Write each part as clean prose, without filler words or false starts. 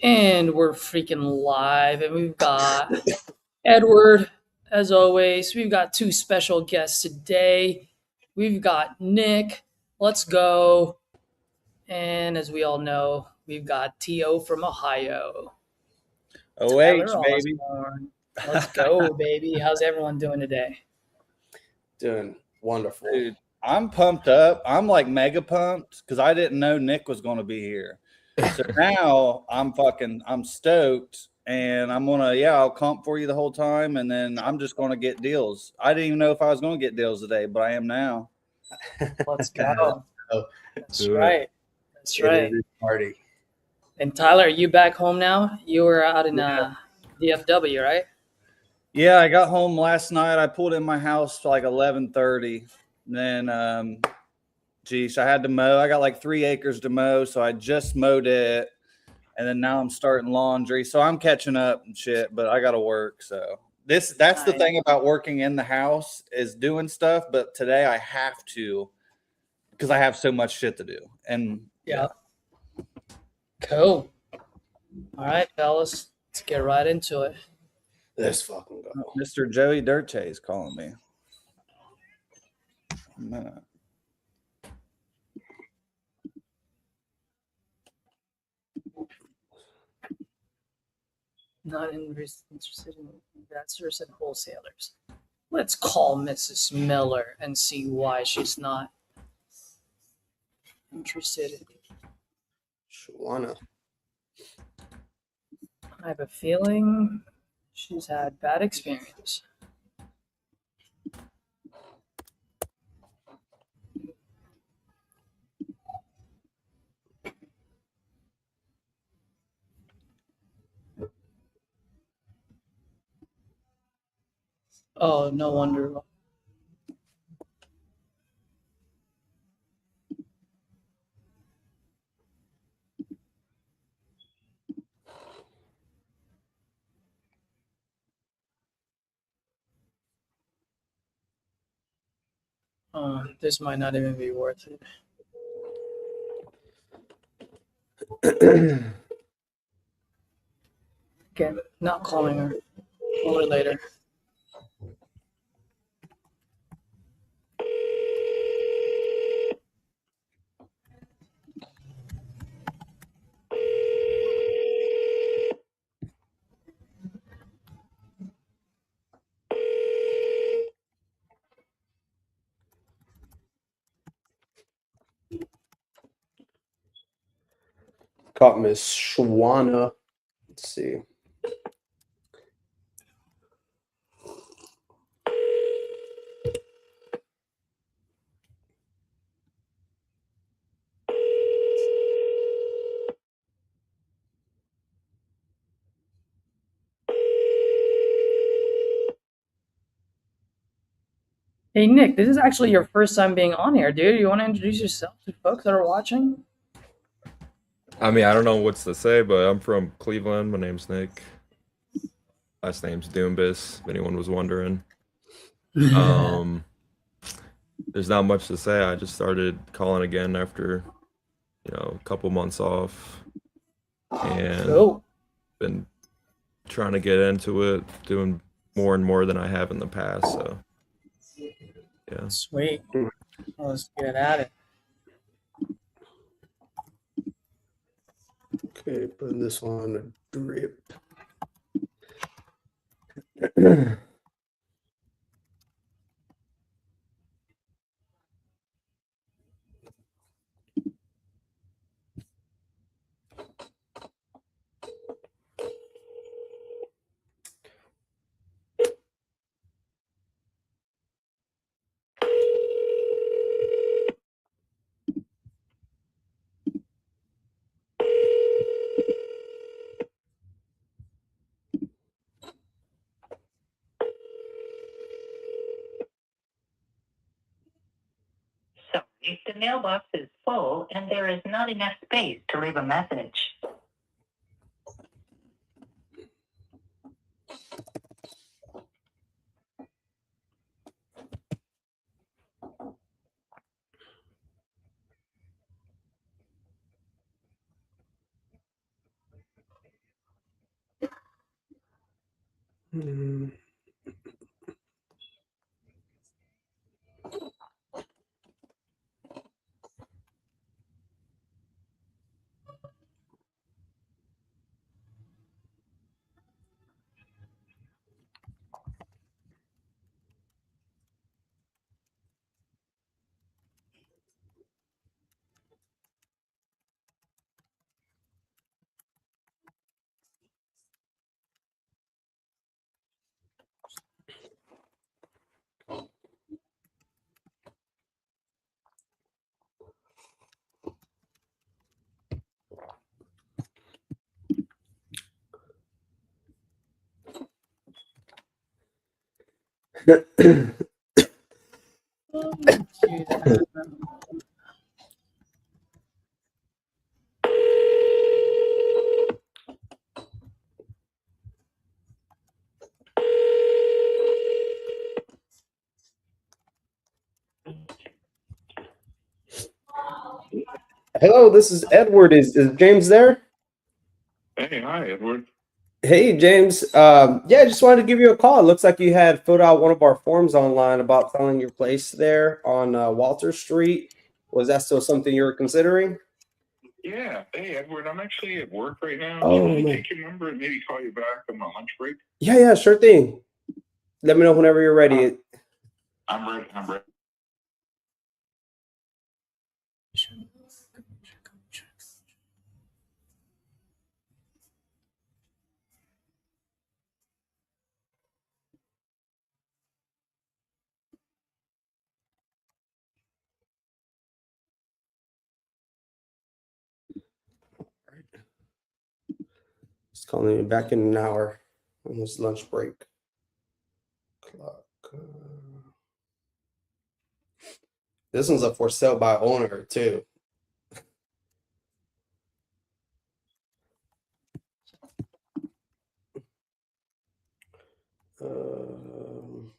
And we're freaking live, and we've got Edward, as always. We've got two special guests today. We've got Nick. Let's go. And as we all know, we've got T.O. from Ohio. OH, Tyler baby. Osborne. Let's go, baby. How's everyone doing today? Doing wonderful. Dude, I'm pumped up. I'm like mega pumped because I didn't know Nick was going to be here. So now I'm stoked, and I'll comp for you the whole time, and then I'm just going to get deals. I didn't even know if I was going to get deals today, but I am now. Let's go. Oh, That's right. That's right. It is a party. And Tyler, are you back home now? You were out in DFW, right? Yeah, I got home last night. I pulled in my house for like 11:30. Then, I had to mow. I got like 3 acres to mow, so I just mowed it. And then now I'm starting laundry. So I'm catching up and shit, but I got to work. So that's the thing about working in the house is doing stuff. But today I have to because I have so much shit to do. And yeah. Cool. All right, fellas, let's get right into it. Let's fucking go. Mr. Joey Dirche is calling me. A minute. Not interested in investors and wholesalers. Let's call Mrs. Miller and see why she's not interested. Shawana. I have a feeling she's had bad experience. Oh, no wonder. This might not even be worth it. Okay, not calling her. Call her later. Caught Miss Shawana. Let's see. Hey, Nick, this is actually your first time being on here, dude. You want to introduce yourself to folks that are watching? I mean, I don't know what's to say, but I'm from Cleveland. My name's Nick. Last name's Doombis, if anyone was wondering. There's not much to say. I just started calling again after, a couple months off. And Cool. been trying to get into it, doing more and more than I have in the past. So, yeah. Sweet. Let's get at it. Okay, putting this on a drip. Sorry, the mailbox is full and there is not enough space to leave a message. Hmm. Cue that. Hello, this is Edward. Is James there? Hey, hi, Edward. Hey, James. Yeah, I just wanted to give you a call. It looks like you had filled out one of our forms online about selling your place there on Walter Street. Was that still something you were considering? Yeah, hey, Edward, I'm actually at work right now. Oh, Can I man. take your number and maybe call you back on my lunch break? Yeah, sure thing. Let me know whenever you're ready. I'm ready. I'm ready. Just calling you back in an hour on this lunch break. Clock. This one's a for sale by owner too. Um,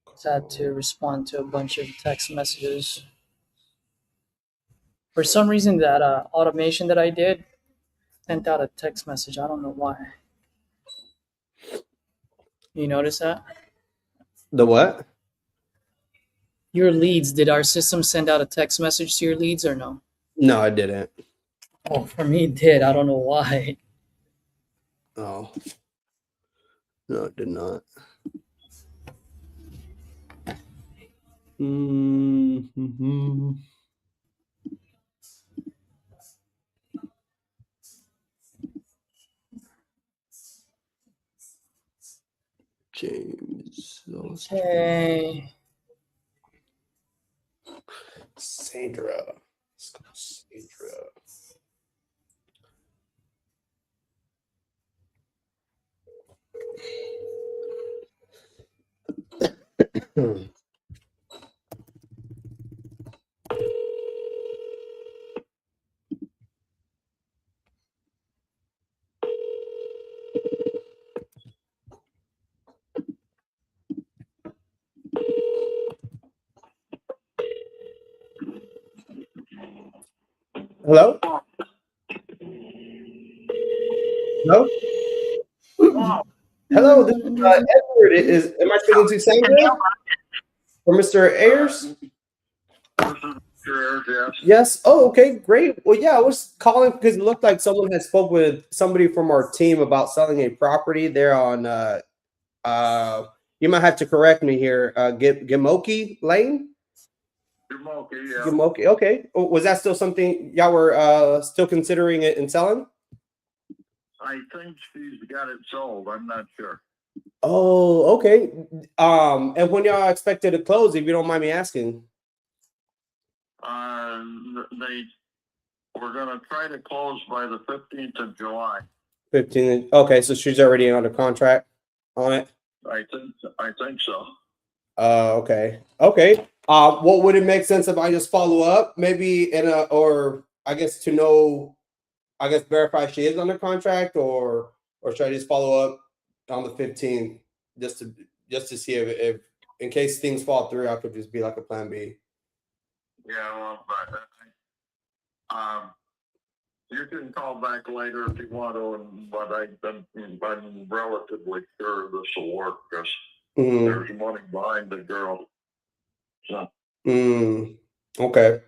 Just had to respond to a bunch of text messages. For some reason, that automation that I did sent out a text message. I don't know why. You notice that? The what? Your leads, did our system send out a text message to your leads or no? No, I didn't. Oh, for me, it did. I don't know why. Oh, no, it did not. Mm-hmm. James. Okay. Sandra. Let's go, Sandra. Hello? Hello? Hello, this is Edward. Am I speaking to Sandra? Or Mr. Ayers? Yes. Yes. Oh, okay, great. Well, yeah, I was calling because it looked like someone had spoke with somebody from our team about selling a property there on you might have to correct me here, Gamoki Lane? Okay, yeah. Gamoki. Okay. Oh, was that still something y'all were still considering it and selling? I think she's got it sold. I'm not sure. Oh, okay. And when y'all expected to close, if you don't mind me asking? They We're going to try to close by the 15th of July. 15. Okay, so she's already under contract on it. I think so. Okay. Okay. What would it make sense if I just follow up, maybe or I guess to know, I guess verify she is under contract, or should I just follow up on the 15th just to see if in case things fall through, I could just be like a plan B. Yeah, well, but You can call back later if you want to, but I'm relatively sure this will work because there's money behind the girl. So. Okay.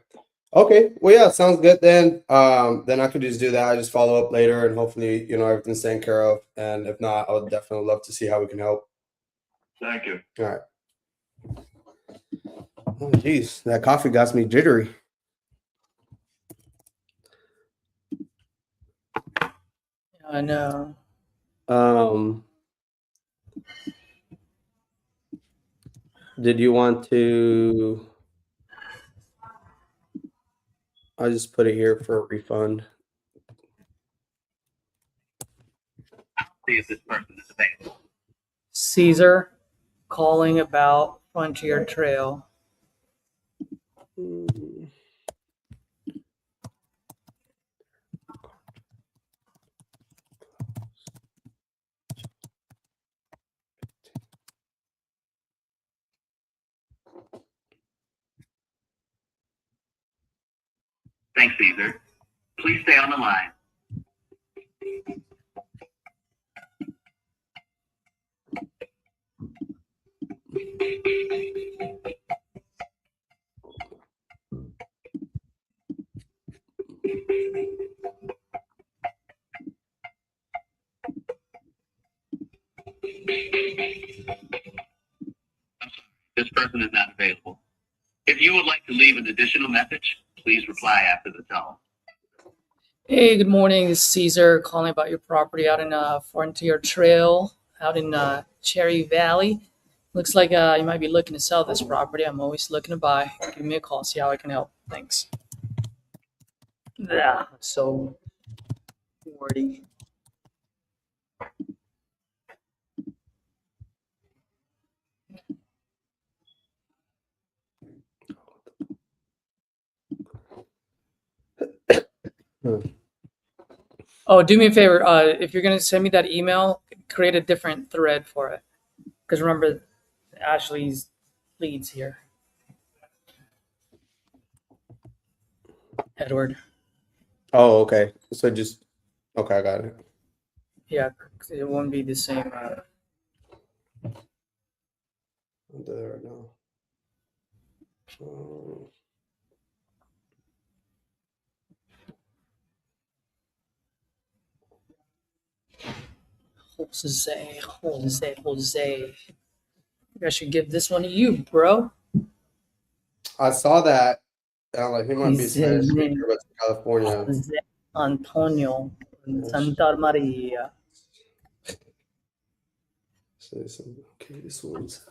Okay. Well, yeah, sounds good then. Then I could just do that. I just follow up later and hopefully, everything's taken care of. And if not, I would definitely love to see how we can help. Thank you. All right. Oh, geez, that coffee got me jittery. I know. Did you want to? I'll just put it here for a refund. See if this person is available. Caesar calling about Frontier Trail. Thanks, Caesar. Please stay on the line. This person is not available. If you would like to leave an additional message, please reply after the tone. Hey, good morning. This is Caesar calling about your property out in Frontier Trail out in Cherry Valley. Looks like you might be looking to sell this property. I'm always looking to buy. Give me a call, see how I can help. Thanks. Yeah, so wordy. Oh, do me a favor. If you're gonna send me that email, create a different thread for it. Because remember, Ashley's leads here. Edward. Oh, okay. So just okay, I got it. Yeah, it won't be the same. I'll do that right now. Jose. Maybe I should give this one to you, bro. I saw that. I'm like, he might be a He's Spanish his speaker, name. but it's California. Jose Antonio Santa Maria. Okay, this one's.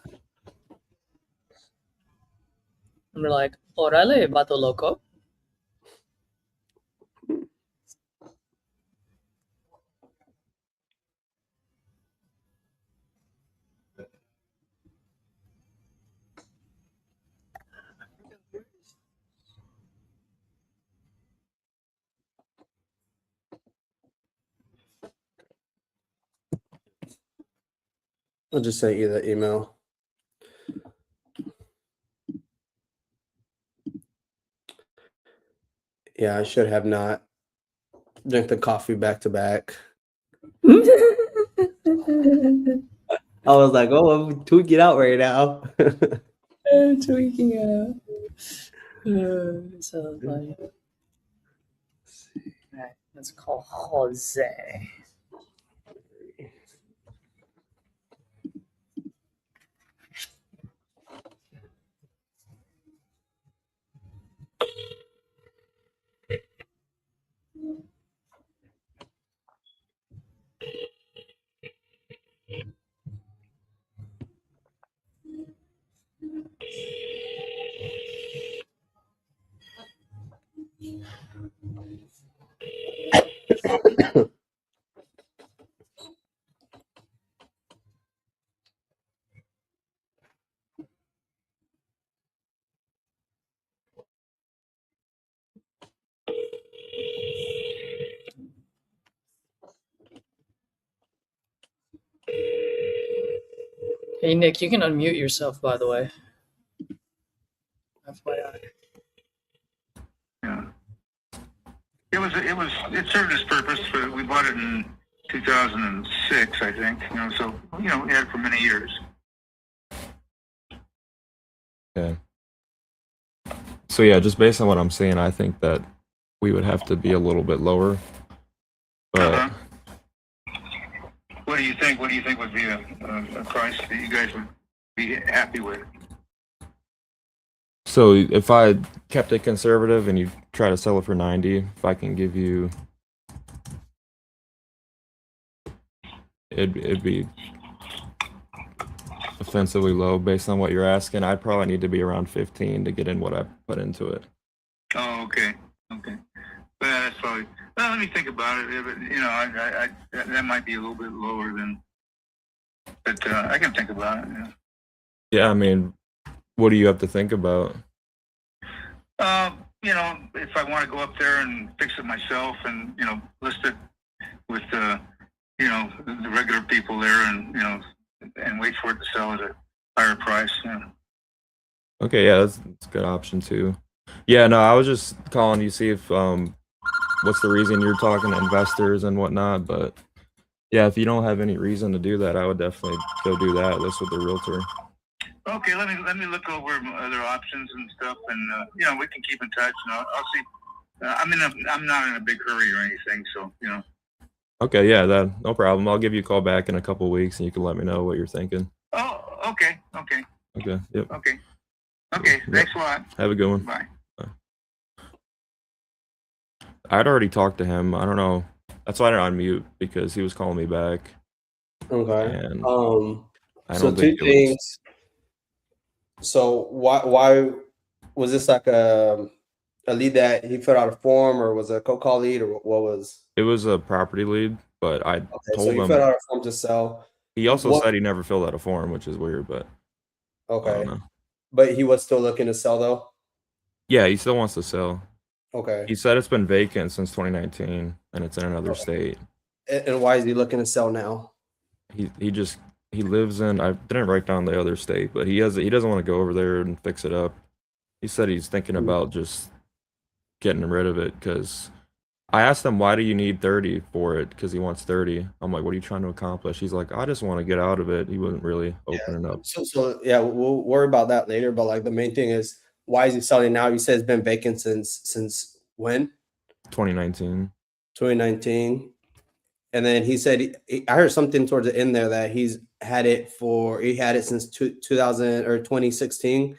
And we're like, Orale, vato loco. I'll just send you the email. Yeah, I should have not drank the coffee back to back. I was like, oh, I'm tweaking out right now. Tweaking out. So funny. All right, let's call Jose. Hey, Nick, you can unmute yourself, by the way. FYI. in 2006, I think. So we had it for many years. Okay. So yeah, just based on what I'm seeing, I think that we would have to be a little bit lower. But What do you think? What do you think would be a price that you guys would be happy with? so if I kept it conservative and you try to sell it for 90, if I can give you, it'd be offensively low based on what you're asking. I'd probably need to be around 15 to get in what I put into it. Oh, okay. Well, that's probably. Well, let me think about it. I that might be a little bit lower than, but I can think about it. Yeah, I mean, what do you have to think about? If I want to go up there and fix it myself, and list it with the regular people there, and wait for it to sell at a higher price. Okay, yeah, that's a good option too. Yeah, no, I was just calling you to see if what's the reason you're talking to investors and whatnot. But yeah, if you don't have any reason to do that, I would definitely go do that. List with the realtor. Okay, let me look over other options and stuff, and we can keep in touch. And I'll see. I'm not in a big hurry or anything, so Okay, yeah, no problem. I'll give you a call back in a couple of weeks, and you can let me know what you're thinking. Oh, okay. Okay. Yep. Okay. Thanks a lot. Have a good one. Bye. I'd already talked to him. I don't know. That's why I didn't unmute, because he was calling me back. Okay. And I So don't two think it was. things. So why was this like a lead that he filled out a form, or was it a cold call lead, or what was? It was a property lead, but I Okay, told so you him. filled out a form to sell. He also said he never filled out a form, which is weird, but I Okay, don't know. but he was still looking to sell though. Yeah, he still wants to sell. Okay, He said it's been vacant since 2019, and it's in another state. and why is he looking to sell now? He lives in, I didn't write down the other state, but he doesn't want to go over there and fix it up. He said he's thinking about just getting rid of it, because I asked him, why do you need 30 for it? Because he wants 30. I'm like, what are you trying to accomplish? He's like, I just want to get out of it. He wasn't really opening up. So yeah, we'll worry about that later. But like the main thing is, why is he selling now? You said it's been vacant since when? 2019. 2019. And then he said, I heard something towards the end there that he had it since 2000 or 2016.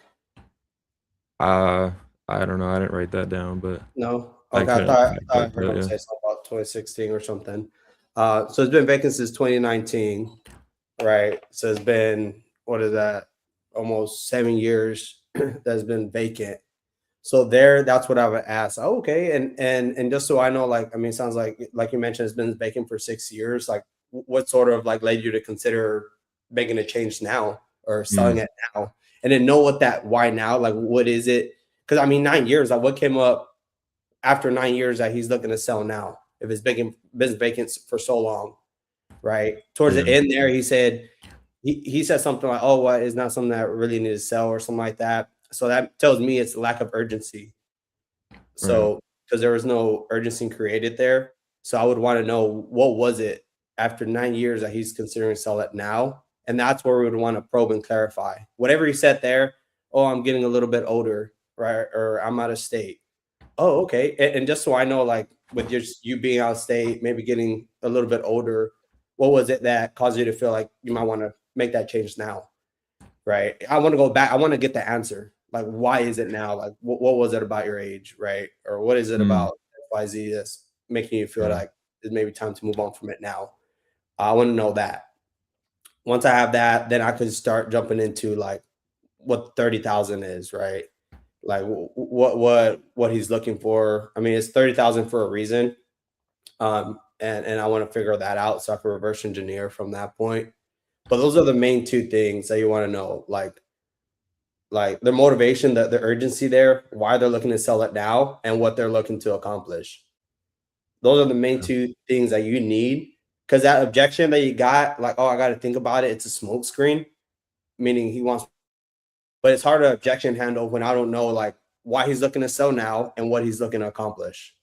I don't know. I didn't write that down, but No. I Okay, I couldn't thought I back heard that, him yeah. say something about 2016 or something. So it's been vacant since 2019, right? So it's been, what is that? Almost 7 years that's been vacant. So that's what I would ask. Oh, okay, and just so I know, like, I mean, it sounds like you mentioned, it's been vacant for 6 years. Like, what sort of like led you to consider making a change now or selling it now, and then know why now? Like, what is it? Because I mean, 9 years. Like, what came up after 9 years that he's looking to sell now? If it's been vacant for so long, right? Towards the end there, he said something like, "Oh, well, it's not something that really needs to sell," or something like that. So that tells me it's lack of urgency. So because there was no urgency created there. So I would want to know, what was it after 9 years that he's considering sell it now? And that's where we would want to probe and clarify. Whatever he said there, oh, I'm getting a little bit older, right? Or I'm out of state. Oh, okay. And just so I know, like, with you being out of state, maybe getting a little bit older, what was it that caused you to feel like you might want to make that change now? Right. I want to go back. I want to get the answer. Like, why is it now? Like, what was it about your age? Right. Or what is it about XYZ that's making you feel like it's maybe time to move on from it now? I want to know that. Once I have that, then I could start jumping into like what 30,000 is, right? Like what he's looking for. I mean, it's 30,000 for a reason. And I want to figure that out so I can reverse engineer from that point. But those are the main two things that you want to know, like the motivation, the urgency there, why they're looking to sell it now, and what they're looking to accomplish. Those are the main two things that you need, because that objection that you got, like, oh, I got to think about it, it's a smoke screen, meaning he wants, but it's hard to objection handle when I don't know like why he's looking to sell now and what he's looking to accomplish.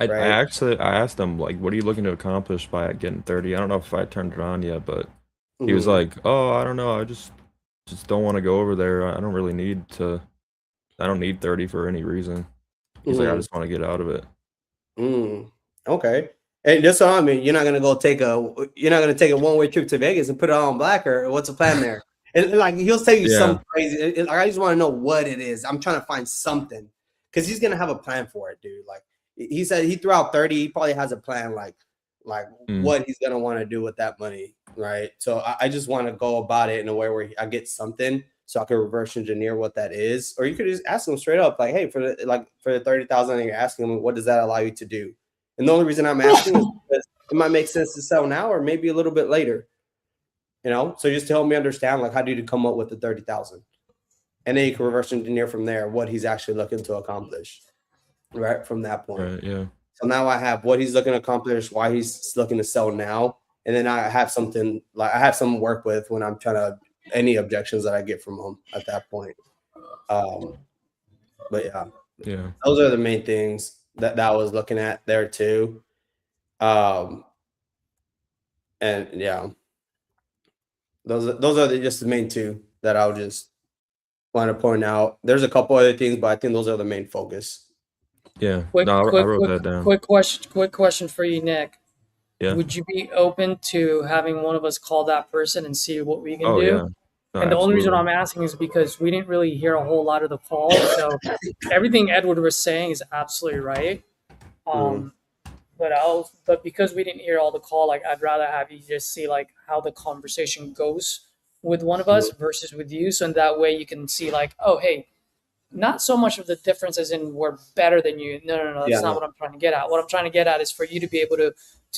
right? I asked him like, what are you looking to accomplish by getting 30? I don't know if I turned it on yet, but he was Mhm. like, oh, I don't know. I just don't want to go over there. I don't really need to. I don't need 30 for any reason. He's like, I Mhm. just want to get out of it. Mm. Okay. And just so I mean, you're not gonna take a one-way trip to Vegas and put it on black, or what's the plan there? And like he'll tell you Yeah. some crazy. I just want to know what it is. I'm trying to find something because he's gonna have a plan for it, dude. Like he said, he threw out 30. He probably has a plan, like Mm. what he's gonna want to do with that money, right? So I just want to go about it in a way where I get something, so I can reverse engineer what that is. Or you could just ask him straight up, like, hey, for the 30,000, you're asking him, what does that allow you to do? And the only reason I'm asking is because it might make sense to sell now or maybe a little bit later. So just to help me understand, like, how did you come up with the 30,000? And then you can reverse engineer from there what he's actually looking to accomplish, right? From that point. Right. Yeah. So now I have what he's looking to accomplish, why he's looking to sell now, and then I have something like I have some to work with when I'm trying to any objections that I get from him at that point. But yeah, Yeah. those are the main things that I was looking at there too. And yeah, those are just the main two that I'll just want to point out. There's a couple other things, but I think those are the main focus. Yeah. Quick, No, I quick, wrote quick, that down. quick question for you, Nick. Yeah. Would you be open to having one of us call that person and see what we can Oh do? yeah. No, And the only reason absolutely. I'm asking is because we didn't really hear a whole lot of the call. So everything Edward was saying is absolutely right. Mhm. But because we didn't hear all the call, like I'd rather have you just see like how the conversation goes with one of us versus with you. So in that way you can see like, oh hey, not so much of the difference as in we're better than you. No. That's not Yeah. what I'm trying to get at. What I'm trying to get at is for you to be able to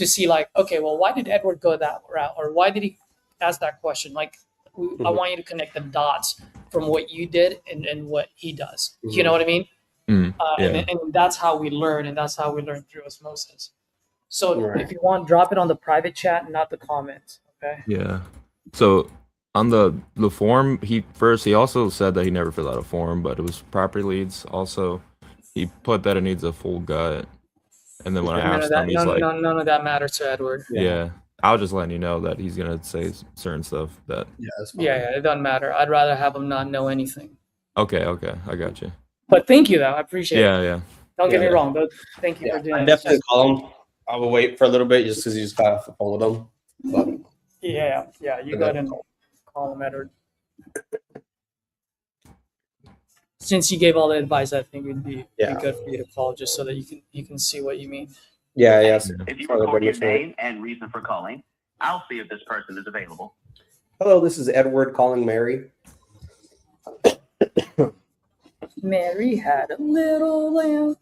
see like, okay, well, why did Edward go that route, or why did he ask that question? Like, I Mhm. want you to connect the dots from what you did and what he does. You know Mhm. what I mean? Mm. And, Yeah. and that's how we learn, and that's how we learn through osmosis. So Right. if you want, drop it on the private chat, not the comments. Okay. Yeah. So on the form, he also said that he never filled out a form, but it was property leads. Also, he put that it needs a full gut. And then when I None of asked him, that. he's like, None of that matters to Edward. Yeah. yeah, I was just letting you know that he's gonna say certain stuff that. Yeah, that's fine. Yeah, it doesn't matter. I'd rather have him not know anything. Okay, I got you. But thank you, though. I appreciate it. Yeah. Don't get me Yeah. wrong, but thank you Yeah, for doing I it. definitely call him. I will wait for a little bit just because you just got off the phone with him. But Yeah, you I go ahead definitely and call call him, Edward. Since you gave all the advice, I think it'd be Yeah. good for you to call just so that you can see what you mean. Yeah, yes. If you Further record your demonstrate. name and reason for calling, I'll see if this person is available. Hello, this is Edward calling Mary. Mary had a little lamb.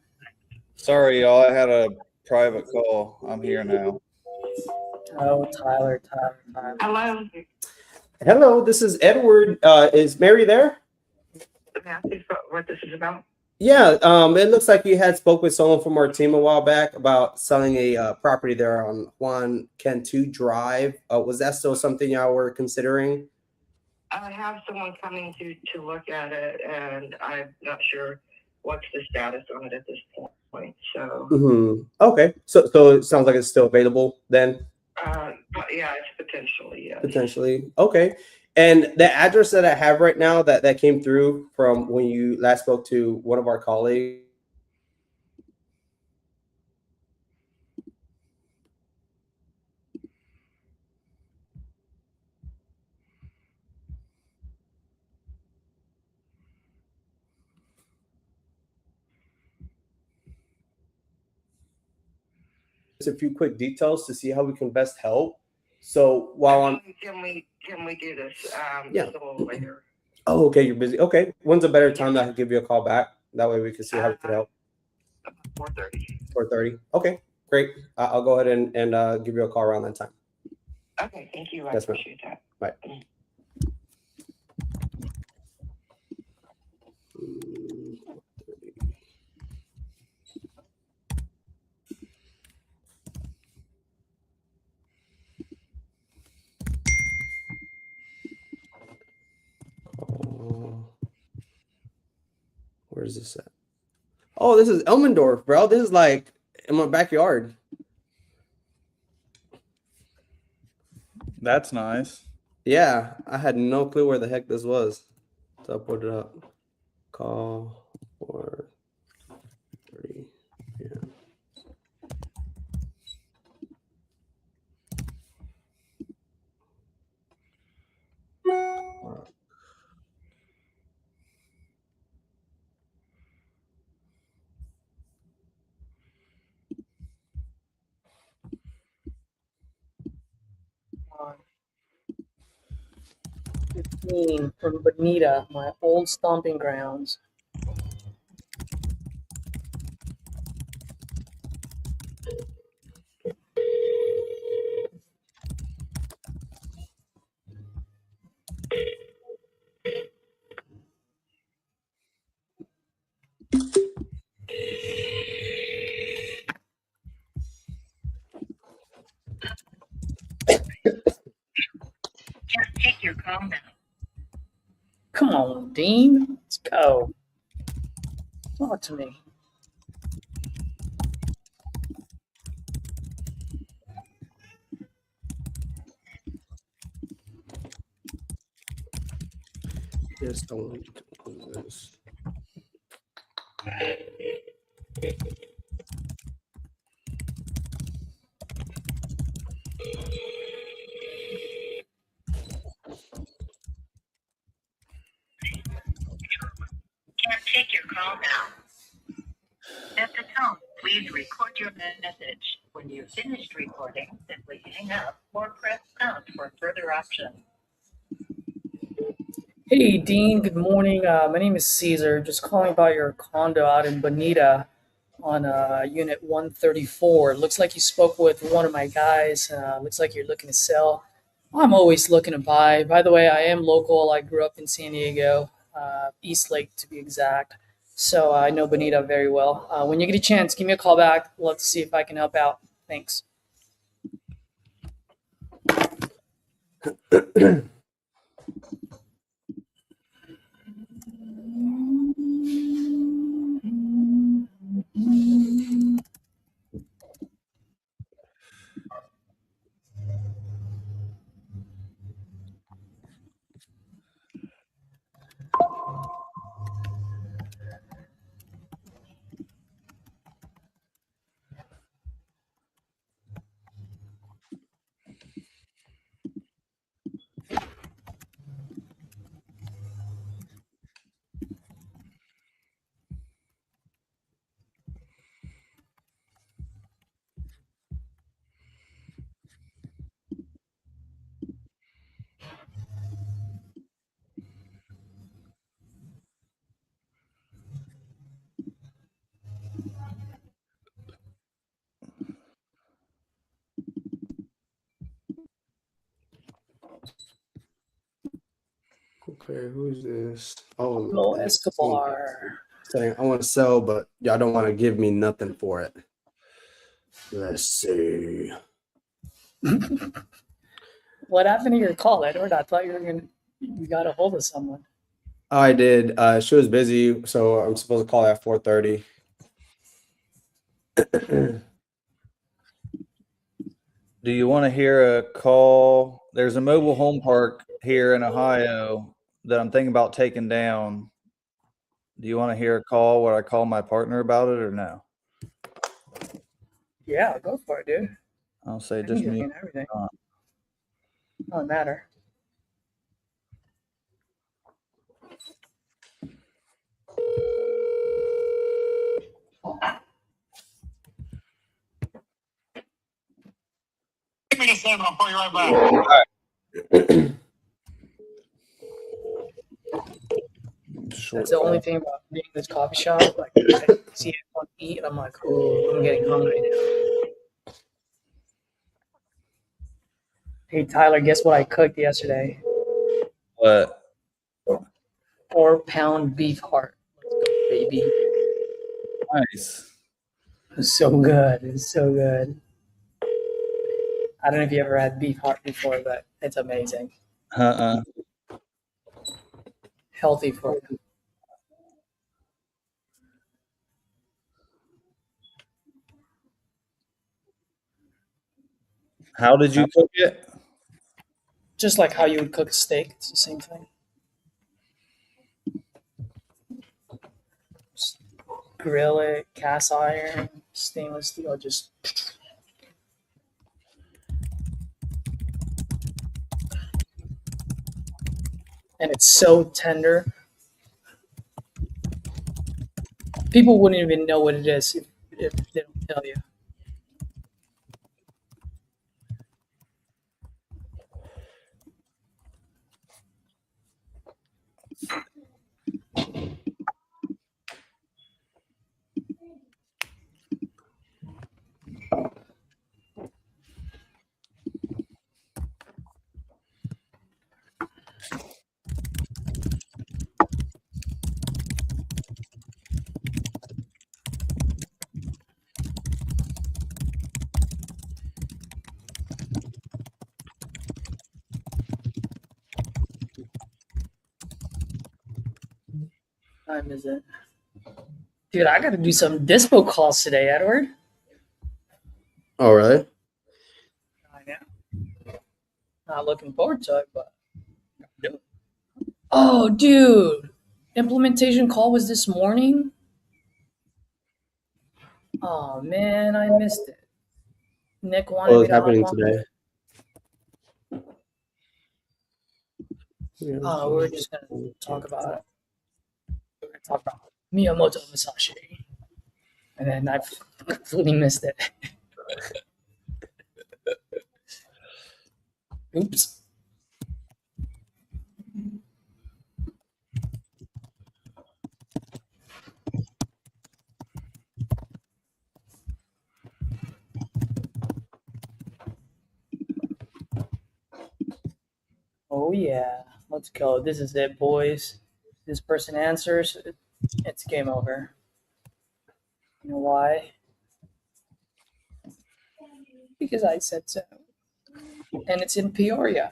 Sorry, y'all. I had a private call. I'm here now. Oh, Tyler. Hello. Hello, this is Edward. Is Mary there? May I see what this is about? Yeah, it looks like you had spoke with someone from our team a while back about selling a property there on Juan Cantu Drive. Was that still something y'all were considering? I have someone coming to look at it, and I'm not sure what's the status on it at this point. So, Okay, so it sounds like it's still available then. but yeah, it's potentially yes. Potentially, okay. And the address that I have right now that came through from when you last spoke to one of our colleagues. A few quick details to see how we can best help. So while I'm Can we do this? Yeah. Just a little later. Oh, okay, you're busy. Okay, when's a better time that I can give you a call back? That way we can see how we can help. 4:30. 4:30. Okay, great. I'll go ahead and give you a call around that time. Okay, thank you. I Yes, ma'am. appreciate that. Bye. Where is this at? Oh, this is Elmendorf, bro. This is like in my backyard. That's nice. Yeah, I had no clue where the heck this was. So I put it up. Call for 30. Yeah. on 15 from Bonita, my old stomping grounds. Can't take your call now. Come on, Dean. Let's go. Talk to me. Just don't do this. Can't take your call now. At the tone, please record your message. When you've finished recording, simply hang up or press pound for further options. Hey, Dean. Good morning. My name is Caesar. Just calling about your condo out in Bonita on unit 134. It looks like you spoke with one of my guys. Looks like you're looking to sell. I'm always looking to buy. By the way, I am local. I grew up in San Diego, East Lake to be exact. So I know Bonita very well. When you get a chance, give me a call back. Love to see if I can help out. Thanks. Okay, who's this? Oh, Pablo this Escobar. saying I want to sell, but y'all don't want to give me nothing for it. Let's see. What happened to your call, Edward? I thought you got a hold of someone. I did. She was busy, so I'm supposed to call at 4:30. Do you want to hear a call? There's a mobile home park here in Ohio that I'm thinking about taking down. Do you want to hear a call where I call my partner about it or no? Yeah, go for it, dude. I'll say I just can me. get everything. Doesn't matter. Give me a second, I'll call you right back. That's the only thing about being in this coffee shop. Like, I see everyone eat, and I'm like, oh, I'm getting hungry now. Hey, Tyler, guess what I cooked yesterday? What? 4-pound beef heart. Let's go, baby. Nice. It was so good. It was so good. I don't know if you ever had beef heart before, but it's amazing. Healthy for you. How did you cook it? Just like how you would cook a steak. It's the same thing. Just grill it, cast iron, stainless steel, just. And it's so tender. People wouldn't even know what it is if they don't tell you. What time is it? Dude, I got to do some dispo calls today, Edward. Oh, really? I know. Not looking forward to it, but do it. Oh, dude. Implementation call was this morning? Oh, man, I missed it. Nick wanted What me was to hop happening on. today? Oh, we were just going to talk about it. We were going to talk about Miyamoto Musashi. And then I completely missed it. Oops. Oh, yeah. Let's go. This is it, boys. This person answers, it's game over. You know why? Because I said so. And it's in Peoria.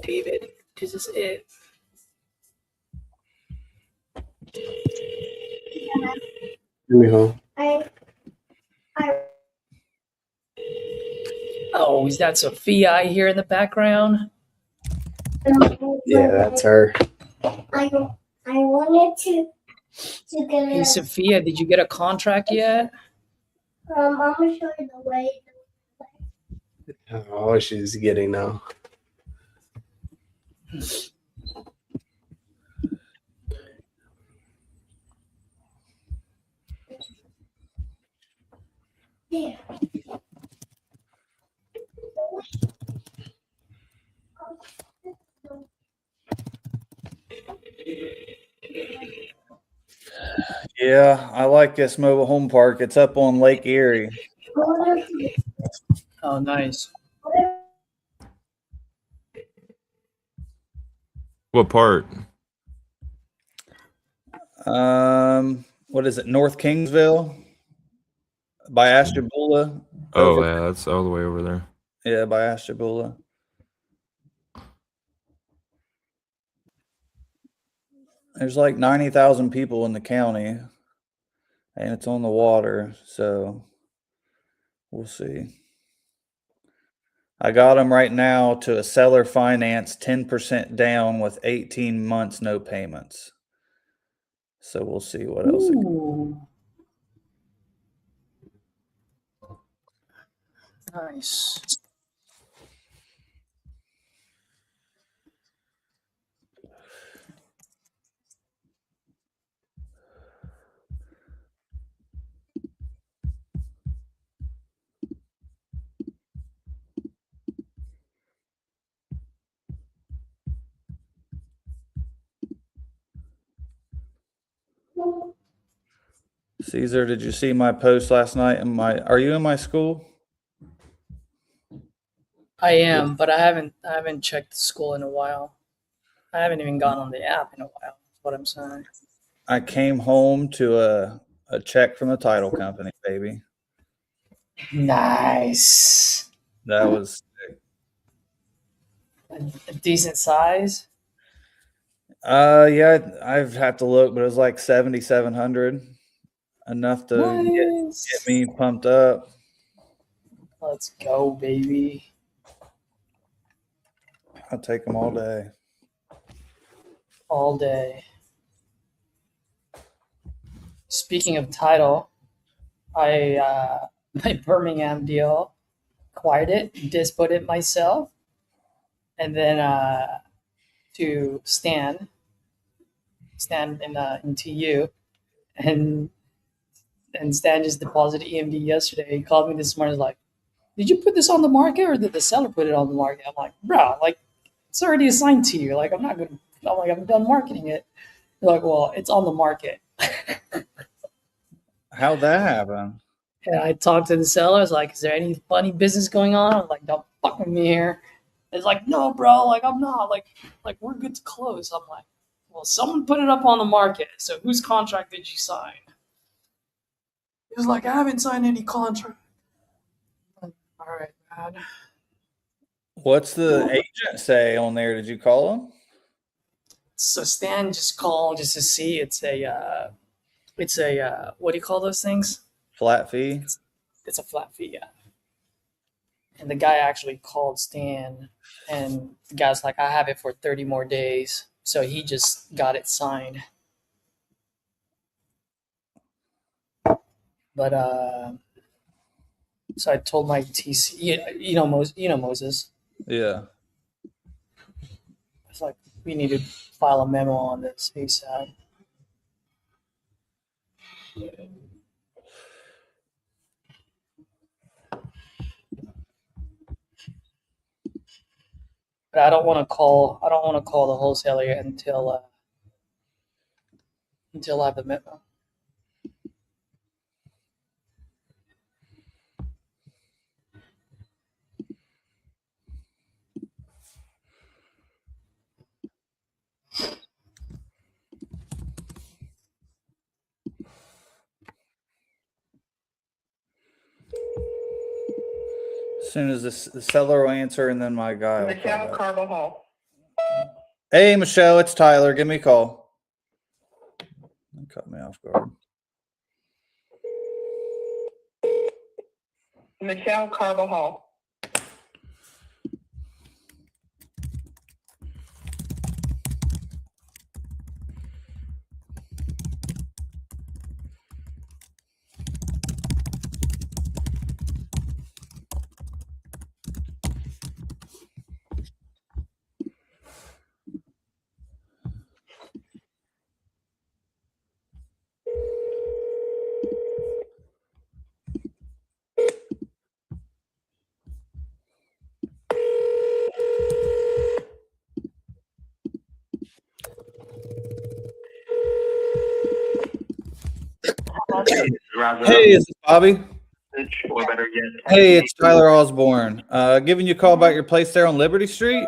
David, this is it. Oh, is that Sophia I hear in the background? Yeah, that's her. I wanted to get Hey, Sophia, did you get a contract yet? I'm gonna show you the way. Oh, she's getting now. Yeah. Yeah, I like this mobile home park. It's up on Lake Erie. Oh, nice. What part? What is it? North Kingsville by Ashtabula. Oh, yeah, that's all the way over there. Yeah, by Ashtabula. There's like 90,000 people in the county, and it's on the water, so we'll see. I got them right now to a seller finance 10% down with 18 months no payments. So we'll see what else. Ooh. Nice. Caesar, did you see my post last night? Are you in my school? I am, but I haven't checked the school in a while. I haven't even gone on the app in a while. That's what I'm saying. I came home to a check from the title company, baby. Nice. That was A decent size. Yeah, I'd have to look, but it was like 7,700, enough to get Nice. me pumped up. Let's go, baby. I'll take them all day. All day. Speaking of title, I my Birmingham deal, acquired it, disput it myself, and then to Stan in TU, and Stan just deposited EMD yesterday. He called me this morning. He's like, "Did you put this on the market, or did the seller put it on the market?" I'm like, "Bro, like it's already assigned to you. Like I'm not gonna. I'm like I'm done marketing it." They're like, "Well, it's on the market." How'd that happen? And I talked to the seller. I was like, "Is there any funny business going on?" I'm like, "Don't fuck with me here." It's like, "No, bro. Like I'm not. Like we're good to close." I'm like, "Well, someone put it up on the market. So whose contract did you sign?" He was like, "I haven't signed any contract." All right, man. What's the agent say on there? Did you call him? So Stan just called just to see. It's a what do you call those things? Flat fee? It's a flat fee, yeah. And the guy actually called Stan, and the guy's like, "I have it for 30 more days." So he just got it signed. But so I told my TC, you know Moses. Yeah. It's like we need to file a memo on this ASAP. But I don't want to call. I don't want to call the wholesaler until I have the memo. As soon as the seller will answer, and then my guy will Michelle call back. Carvajal. Hey, Michelle, it's Tyler. Give me a call. That caught me off guard. Michelle Carvajal. Hey, is it Bobby? Hey, it's Tyler Osborne. Giving you a call about your place there on Liberty Street.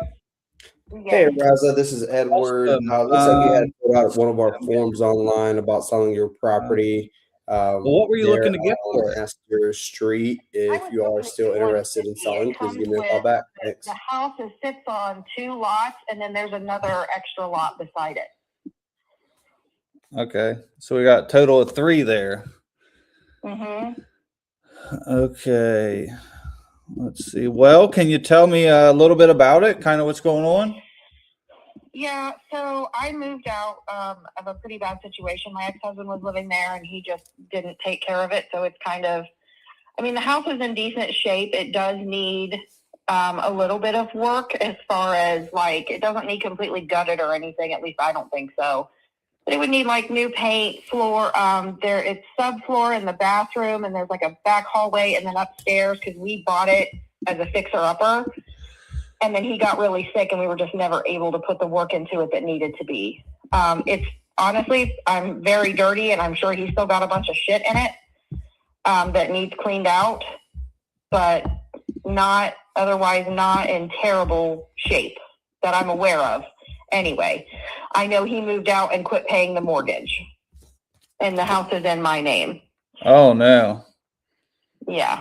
Hey, Raza, this is Edward. Awesome. Looks like you had filled out one of our forms online about selling your property. What were you looking to get for it? Astor Street. If you are still interested in selling, please give me a call back. Thanks. The house sits on 2 lots, and then there's another extra lot beside it. Okay, so we got a total of 3 there. Mm-hmm. Okay, let's see. Well, can you tell me a little bit about it? Kind of what's going on? Yeah, so I moved out of a pretty bad situation. My ex-husband was living there, and he just didn't take care of it. So it's kind of, I mean, the house is in decent shape. It does need a little bit of work as far as, like, it doesn't need completely gutted or anything. At least I don't think so. But it would need, like, new paint, floor. It's subfloor in the bathroom, and there's, like, a back hallway, and then upstairs, because we bought it as a fixer-upper. And then he got really sick, and we were just never able to put the work into it that needed to be. It's honestly, I'm very dirty, and I'm sure he's still got a bunch of shit in it that needs cleaned out, but not in terrible shape that I'm aware of. Anyway, I know he moved out and quit paying the mortgage, and the house is in my name. Oh, no. Yeah.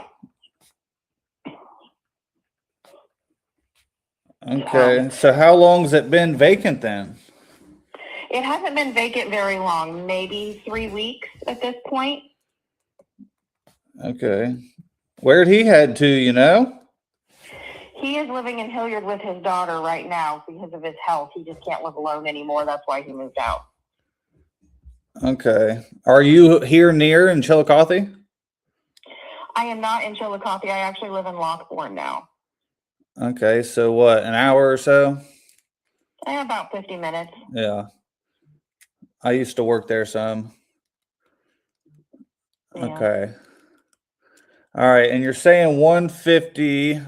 Okay, so how long's it been vacant then? It hasn't been vacant very long, maybe 3 weeks at this point. Okay. Where'd he head to, you know? He is living in Hilliard with his daughter right now because of his health. He just can't live alone anymore. That's why he moved out. Okay. Are you here near in Chillicothe? I am not in Chillicothe. I actually live in Lockbourne now. Okay. So what, an hour or so? About 50 minutes. Yeah. I used to work there some. Yeah. Okay. All right. And you're saying 150.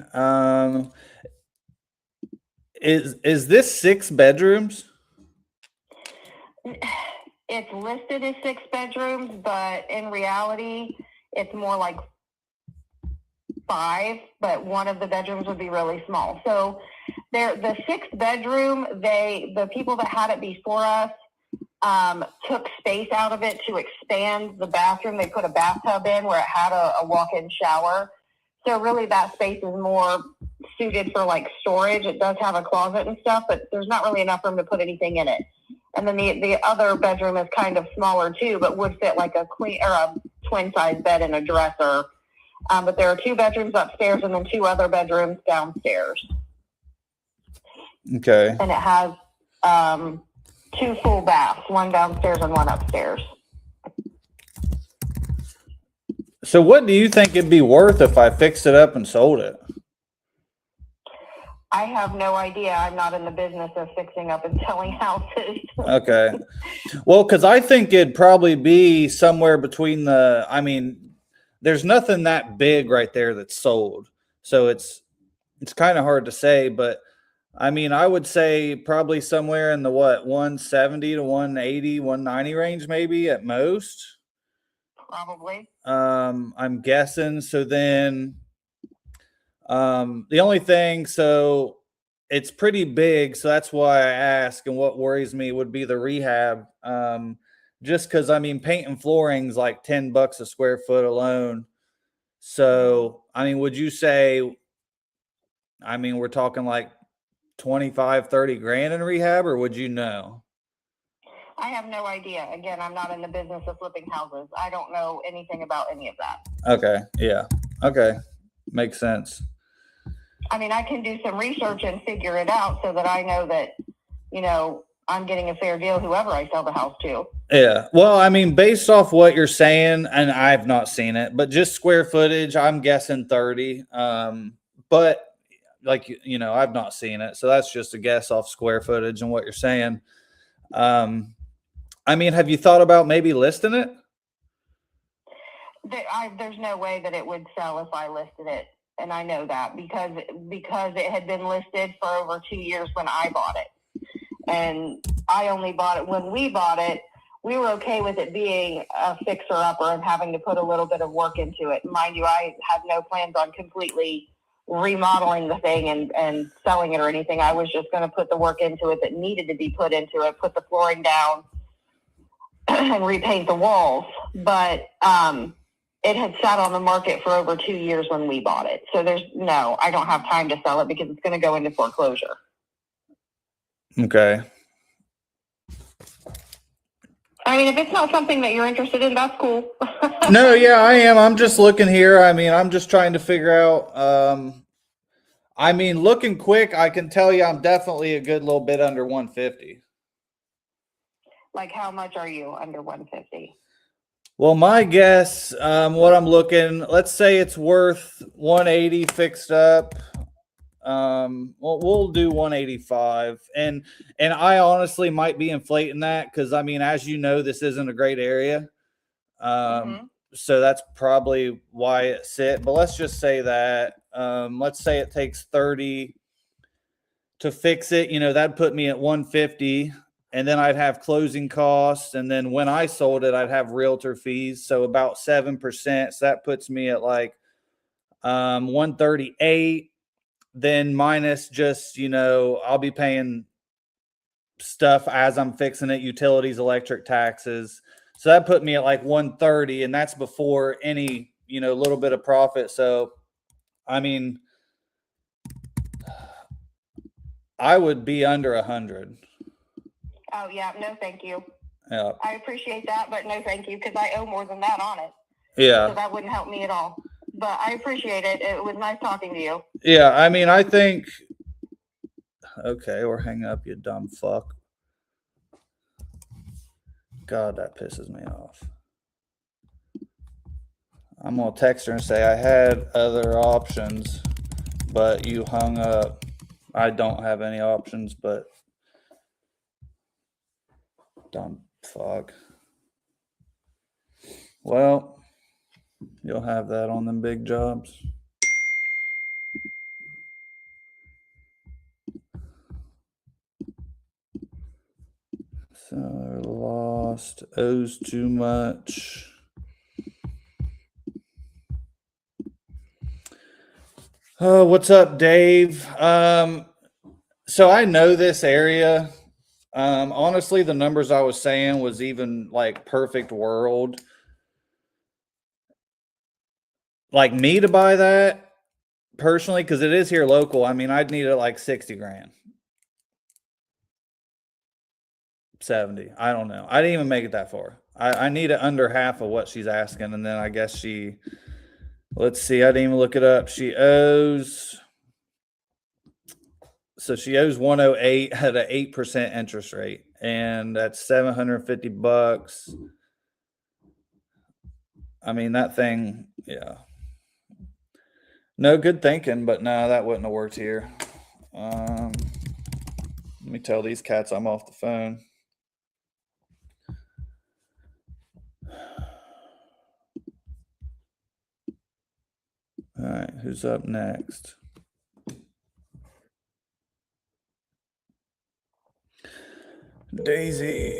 Is this 6 bedrooms? It's listed as 6 bedrooms, but in reality, it's more like 5, but one of the bedrooms would be really small. So the 6th bedroom, the people that had it before us took space out of it to expand the bathroom. They put a bathtub in where it had a walk-in shower. So really that space is more suited for like storage. It does have a closet and stuff, but there's not really enough room to put anything in it. And then the other bedroom is kind of smaller too, but would fit like a queen or a twin size bed and a dresser. But there are 2 bedrooms upstairs and then 2 other bedrooms downstairs. Okay. And it has 2 full baths, one downstairs and one upstairs. So what do you think it'd be worth if I fixed it up and sold it? I have no idea. I'm not in the business of fixing up and selling houses. Okay. Well, because I think it'd probably be somewhere between there's nothing that big right there that's sold. So it's kind of hard to say, but I mean, I would say probably somewhere in the 170 to 180, 190 range, maybe at most. Probably. I'm guessing. So then the only thing, so it's pretty big, so that's why I ask. And what worries me would be the rehab. Just because I mean, paint and flooring's like $10 a square foot alone. So I mean, would you say, I mean, we're talking like 25, 30 grand in rehab, or would you know? I have no idea. Again, I'm not in the business of flipping houses. I don't know anything about any of that. Okay. Yeah. Okay. Makes sense. I mean, I can do some research and figure it out so that I know that, you know, I'm getting a fair deal whoever I sell the house to. Yeah. Well, I mean, based off what you're saying, and I've not seen it, but just square footage, I'm guessing 30. But like, you know, I've not seen it. So that's just a guess off square footage and what you're saying. I mean, have you thought about maybe listing it? There's no way that it would sell if I listed it. And I know that because it had been listed for over 2 years when I bought it. And I only bought it when we bought it. We were okay with it being a fixer-upper and having to put a little bit of work into it. Mind you, I had no plans on completely remodeling the thing and selling it or anything. I was just going to put the work into it that needed to be put into it, put the flooring down and repaint the walls. But it had sat on the market for over 2 years when we bought it. So I don't have time to sell it because it's going to go into foreclosure. Okay. I mean, if it's not something that you're interested in, that's cool. No, yeah, I am. I'm just looking here. I mean, I'm just trying to figure out. I mean, looking quick, I can tell you I'm definitely a good little bit under 150. Like, how much are you under 150? Well, my guess, what I'm looking, let's say it's worth 180 fixed up. We'll do 185, and I honestly might be inflating that because I mean, as you know, this isn't a great area. So that's probably why it sit. But let's just say that, let's say it takes 30 to fix it. You know, that'd put me at 150. And then I'd have closing costs. And then when I sold it, I'd have realtor fees. So about 7%. So that puts me at like 138. Then minus just, you know, I'll be paying stuff as I'm fixing it, utilities, electric, taxes. So that put me at like 130. And that's before any, you know, little bit of profit. So, I mean, I would be under 100. Oh, yeah. No, thank you. Yeah. I appreciate that, but no, thank you, because I owe more than that on it. Yeah. So that wouldn't help me at all. But I appreciate it. It was nice talking to you. Yeah. I mean, I think. Okay, or hang up, you dumb fuck. God, that pisses me off. I'm gonna text her and say I had other options, but you hung up. I don't have any options, but dumb fuck. Well, you'll have that on them big jobs. Seller lost, owes too much. Oh, what's up, Dave? So I know this area. Honestly, the numbers I was saying was even like perfect world. Like me to buy that personally, because it is here local. I mean, I'd need it like 60 grand. 70. I don't know. I didn't even make it that far. I need it under half of what she's asking. And then I guess she, let's see, I didn't even look it up. She owes, so she owes 108 at an 8% interest rate. And that's $750. I mean, that thing, yeah. No, good thinking, but no, that wouldn't have worked here. Let me tell these cats I'm off the phone. All right, who's up next? Daisy.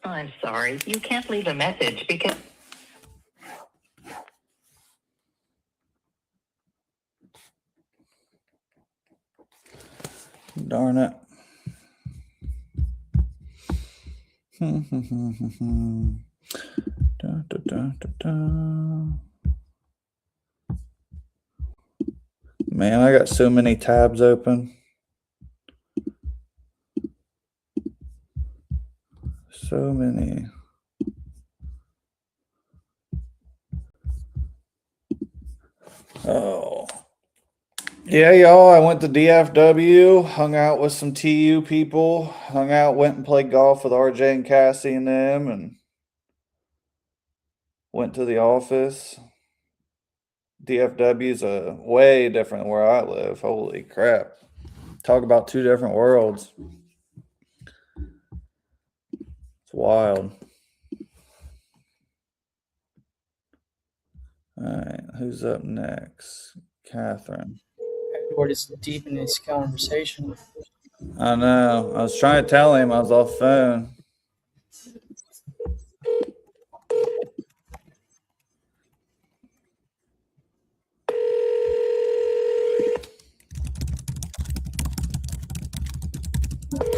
I'm sorry. You can't leave a message because... Darn it. Da, da, da, da, da. Man, I got so many tabs open. So many. Oh. Yeah, y'all, I went to DFW, hung out with some TU people, went and played golf with RJ and Cassie and them, and went to the office. DFW is a way different than where I live. Holy crap. Talk about two different worlds. It's wild. All right, who's up next? Catherine. Edward is deep in this conversation. I know. I was trying to tell him I was off the phone.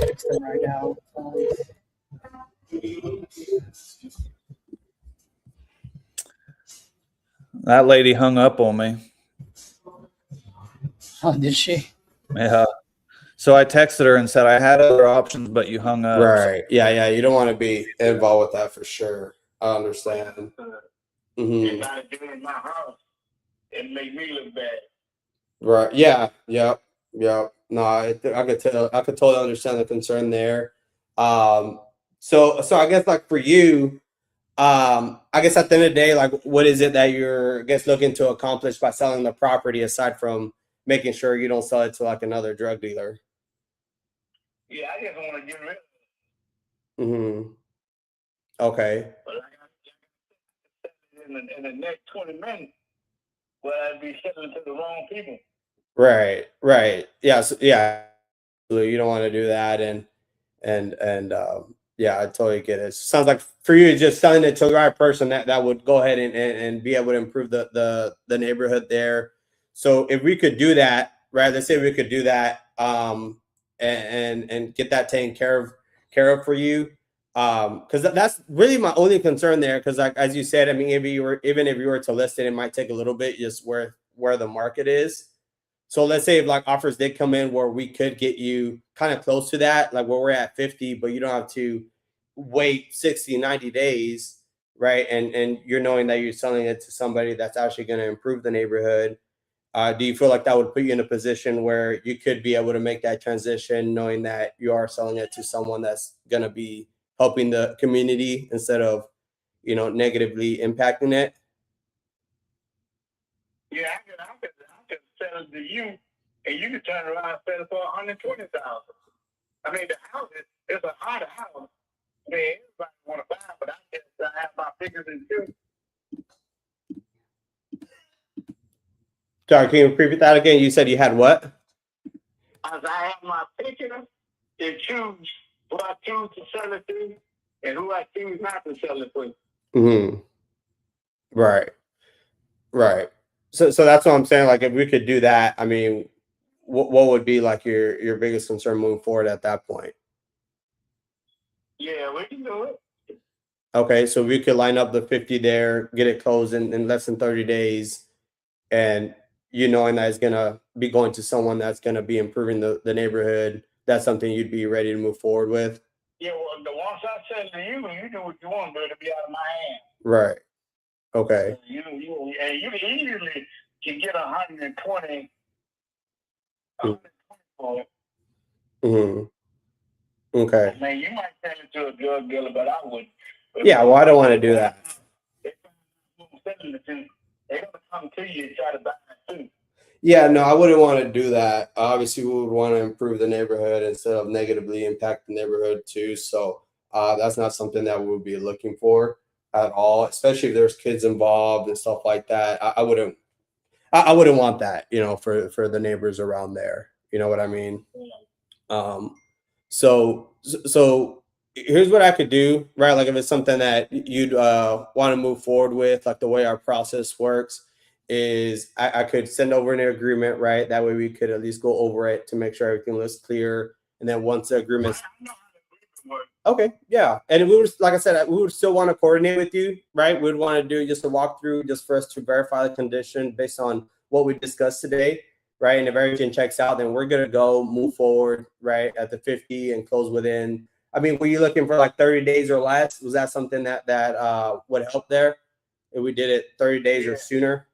Text them right now. That lady hung up on me. Oh, did she? Yeah. So I texted her and said I had other options, but you hung up. Right. Yeah, yeah. You don't want to be involved with that for sure. I understand. You gotta do it in my house and make me look bad. Right. Yeah. Yep. Yep. No, I could tell. I could totally understand the concern there. So I guess like for you, I guess at the end of the day, like what is it that you're, I guess, looking to accomplish by selling the property aside from making sure you don't sell it to like another drug dealer? Yeah, I just want to get rid of it. Mm-hmm. Okay. But I got in the next 20 minutes, well, I'd be selling to the wrong people. Right. Right. Yeah. So, yeah. You don't want to do that, and yeah, I totally get it. Sounds like for you, just selling it to the right person that would go ahead and be able to improve the neighborhood there. So if we could do that, right? Let's say we could do that, and get that taken care of for you. Because that's really my only concern there. Because like as you said, I mean, even if you were to list it, it might take a little bit just where the market is. So let's say if like offers did come in where we could get you kind of close to that, like where we're at 50, but you don't have to wait 60, 90 days, right? And you're knowing that you're selling it to somebody that's actually going to improve the neighborhood. Do you feel like that would put you in a position where you could be able to make that transition, knowing that you are selling it to someone that's going to be helping the community instead of, negatively impacting it? Yeah, I could sell it to you, and you can turn around and sell it for $120,000. I mean, the house is a hot house. I mean, everybody want to buy it, but I have my figures in too. Sorry, can you repeat that again? You said you had what? As I have my picture and choose who I choose to sell it to and who I choose not to sell it to. Mm-hmm. Right. So that's what I'm saying. Like, if we could do that, I mean, what would be like your biggest concern moving forward at that point? Yeah, we can do it. Okay, so we could line up the 50 there, get it closed in less than 30 days, and knowing that it's gonna be going to someone that's gonna be improving the neighborhood. That's something you'd be ready to move forward with. Yeah, well, the once I sell to you, you do what you want, but it'll be out of my hand. Right. Okay. You easily can get 120 for it. Mm-hmm. Okay. I mean, you might sell it to a drug dealer, but I wouldn't. Yeah, well, I don't want to do that. They're gonna come to you and try to buy it too. Yeah, no, I wouldn't want to do that. Obviously, we would want to improve the neighborhood instead of negatively impact the neighborhood too. So that's not something that we would be looking for at all, especially if there's kids involved and stuff like that. I wouldn't want that, for the neighbors around there. You know what I mean? So here's what I could do, right? Like if it's something that you'd want to move forward with, like the way our process works is I could send over an agreement, right? That way we could at least go over it to make sure everything looks clear. And then once the agreement's okay, yeah. And we would, like I said, we would still want to coordinate with you, right? We'd want to do just a walkthrough just for us to verify the condition based on what we discussed today, right? And if everything checks out, then we're going to go move forward, right, at the 50 and close within. I mean, were you looking for like 30 days or less? Was that something that would help there if we did it 30 days or sooner?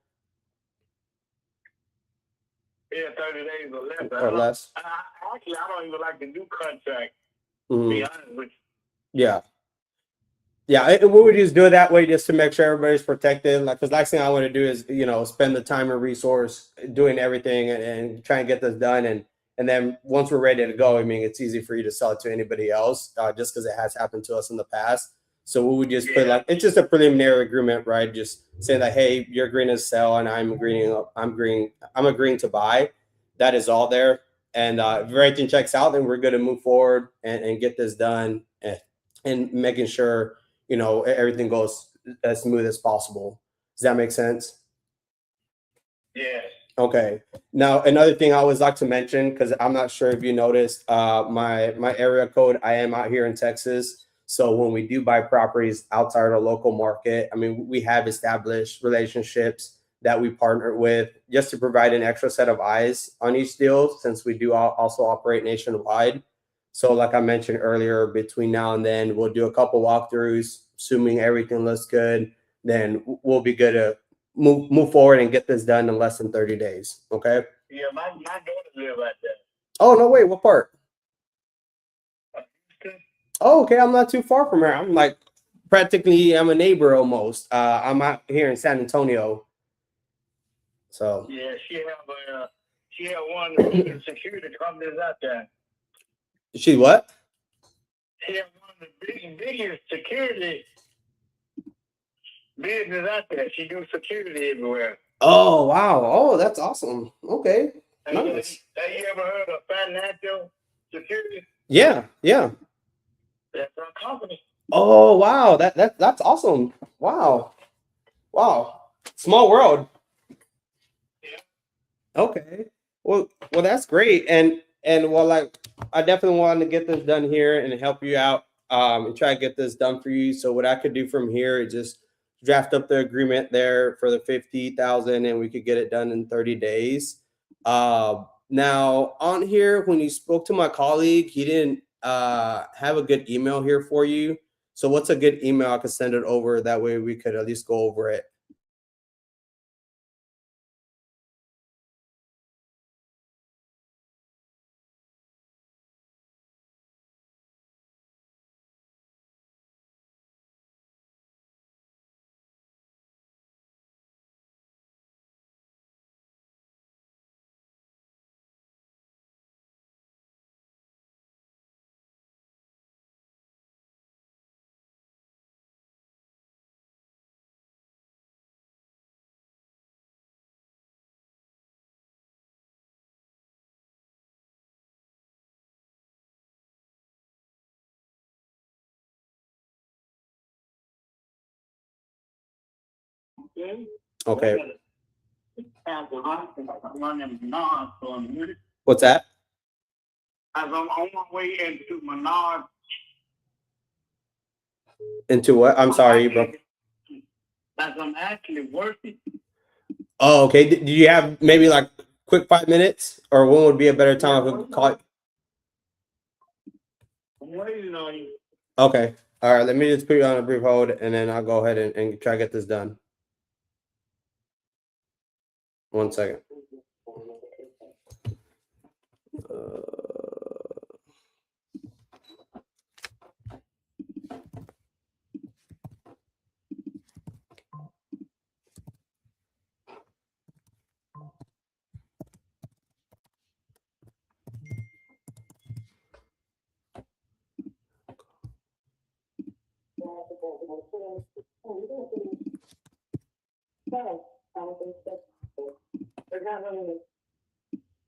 Yeah, 30 days or less. Actually, I don't even like to do contract. To be honest with you. Yeah. And we would just do it that way just to make sure everybody's protected. Like, because last thing I want to do is, spend the time and resource doing everything and try and get this done. And then once we're ready to go, I mean, it's easy for you to sell it to anybody else just because it has happened to us in the past. So we would just put it's just a preliminary agreement, right? Just saying that, hey, you're agreeing to sell and I'm agreeing to buy. That is all there. And if everything checks out, then we're going to move forward and get this done and making sure, everything goes as smooth as possible. Does that make sense? Yeah. Okay. Now, another thing I always like to mention, because I'm not sure if you noticed, my area code, I am out here in Texas. So when we do buy properties outside our local market, I mean, we have established relationships that we partner with just to provide an extra set of eyes on each deal, since we do also operate nationwide. So like I mentioned earlier, between now and then, we'll do a couple walkthroughs, assuming everything looks good, then we'll be good to move forward and get this done in less than 30 days. Okay. Yeah, my daughter live right there. Oh, no, wait, what part? Oh, okay. I'm not too far from her. I'm like I'm a neighbor almost. I'm out here in San Antonio. So yeah, she have one of the biggest security companies out there. She what? She have one of the biggest security business out there. She do security everywhere. Oh wow! Oh, that's awesome. Okay, nice. Have you ever heard of financial security? Yeah. That's our company. Oh wow, that's awesome. Wow. Small world. Okay. Well, that's great. And well, like I definitely wanted to get this done here and help you out, and try to get this done for you. So what I could do from here is just draft up the agreement there for the 50,000, and we could get it done in 30 days. Now on here, when you spoke to my colleague, he didn't have a good email here for you. So what's a good email I could send it over? That way we could at least go over it. Okay. What's that? As I'm on my way into Menard. Into what? I'm sorry, bro. As I'm actually working. Oh, okay. Do you have maybe like quick 5 minutes, or when would be a better time I could call you? I'm waiting on you. Okay. All right. Let me just put you on a brief hold, and then I'll go ahead and try to get this done. 1 second.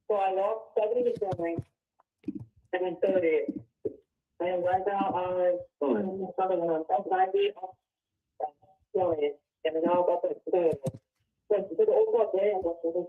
So I lost 70 something, and then 30. And right now I'm something on 90 million, and then now I'm up at 30. So to the overall day, I'm going to do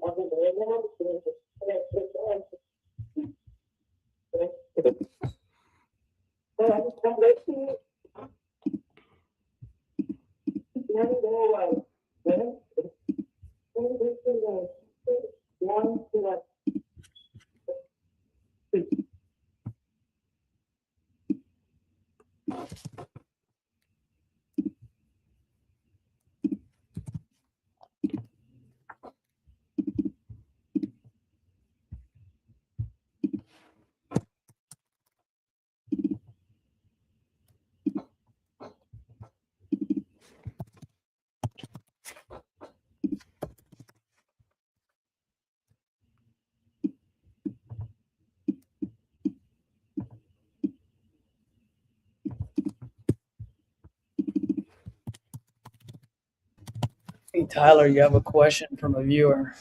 Hey, Tyler, you have a question from a viewer.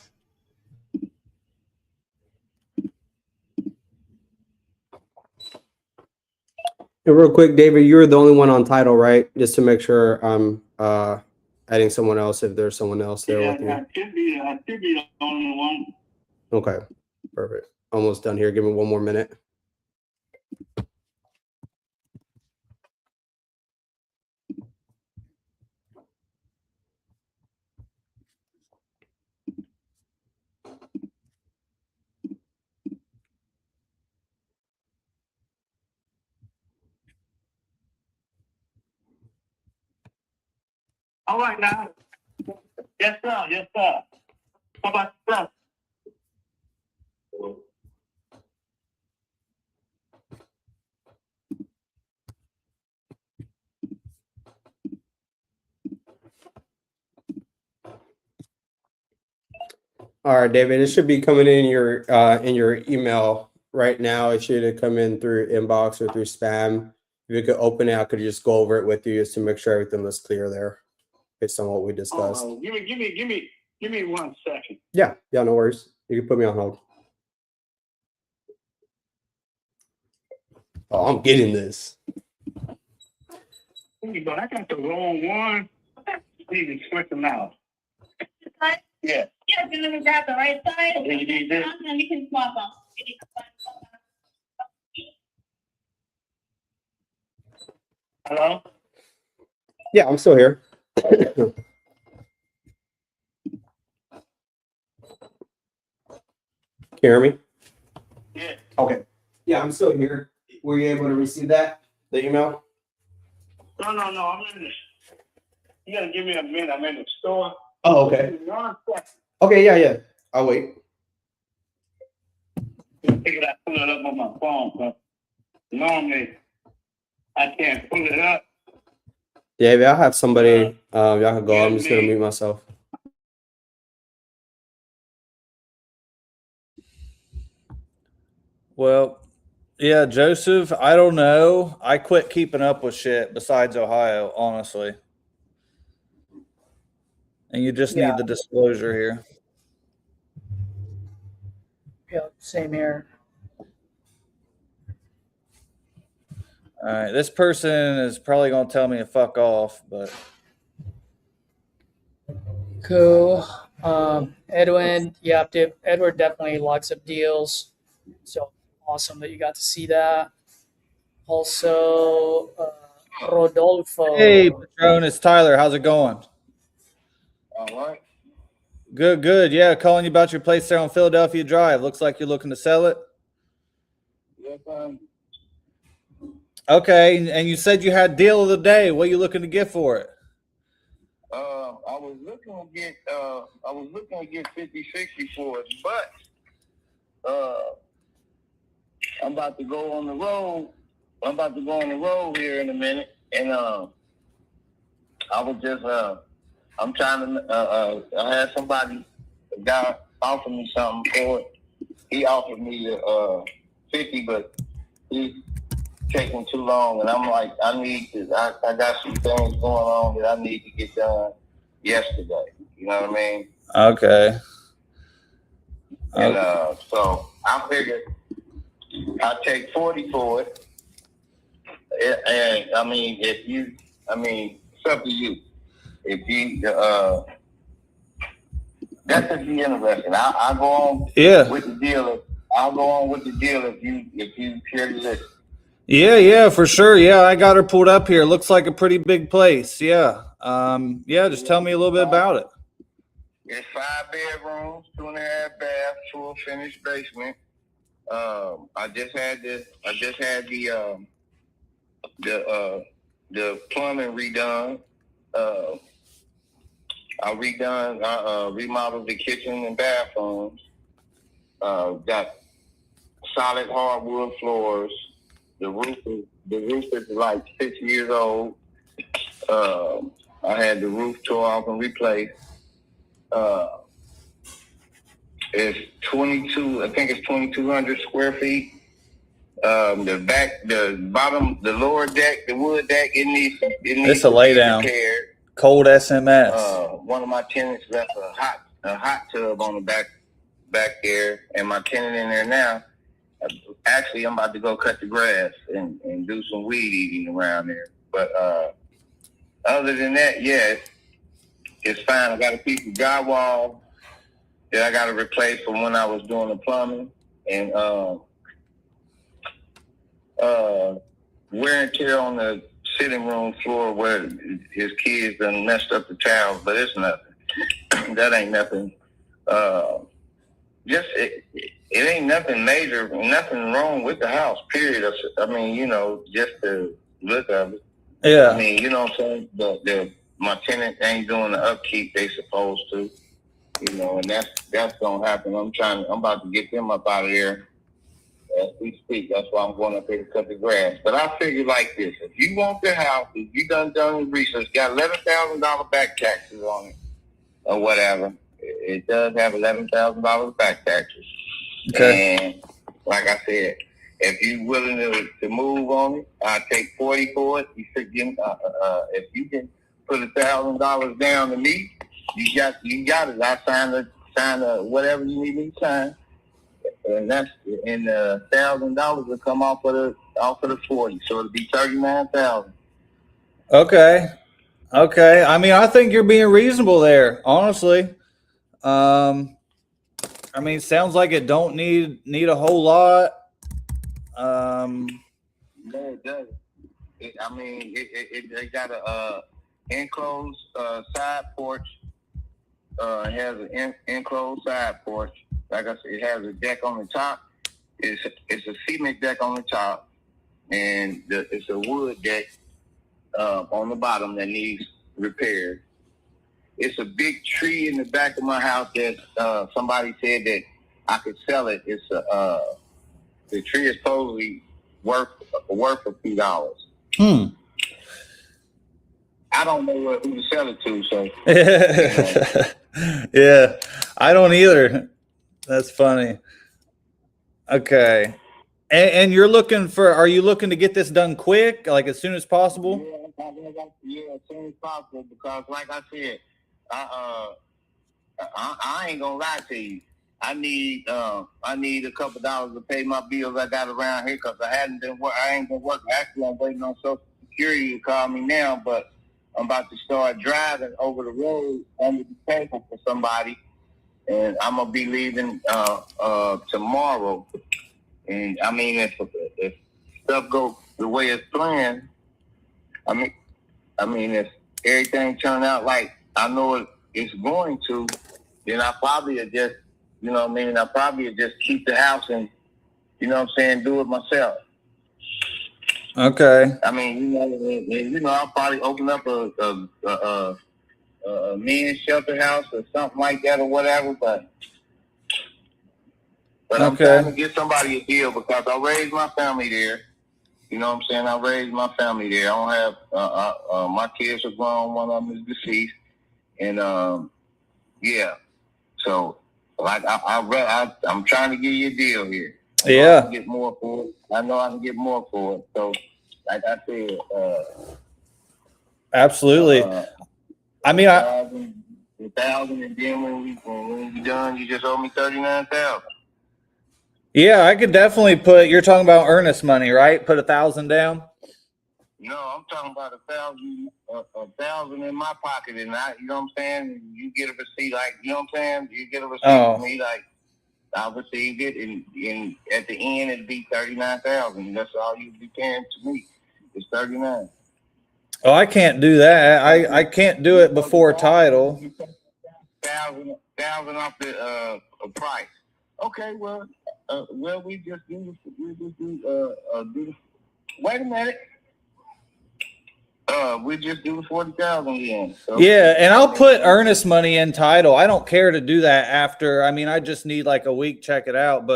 And real quick, David, you're the only one on title, right? Just to make sure I'm adding someone else if there's someone else there with you. I should be the only one. Okay, perfect. Almost done here. Give me 1 more minute. All right now. Yes, sir. Yes, sir. How about yourself? All right, David, it should be coming in your email right now. It should have come in through inbox or through spam. If you could open it, I could just go over it with you just to make sure everything was clear there based on what we discussed. Oh, give me 1 second. Yeah, no worries. You can put me on hold. Oh, I'm getting this. But I got the wrong one. Need to switch them out. Yeah. Yeah, if you let me grab the right side, Okay, you need this? and then you can swap them. Hello? Yeah, I'm still here. Can you hear me? Yeah. Okay. Yeah, I'm still here. Were you able to receive that? The email? No, I'm in this. You gotta give me a minute. I'm in the store. Oh, okay. Give me 1 second. Okay, yeah. I'll wait. Figured I pull it up on my phone, but normally I can't pull it up. Yeah, I'll have somebody. Y'all can go. I'm just gonna mute myself. Well, yeah, Joseph, I don't know. I quit keeping up with shit besides Ohio, honestly. And you just need the disclosure here. Yeah, same here. All right, this person is probably going to tell me to fuck off, but Cool. Edwin, yeah, Edward definitely likes up deals. So awesome that you got to see that. Also, Rodolfo. hey, Patron, it's Tyler. How's it going? All right. Good. Yeah, calling you about your place there on Philadelphia Drive. Looks like you're looking to sell it. Yes, Okay, and you said you had deal of the day. What are you looking to get for it? I was looking to get 50-60 for it, but I'm about to go on the road. I'm about to go on the road here in a minute, and I was just I'm trying to I had somebody, a guy offer me something for it. He offered me 50, but he's taking too long, and I'm like, I got some things going on that I need to get done yesterday. You know what I mean? Okay. And so I figured I'll take 40 for it. And I mean, it's up to you. If you, that's if you're interested. I'll go on with the deal. I'll go on with the deal if you care to listen. Yeah, for sure. Yeah, I got her pulled up here. Looks like a pretty big place. Yeah. Just tell me a little bit about it. It's 5 bedrooms, 2.5 baths, full finished basement. I just had the plumbing redone. I remodeled the kitchen and bathrooms. Got solid hardwood floors. The roof is like 6 years old. I had the roof tore off and replaced. It's 22. I think it's 2,200 square feet. The bottom, the lower deck, the wood deck, it needs It's a lay down. repaired. Cold SMS. One of my tenants left a hot tub on the back there, and my tenant in there now. Actually, I'm about to go cut the grass and do some weed eating around there. But other than that, yeah, it's fine. I got a piece of drywall that I got to replace from when I was doing the plumbing, and wear and tear on the sitting room floor where his kids done messed up the towels, but it's nothing. That ain't nothing. It ain't nothing major, nothing wrong with the house, period. I mean, just the look of it. Yeah. I mean, you know what I'm saying? My tenant ain't doing the upkeep they supposed to, and that's gonna happen. I'm about to get them up out of there as we speak. That's why I'm going up here to cut the grass. But I figure like this: if you want the house, if you done research, got $11,000 back taxes on it, or whatever. It does have $11,000 back taxes. Okay. And like I said, if you're willing to move on it, I'll take 40 for it. If you can put $1,000 down to me, you got it. I sign whatever you need me to sign, and $1,000 will come off of the 40, so it'll be 39,000. Okay. I mean, I think you're being reasonable there, honestly. I mean, sounds like it don't need a whole lot. No, it doesn't. They got a enclosed side porch. It has an enclosed side porch. Like I said, it has a deck on the top. It's a cement deck on the top, and it's a wood deck on the bottom that needs repaired. It's a big tree in the back of my house that somebody said that I could sell it. It's the tree is supposedly worth a few dollars. I don't know who to sell it to, so yeah, I don't either. That's funny. Okay. And you're looking for, are you looking to get this done quick, like as soon as possible? Yeah, as soon as possible, because like I said, I ain't gonna lie to you. I need a couple dollars to pay my bills I got around here, because I ain't been working. Actually, I'm waiting on Social Security to call me now, but I'm about to start driving over the road under the table for somebody, and I'm gonna be leaving tomorrow. And I mean, if stuff goes the way it's planned, I mean, if everything turn out like I know it's going to, then I probably just, I probably just keep the house and, do it myself. Okay. I mean, I'll probably open up a men's shelter house or something like that or whatever, but I'm trying to get somebody a deal because I raised my family there. You know what I'm saying? I raised my family there. I don't have my kids are grown. One of them is deceased, and yeah. So like I'm trying to give you a deal here. I can get more for it. I know I can get more for it. So like I said, absolutely. I mean, 1,000, and then when we done, you just owe me 39,000. Yeah, I could definitely put. You're talking about earnest money, right? Put 1,000 down. No, I'm talking about 1,000 in my pocket, and you know what I'm saying. You get a receipt, like you know what I'm saying. You get a receipt from me, like I received it, and at the end it'd be 39,000. That's all you'd be paying to me. It's 39. Oh, I can't do that. I can't do it before title. 1,000 off the price. Okay, well, we just do wait a minute. We just do 40,000 again. So. Yeah, and I'll put earnest money in title. I don't care to do that after. I mean, I just need like a week, check it out.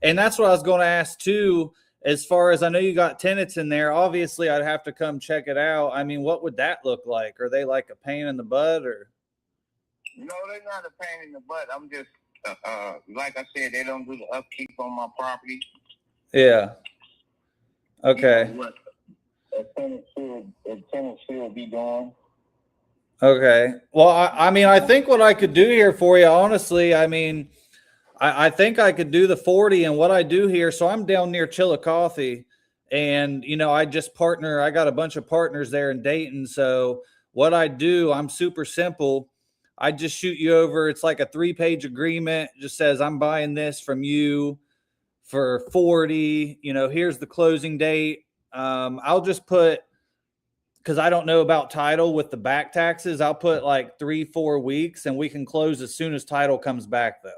And that's what I was going to ask too. As far as I know, you got tenants in there. Obviously, I'd have to come check it out. I mean, what would that look like? Are they like a pain in the butt, or? No, they're not a pain in the butt. I'm just like I said, they don't do the upkeep on my property. Yeah. Okay. What a tenant should be doing. Okay. Well, I mean, I think what I could do here for you, honestly, I mean, I think I could do the 40, and what I do here. So I'm down near Chillicothe, and I just partner. I got a bunch of partners there in Dayton. So what I do, I'm super simple. I just shoot you over. It's like a 3-page agreement. It just says I'm buying this from you for 40. Here's the closing date. I'll just put, because I don't know about title with the back taxes, I'll put like 3-4 weeks, and we can close as soon as title comes back though.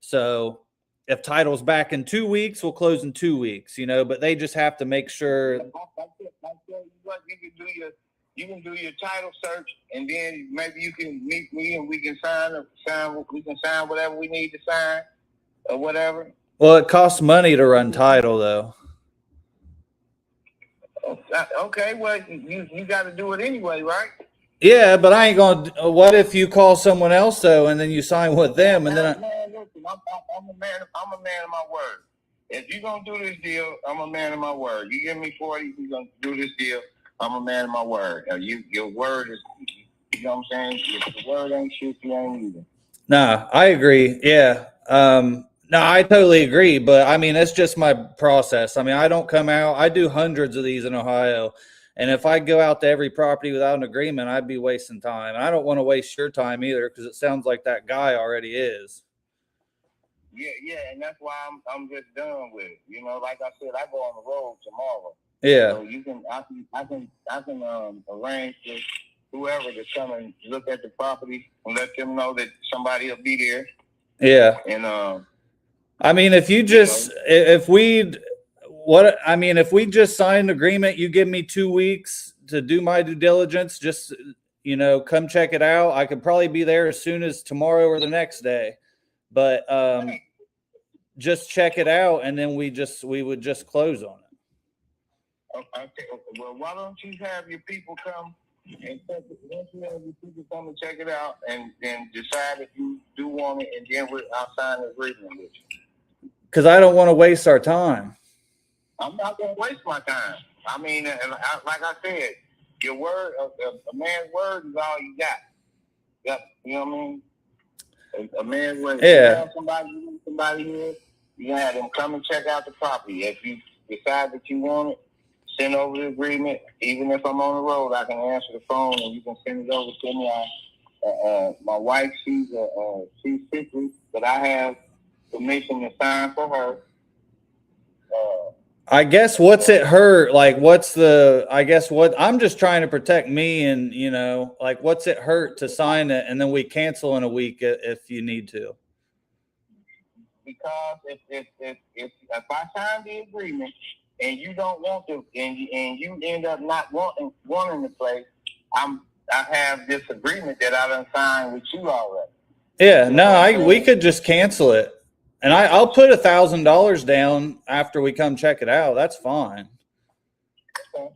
So if title's back in 2 weeks, we'll close in 2 weeks, but they just have to make sure. You can do your title search, and then maybe you can meet me and we can sign whatever we need to sign or whatever. Well, it costs money to run title though. Okay, well, you got to do it anyway, right? Yeah, but I ain't going to. What if you call someone else though, and then you sign with them, and then man, listen, I'm a man of my word. If you're going to do this deal, I'm a man of my word. You give me 40, you're going to do this deal. I'm a man of my word. Your word is, you know what I'm saying? If the word ain't shit, you ain't either. Nah, I agree. Yeah. No, I totally agree. But I mean, it's just my process. I mean, I don't come out. I do hundreds of these in Ohio. And if I go out to every property without an agreement, I'd be wasting time. And I don't want to waste your time either, because it sounds like that guy already is. Yeah, and that's why I'm just done with it. You know, like I said, I go on the road tomorrow. Yeah. So I can arrange with whoever to come and look at the property and let them know that somebody will be there. Yeah. And I mean, if you just, if we just sign an agreement, you give me 2 weeks to do my due diligence, just, come check it out. I could probably be there as soon as tomorrow or the next day, but, just check it out. And then we would just close on it. okay, well, why don't you have your people come and check it? Once you have your people come and check it out and decide if you do want it, and then I'll sign an agreement with you. Because I don't want to waste our time. I'm not going to waste my time. I mean, like I said, your word, a man's word is all you got. Yep, you know what I mean? A man's word. Yeah. You have somebody here, you have them come and check out the property. If you decide that you want it, send over the agreement. Even if I'm on the road, I can answer the phone and you can send it over to me. My wife, she's sickly, but I have permission to sign for her. I guess what's it hurt? Like, I'm just trying to protect me, and, like, what's it hurt to sign it and then we cancel in a week if you need to? Because if I sign the agreement and you don't want to, and you end up not wanting the place, I have this agreement that I done signed with you already. Yeah, no, we could just cancel it, and I'll put $1,000 down after we come check it out. That's fine. Okay.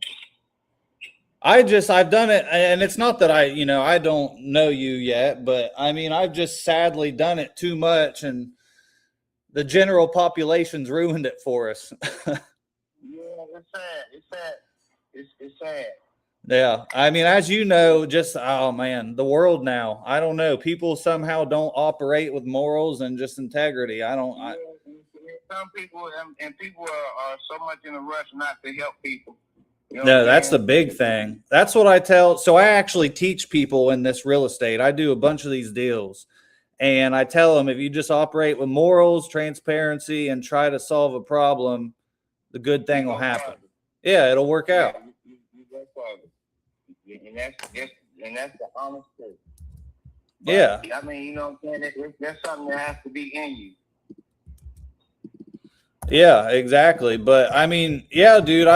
I've done it, and it's not that I don't know you yet, but I mean, I've just sadly done it too much, and the general population's ruined it for us. Yeah, it's sad. It's sad. Yeah. I mean, as you know, oh man, the world now, I don't know. People somehow don't operate with morals and just integrity. Some people and people are so much in a rush not to help people. You know No, that's the big thing. That's what I tell. So I actually teach people in this real estate. I do a bunch of these deals, and I tell them, if you just operate with morals, transparency, and try to solve a problem, the good thing will happen. Yeah, it'll work out. And that's the honest truth. Yeah. I mean, you know what I'm saying? That's something that has to be in you. Yeah, exactly. But I mean, yeah, dude,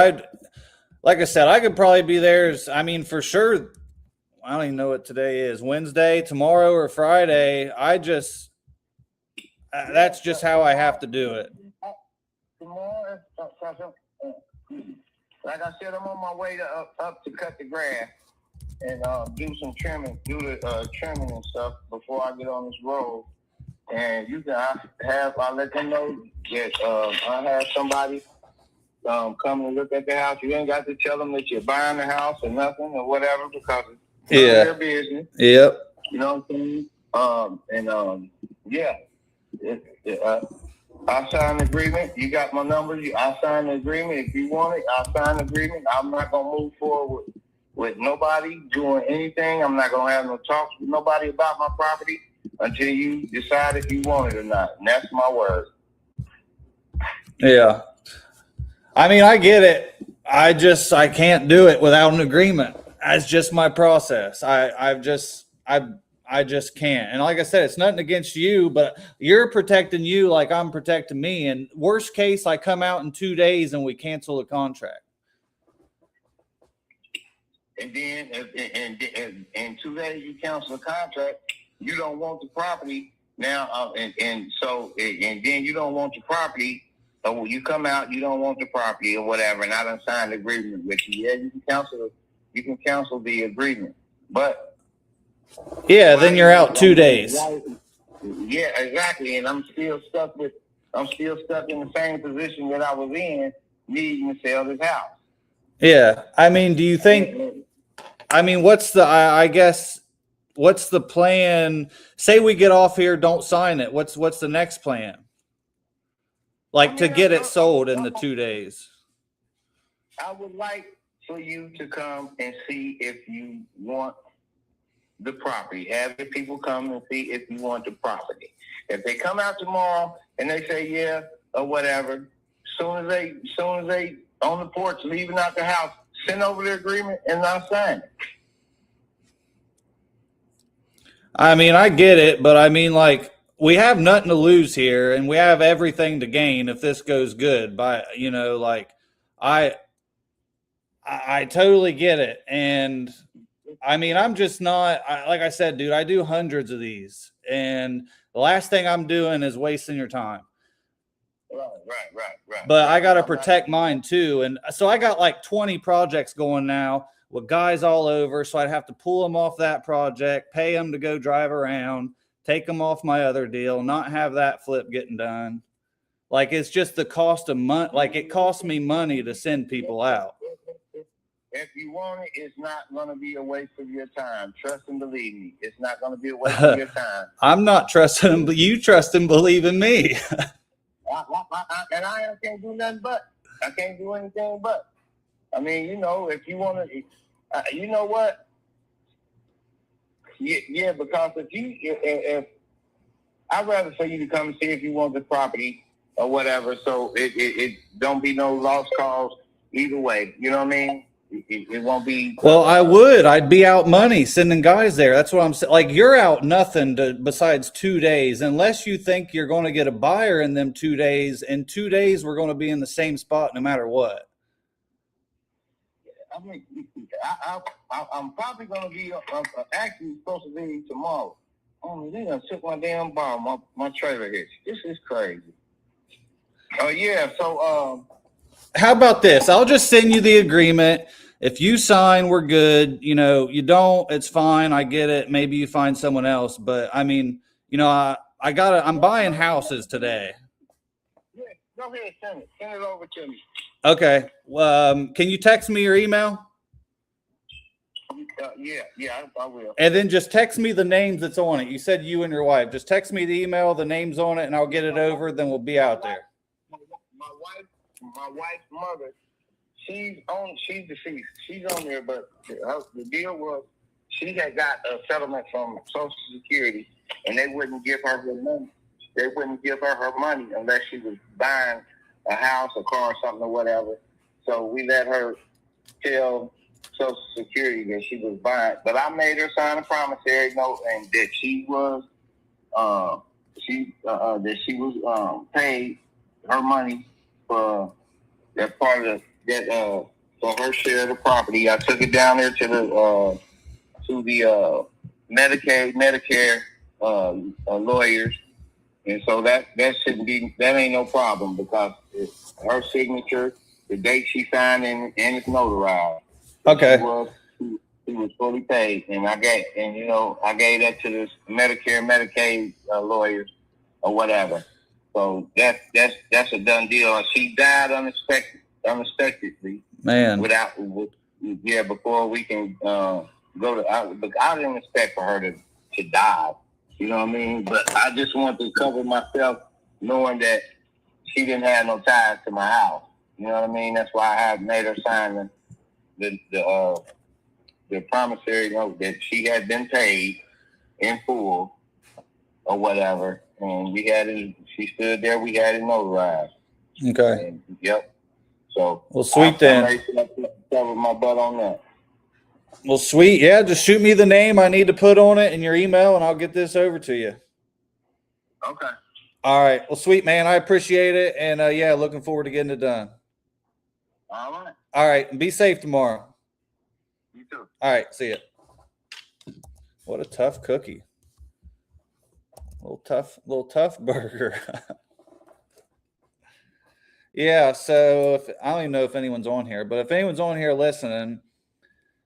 like I said, I could probably be there. I mean, for sure. I don't even know what today is, Wednesday, tomorrow, or Friday. That's just how I have to do it. Tomorrow, like I said, I'm on my way up to cut the grass and do some trimming, trimming and stuff before I get on this road. And I'll let them know that I have somebody come and look at the house. You ain't got to tell them that you're buying the house or nothing or whatever, because it's their business. Yep. You know what I'm saying? I sign the agreement. You got my number. I sign the agreement. If you want it, I sign the agreement. I'm not going to move forward with nobody doing anything. I'm not going to have no talks with nobody about my property until you decide if you want it or not. And that's my word. Yeah. I mean, I get it. I can't do it without an agreement. That's just my process. I just can't. And like I said, it's nothing against you, but you're protecting you like I'm protecting me. And worst case, I come out in 2 days and we cancel the contract. And then in 2 days you cancel the contract. You don't want the property now, and then you don't want the property. So when you come out, you don't want the property or whatever, and I done signed the agreement with you. Yeah, you can cancel the agreement, but yeah, then you're out 2 days. Yeah, exactly. And I'm still stuck in the same position that I was in, needing to sell this house. Yeah. I mean, do you think, what's the plan? Say we get off here, don't sign it. What's the next plan? Like, to get it sold in the 2 days. I would like for you to come and see if you want the property. Have the people come and see if you want the property. If they come out tomorrow and they say yeah or whatever, soon as they on the porch leaving out the house, send over the agreement and I'll sign it. I mean, I get it, but I mean, like, we have nothing to lose here, and we have everything to gain if this goes good. By like, I totally get it, and I mean, I'm just not like I said, dude. I do hundreds of these, and the last thing I'm doing is wasting your time. Right. But I got to protect mine too, and so I got like 20 projects going now with guys all over. So I'd have to pull them off that project, pay them to go drive around, take them off my other deal, not have that flip getting done. Like, it's just the cost of money. Like, it costs me money to send people out. If you want it, it's not going to be a waste of your time. Trust and believe me, it's not going to be a waste of your time. I'm not trusting them, but you trust and believe in me. I can't do nothing but. I can't do anything but. I mean, if you want to, you know what? Yeah, because if I'd rather for you to come and see if you want the property or whatever, so it don't be no lost cause either way. You know what I mean? It won't be. Well, I'd be out money sending guys there. That's what I'm saying. Like, you're out nothing besides 2 days, unless you think you're going to get a buyer in them 2 days. In 2 days, we're going to be in the same spot no matter what. I mean, I'm probably going to be actually supposed to be tomorrow. Oh, they done took my damn bar, my trailer hitch. This is crazy. Oh yeah, so how about this? I'll just send you the agreement. If you sign, we're good. You don't, it's fine. I get it. Maybe you find someone else. But I mean, I'm buying houses today. Yeah, go ahead, send it over to me. Okay. Can you text me your email? Yeah, I will. And then just text me the names that's on it. You said you and your wife. Just text me the email, the names on it, and I'll get it over. Then we'll be out there. My wife's mother, she's deceased. She's on there, but the deal was she had got a settlement from Social Security, and they wouldn't give her her money. They wouldn't give her her money unless she was buying a house, a car, or something or whatever. So we let her tell Social Security that she was buying, but I made her sign a promissory note and that she was paid her money for that part of that for her share of the property. I took it down there to the Medicaid, Medicare lawyers, and so that ain't no problem because it's her signature, the date she signed, and it's notarized. Okay. She was fully paid, and I gave that to this Medicare, Medicaid lawyers or whatever. So that's a done deal. She died unexpectedly. Man. Before we can go to. I didn't expect for her to die. You know what I mean? But I just wanted to cover myself, knowing that she didn't have no ties to my house. You know what I mean? That's why I have made her sign the promissory note that she had been paid in full or whatever, and we had it. She stood there. We had it notarized. Okay. And, yep. So well, sweet then. Cover my butt on that. Well, sweet. Yeah, just shoot me the name I need to put on it and your email, and I'll get this over to you. Okay. All right. Well, sweet, man. I appreciate it, and looking forward to getting it done. All right. All right, and be safe tomorrow. You too. All right, see ya. What a tough cookie. Little tough burger. Yeah, so I don't even know if anyone's on here, but if anyone's on here listening,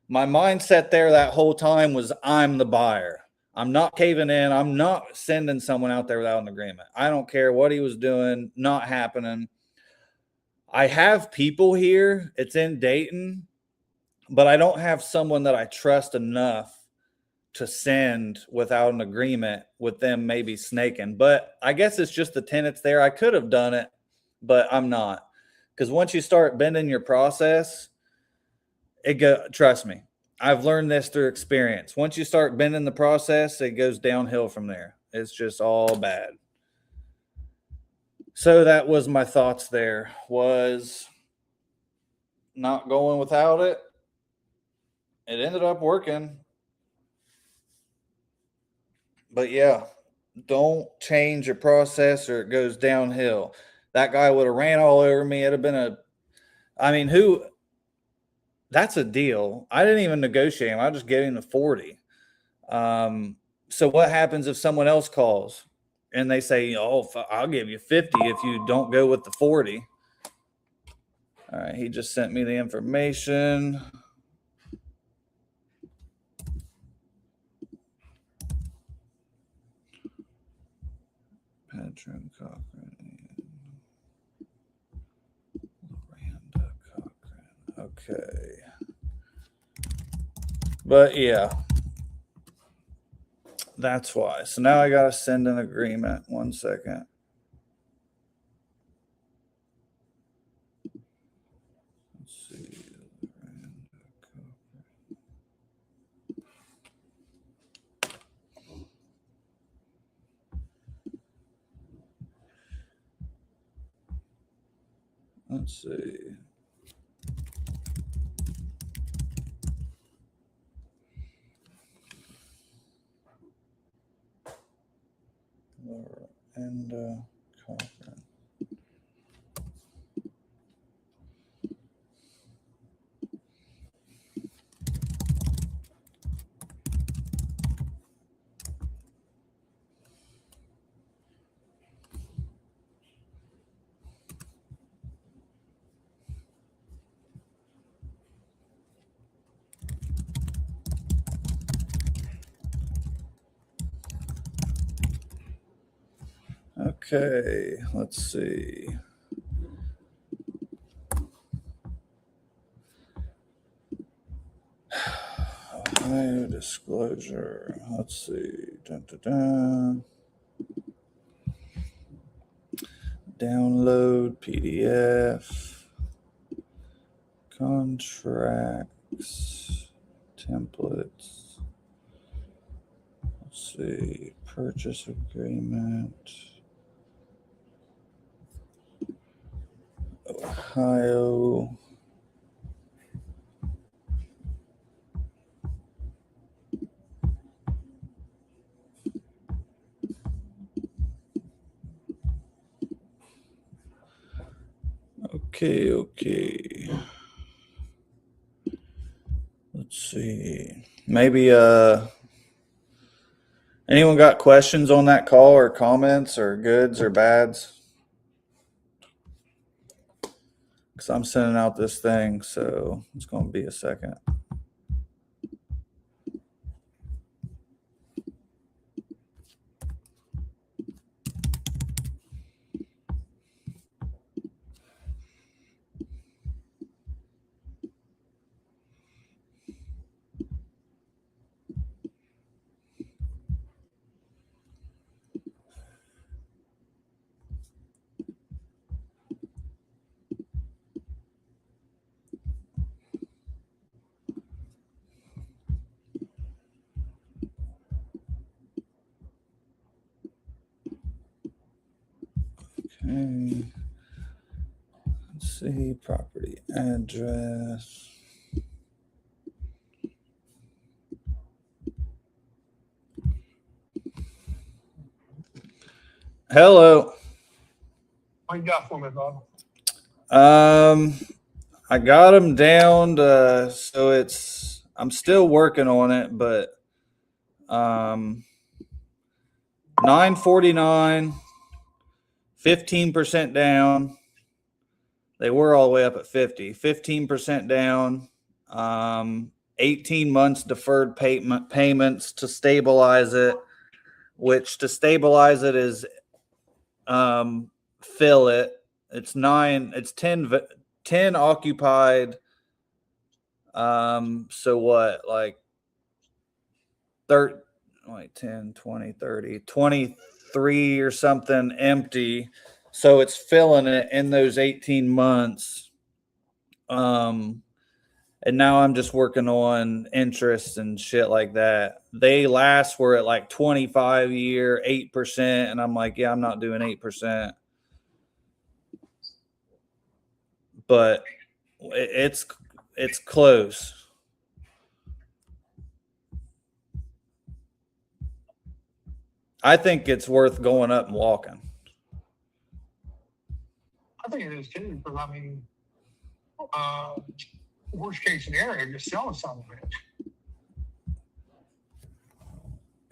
my mindset there that whole time was I'm the buyer. I'm not caving in. I'm not sending someone out there without an agreement. I don't care what he was doing, not happening. I have people here. It's in Dayton, but I don't have someone that I trust enough to send without an agreement with them maybe snaking. But I guess it's just the tenants there. I could have done it, but I'm not. Because once you start bending your process, Trust me, I've learned this through experience. Once you start bending the process, it goes downhill from there. It's just all bad. So that was my thoughts there, was not going without it. It ended up working. But yeah, don't change your process or it goes downhill. That guy would have ran all over me. It'd have been that's a deal. I didn't even negotiate him. I just gave him the 40. So what happens if someone else calls and they say, oh, I'll give you 50 if you don't go with the 40? All right, he just sent me the information. Patrick Cochran. Miranda Cochran. Okay. But yeah, that's why. So now I got to send an agreement. 1 second. Let's see. Let's see. And Cochran. Okay, let's see. Ohio disclosure. Let's see. Dun, dun, dun. Download PDF. Contracts. Templates. Let's see. Purchase agreement. Ohio. Okay. Let's see. Maybe anyone got questions on that call or comments or goods or bads? Because I'm sending out this thing, so it's going to be a second. Okay. Let's see, property address. Hello. What you got for me, Bob? I got them down to, so I'm still working on it, but 949, 15% down. They were all the way up at 50, 15% down, 18 months deferred payments to stabilize it, which to stabilize it is fill it. It's 10 occupied. So what, like 10, 20, 30, 23 or something empty. So it's filling it in those 18 months. And now I'm just working on interest and shit like that. They last were at like 25 year, 8%. And I'm like, yeah, I'm not doing 8%. But it's close. I think it's worth going up and walking. I think it is too, because I mean, worst case scenario, just sell some of it.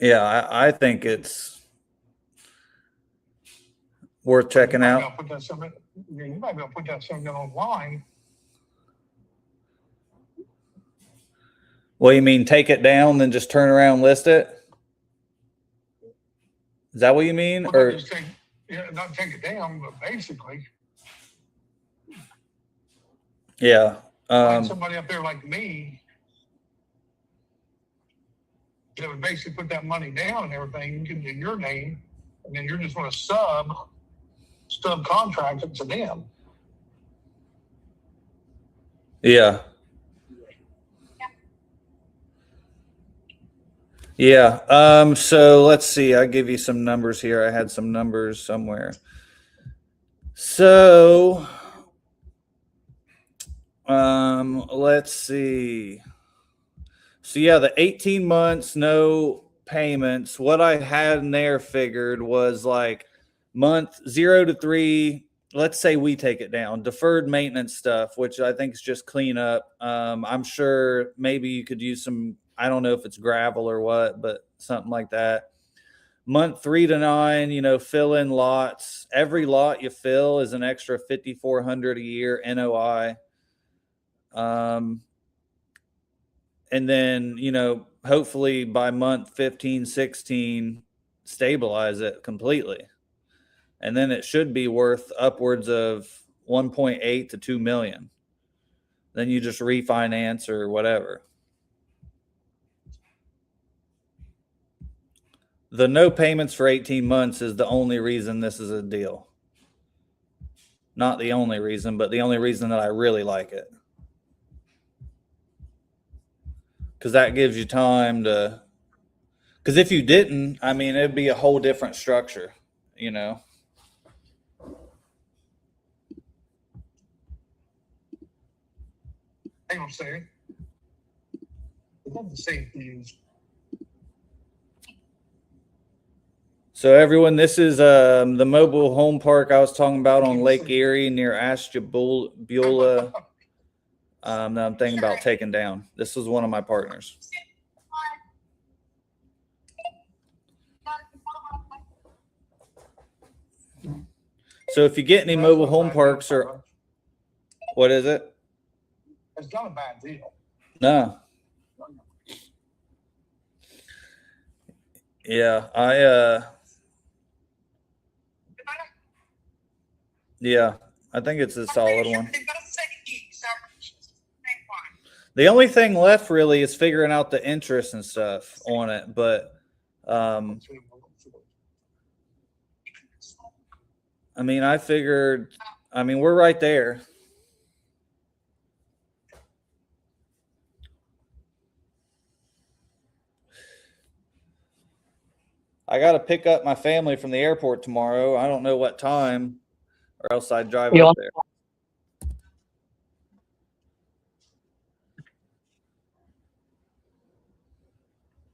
Yeah, I think it's worth checking out. You might be able to put that something online. Well, you mean take it down, then just turn around and list it? Is that what you mean? Well, Or just take, not take it down, but basically, yeah, find somebody up there like me that would basically put that money down and everything in your name, and then you're just going to subcontract it to them. yeah. Yeah. So let's see. I'll give you some numbers here. I had some numbers somewhere. So let's see. So yeah, the 18 months, no payments. What I had in there figured was like month 0 to 3. Let's say we take it down, deferred maintenance stuff, which I think is just clean up. I'm sure maybe you could use some, I don't know if it's gravel or what, but something like that. Month 3 to 9, fill in lots. Every lot you fill is an extra $5,400 a year NOI. And then, hopefully by month 15, 16, stabilize it completely. And then it should be worth upwards of 1.8 to 2 million. Then you just refinance or whatever. The no payments for 18 months is the only reason this is a deal. Not the only reason, but the only reason that I really like it. Because that gives you time to, because if you didn't, I mean, it'd be a whole different structure, Hang on a second. It's not the same things. So everyone, this is the mobile home park I was talking about on Lake Erie near Ashtabula. That I'm thinking about taking down. This was one of my partners. So if you get any mobile home parks or what is it? It's not a bad deal. No. Yeah, I think it's a solid one. The only thing left really is figuring out the interest and stuff on it, but I mean, we're right there. I got to pick up my family from the airport tomorrow. I don't know what time, or else I'd drive up there.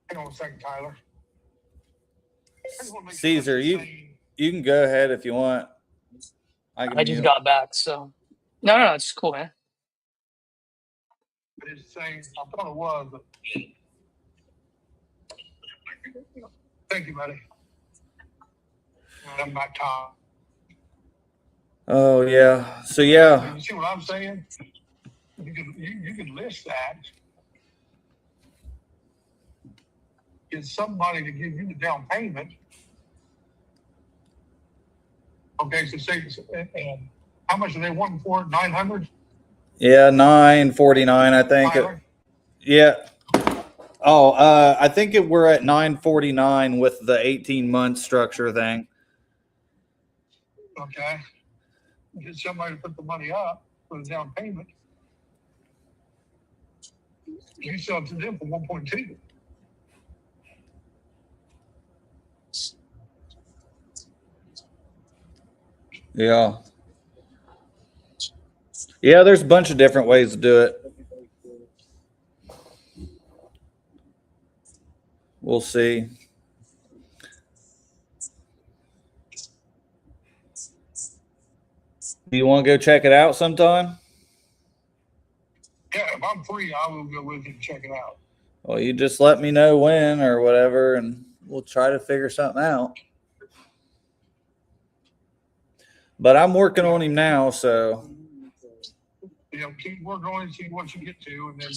Hang on a second, Tyler. Caesar, you can go ahead if you want. I just got back, so no, it's cool, man. But it's saying, I thought it was, but thank you, buddy. I'm not Tom. Oh yeah. So yeah. You see what I'm saying? You could list that. Get somebody to give you the down payment. Okay, so say, and how much are they wanting for it? 900? Yeah, 949, I think. Yeah. Oh, I think we're at 949 with the 18-month structure thing. Okay. Get somebody to put the money up for the down payment. You sell it to them for 1.2. Yeah. Yeah, there's a bunch of different ways to do it. We'll see. Do you want to go check it out sometime? Yeah, if I'm free, I will go with you and check it out. Well, you just let me know when or whatever, and we'll try to figure something out. But I'm working on him now, so. Keep working on it, see what you get to, and then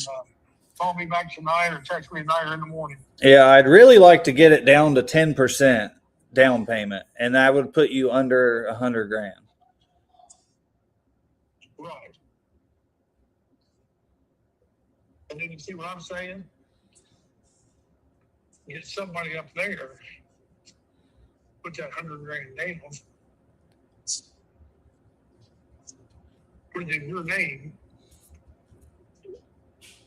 call me back tonight or text me tonight or in the morning. Yeah, I'd really like to get it down to 10% down payment, and that would put you under $100,000. Right. And then you see what I'm saying? Get somebody up there, put that $100,000 down, put it in your name,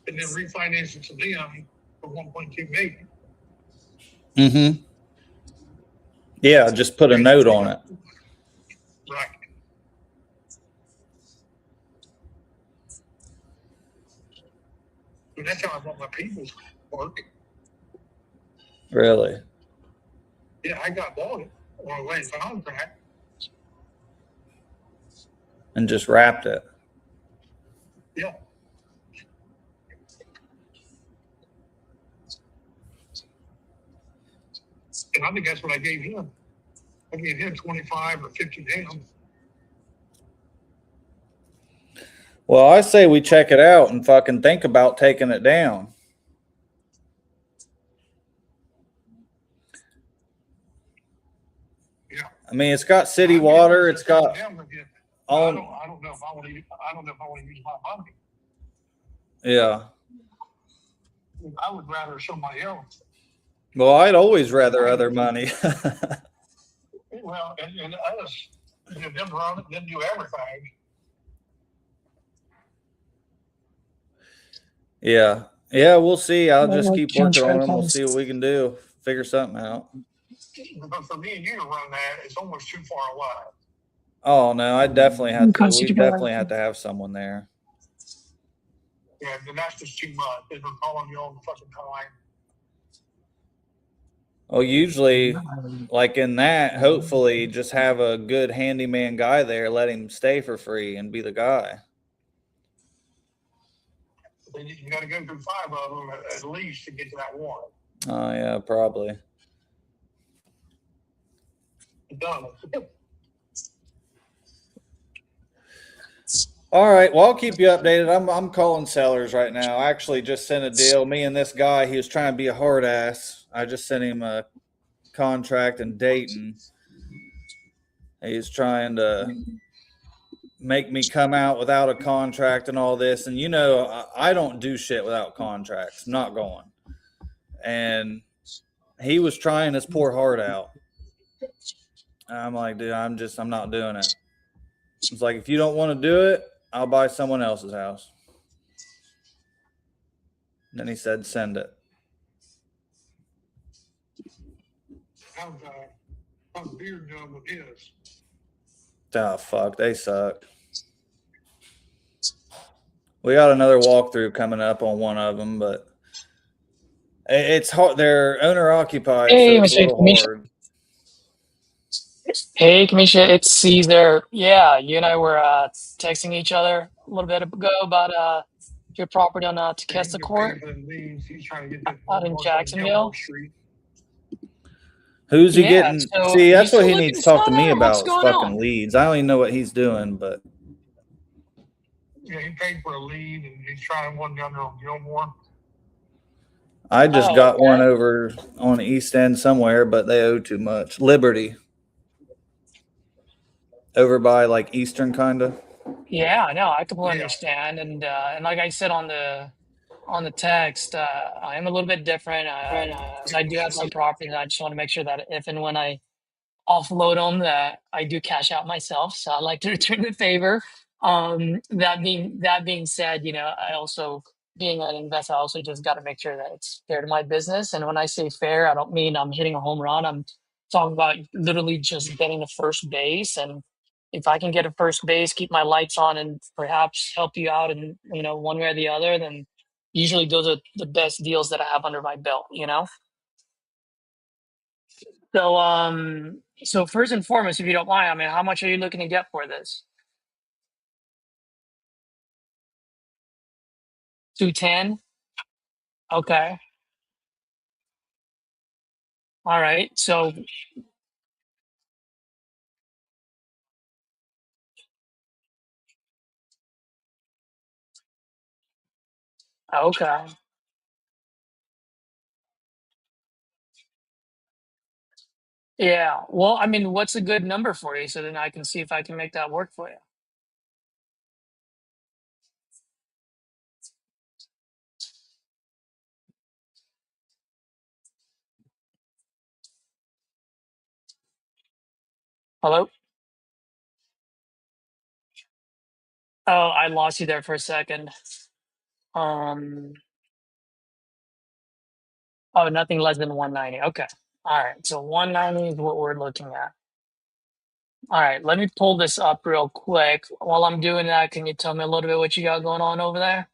and then refinance it to them for 1.2 million. Mm-hmm. Yeah, just put a note on it. Right. But that's how I want my people to work. Really? Yeah, I got bought it on a late contract. And just wrapped it. Yeah. And I think that's what I gave him. I gave him 25 or 50 down. Well, I say we check it out and fucking think about taking it down. Yeah. I mean, it's got city water. It's got all. I don't know if I want to. I don't know if I want to use my money. Yeah. I would rather somebody else. Well, I'd always rather other money. Well, and us, them run it, them do everything. Yeah. Yeah, we'll see. I'll just keep working on them. We'll see what we can do. Figure something out. But for me and you to run that, it's almost too far away. Oh no, I definitely have to. We definitely have to have someone there. Yeah, then that's just too much. They've been calling you all the fucking time. Well, usually, like in that, hopefully, just have a good handyman guy there. Let him stay for free and be the guy. Then you got to go through 5 of them at least to get to that one. Oh yeah, probably. Done. All right. Well, I'll keep you updated. I'm calling sellers right now. I actually just sent a deal. Me and this guy, he was trying to be a hard ass. I just sent him a contract in Dayton. He's trying to make me come out without a contract and all this. And, you know, I don't do shit without contracts. I'm not going. And he was trying his poor heart out. I'm like, dude, I'm not doing it. It's like, if you don't want to do it, I'll buy someone else's house. Then he said, send it. How's Beard doing with his? Oh, fuck. They suck. We got another walkthrough coming up on one of them, but it's hard. They're owner occupied, Hey, so it's a Mr. little hard. Hey, Kamisha, it's Caesar. Yeah, you and I were texting each other a little bit ago about your property on Tequesta Court He's trying to get that out in on Jacksonville. Street. Who's he Yeah, getting? so See, that's he's what still he looking needs to to talk to sell me or what's about. going Fucking on? leads. I don't even know what he's doing, but Yeah, he paid for a lead, and he's trying one down there on Gilmore. I just Oh, got okay. one over on the East End somewhere, but they owe too much. Liberty. Over by like Eastern kind of. Yeah, no, I completely Yeah. understand, and like I said on the text, I am a little bit different. I do have some property, and I just want to make sure that if and when I offload them, that I do cash out myself. So I like to return the favor. That being said, you know, I also being an investor, I also just got to make sure that it's fair to my business. And when I say fair, I don't mean I'm hitting a home run. I'm talking about literally just getting to first base. And if I can get a first base, keep my lights on, and perhaps help you out in, one way or the other, then usually those are the best deals that I have under my belt. So first and foremost, if you don't mind, I mean, how much are you looking to get for this? 210? Okay. All right. So, okay. Yeah. Well, I mean, what's a good number for you so then I can see if I can make that work for you? Hello? Oh, I lost you there for a second. Um, oh, nothing less than 190. Okay. All right. So 190 is what we're looking at. All right. Let me pull this up real quick. While I'm doing that, can you tell me a little bit what you got going on over there?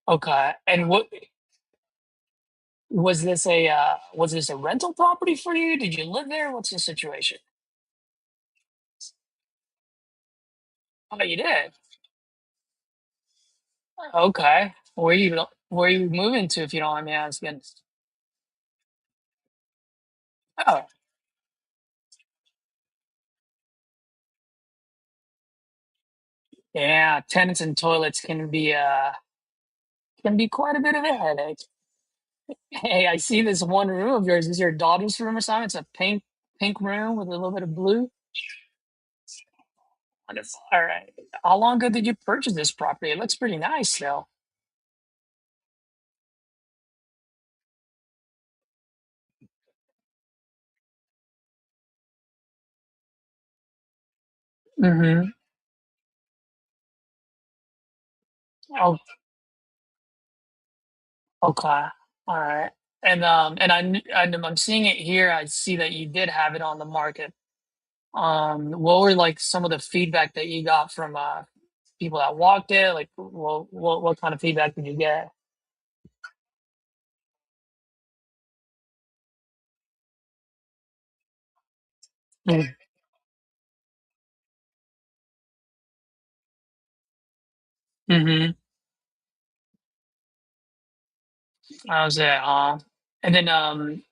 Okay. And what was this a rental property for you? Did you live there? What's the situation? Oh, you did. Okay. Where you moving to if you don't mind me asking? Oh, yeah. Tenants and toilets can be quite a bit of a headache. Hey, I see this one room of yours. Is this your daughter's room or something? It's a pink room with a little bit of blue. Wonderful. All right. How long ago did you purchase this property? It looks pretty nice though. Mm-hmm. Oh, okay. All right. And I'm seeing it here. I see that you did have it on the market. What were like some of the feedback that you got from people that walked it? Like, what kind of feedback did you get? Mm-hmm. I was at and then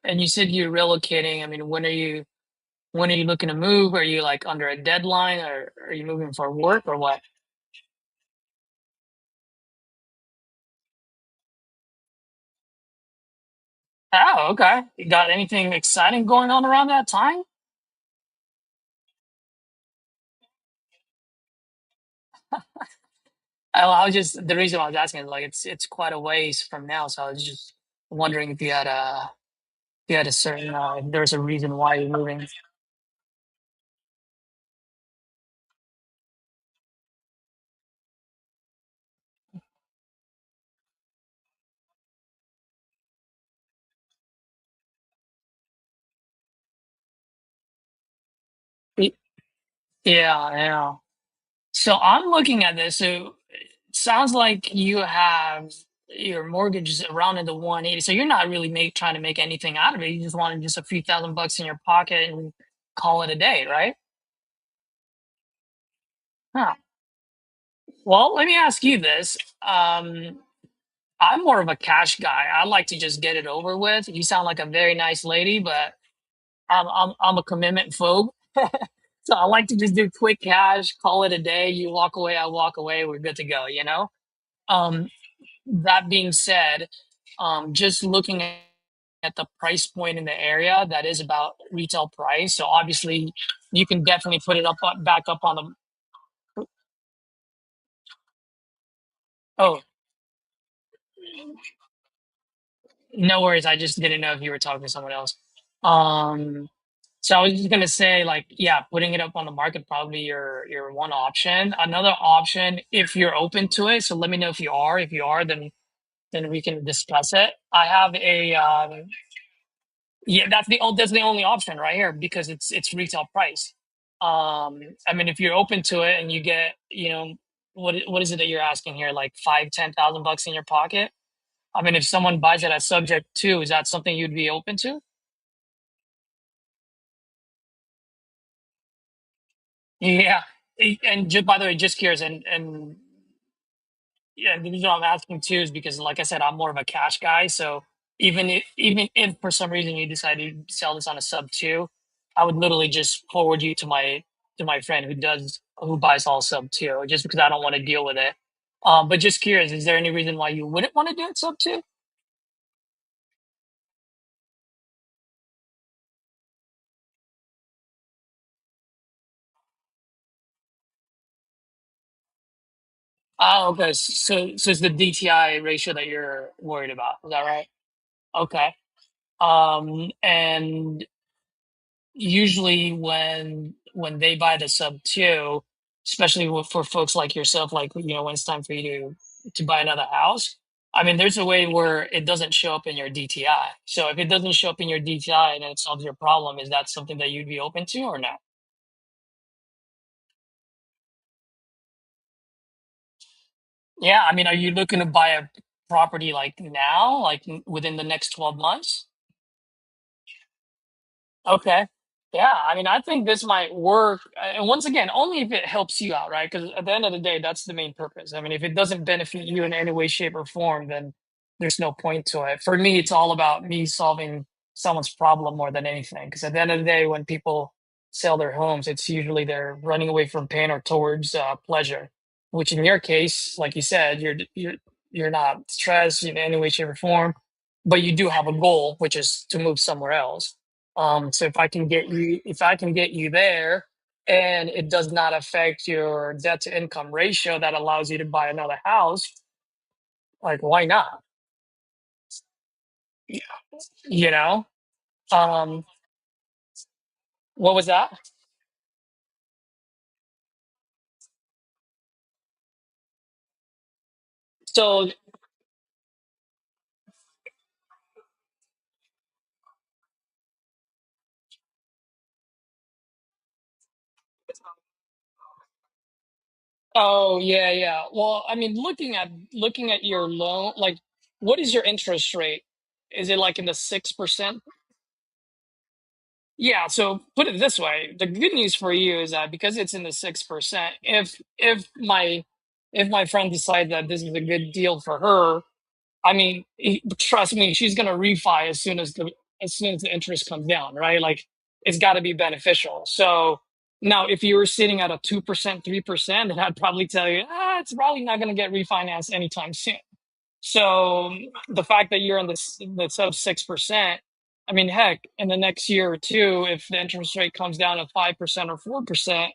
and you said you're relocating. I mean, when are you looking to move? Are you like under a deadline, or are you moving for work or what? Oh, okay. You got anything exciting going on around that time? I was just the reason I was asking is like it's quite a ways from now, so I was just wondering if you had a certain if there's a reason why you're moving. Y- Yeah, yeah. So I'm looking at this. So it sounds like you have your mortgage is around in the 180. So you're not really trying to make anything out of it. You just want just a few thousand bucks in your pocket and call it a day, right? Huh. Well, let me ask you this. I'm more of a cash guy. I like to just get it over with. You sound like a very nice lady, but I'm a commitment phobe. So I like to just do quick cash, call it a day. You walk away, I walk away. We're good to go. Um, that being said, just looking at the price point in the area, that is about retail price. So obviously, you can definitely put it back up on the. Oh, No worries. I just didn't know if you were talking to someone else. Um, so I was just gonna say, like, yeah, putting it up on the market probably your one option. Another option, if you're open to it. So let me know if you are. If you are, then we can discuss it. I have a yeah, that's the only option right here because it's retail price. I mean, if you're open to it and you get, what is it that you're asking here? Like 5, 10,000 bucks in your pocket? I mean, if someone buys it as subject to, is that something you'd be open to? Yeah. And just by the way, just curious, and yeah, the reason I'm asking too is because, like I said, I'm more of a cash guy. So even if for some reason you decide to sell this on a sub two, I would literally just forward you to my friend who buys all sub two, just because I don't want to deal with it. But just curious, is there any reason why you wouldn't want to do it sub two? Oh, okay. So it's the DTI ratio that you're worried about. Is that right? Okay. And usually when they buy the sub two, especially for folks like yourself, like when it's time for you to buy another house, I mean, there's a way where it doesn't show up in your DTI. So if it doesn't show up in your DTI and it solves your problem, is that something that you'd be open to or not? Yeah, I mean, are you looking to buy a property like now, like within the next 12 months? Okay. Yeah, I mean, I think this might work. And once again, only if it helps you out, right? Because at the end of the day, that's the main purpose. I mean, if it doesn't benefit you in any way, shape, or form, then there's no point to it. For me, it's all about me solving someone's problem more than anything. Because at the end of the day, when people sell their homes, it's usually they're running away from pain or towards pleasure. Which in your case, like you said, you're not stressed in any way, shape, or form, but you do have a goal, which is to move somewhere else. So if I can get you there and it does not affect your debt to income ratio that allows you to buy another house, like why not? Y- You know? Um, what was that? So, oh yeah, yeah. Well, I mean, looking at your loan, like what is your interest rate? Is it like in the 6%? Yeah, so put it this way, the good news for you is that because it's in the 6%, if my friend decides that this is a good deal for her, I mean, trust me, she's gonna refi as soon as the interest comes down, right? Like it's got to be beneficial. So now, if you were sitting at a 2%, 3%, then I'd probably tell you, it's probably not gonna get refinanced anytime soon. So the fact that you're in the sub 6%, I mean, heck, in the next year or two, if the interest rate comes down to 5% or 4%,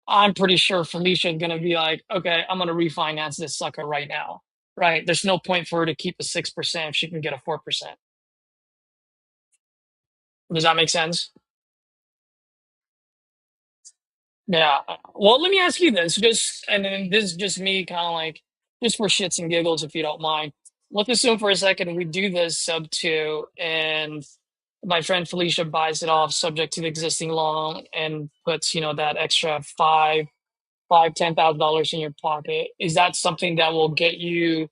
I'm pretty sure Felicia is going to be like, okay, I'm going to refinance this sucker right now. Right? There's no point for her to keep a 6% if she can get a 4%. Does that make sense? Yeah. Well, let me ask you this, and then this is just me kind of like, just for shits and giggles, if you don't mind. Let's assume for a second we do this sub two, and my friend Felicia buys it off subject to the existing loan and puts, that extra $10,000 in your pocket. Is that something that will get you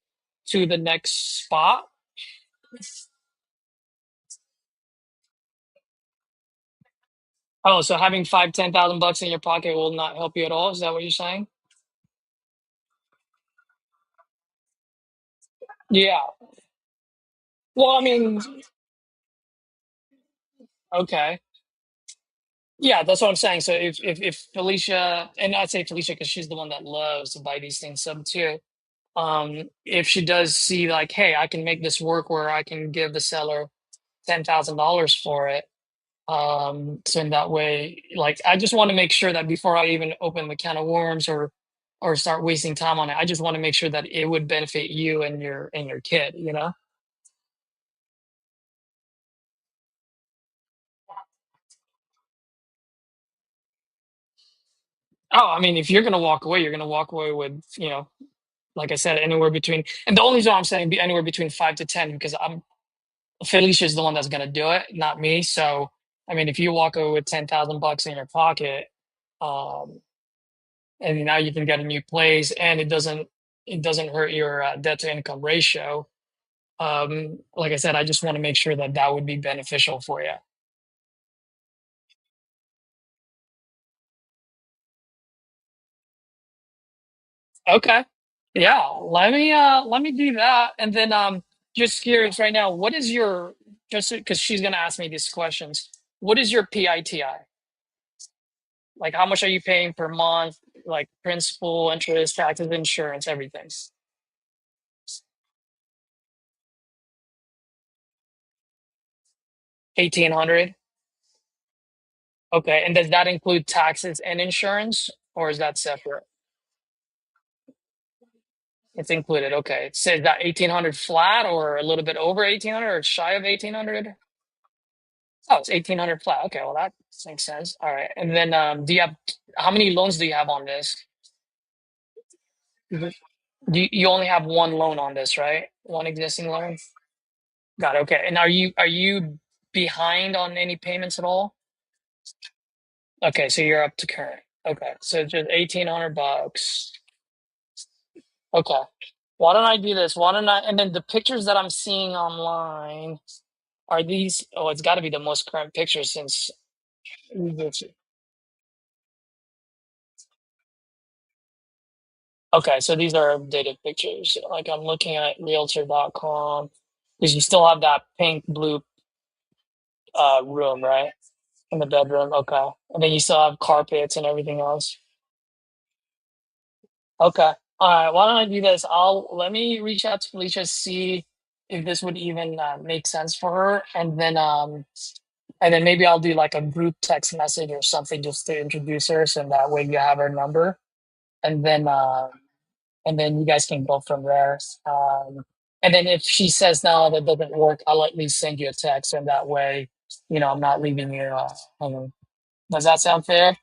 to the next spot? Oh, so having 10,000 bucks in your pocket will not help you at all? Is that what you're saying? Yeah. Well, I mean, okay. Yeah, that's what I'm saying. So if Felicia, and I'd say Felicia because she's the one that loves to buy these things sub too. If she does see like, hey, I can make this work where I can give the seller $10,000 for it. So in that way, like I just want to make sure that before I even open the can of worms or start wasting time on it, I just want to make sure that it would benefit you and your kid. Oh, I mean, if you're gonna walk away, you're gonna walk away with, like I said, anywhere between. And the only reason I'm saying be anywhere between 5 to 10 because Felicia's the one that's gonna do it, not me. So, I mean, if you walk away with $10,000 in your pocket, um, and now you can get a new place, and it doesn't hurt your debt to income ratio. Like I said, I just want to make sure that that would be beneficial for you. Okay. Yeah, let me do that. And then just curious right now, what is your just because she's gonna ask me these questions, what is your PITI? Like how much are you paying per month? Like principal, interest, taxes, insurance, everything. 1,800. Okay. And does that include taxes and insurance, or is that separate? It's included. Okay. So is that 1,800 flat or a little bit over 1,800 or shy of 1,800? Oh, it's 1,800 flat. Okay, well that makes sense. All right. And then do you have how many loans do you have on this? Mhm. You only have one loan on this, right? One existing loan? Got it. Okay. And are you behind on any payments at all? Okay, so you're up to current. Okay. So just $1,800. Okay. Why don't I do this? Why don't I and then the pictures that I'm seeing online are these it's gotta be the most current picture since okay, so these are updated pictures. Like I'm looking at realtor.com because you still have that pink blue room, right? In the bedroom. Okay. And then you still have carpets and everything else. Okay. All right. Why don't I do this? Let me reach out to Felicia, see if this would even make sense for her. And then maybe I'll do like a group text message or something just to introduce her so that way you have her number. And then you guys can go from there. And then if she says no, that doesn't work, I'll at least send you a text, and that way, I'm not leaving you hanging. Does that sound fair?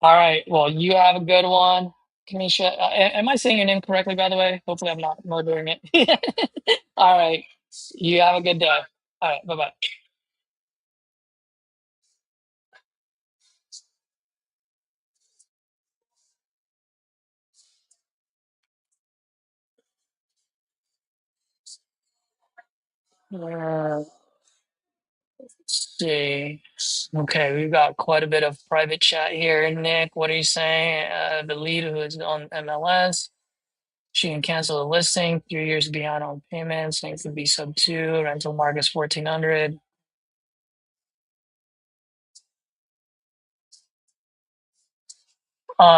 All right. Well, you have a good one, Kamisha. Am I saying your name correctly, by the way? Hopefully, I'm not murdering it. All right. You have a good day. All right. Bye bye. See. Okay, we've got quite a bit of private chat here. Nick, what are you saying? The lead who is on MLS, she can cancel the listing. 3 years behind on payments. Needs to be sub two. Rental market's 1,400.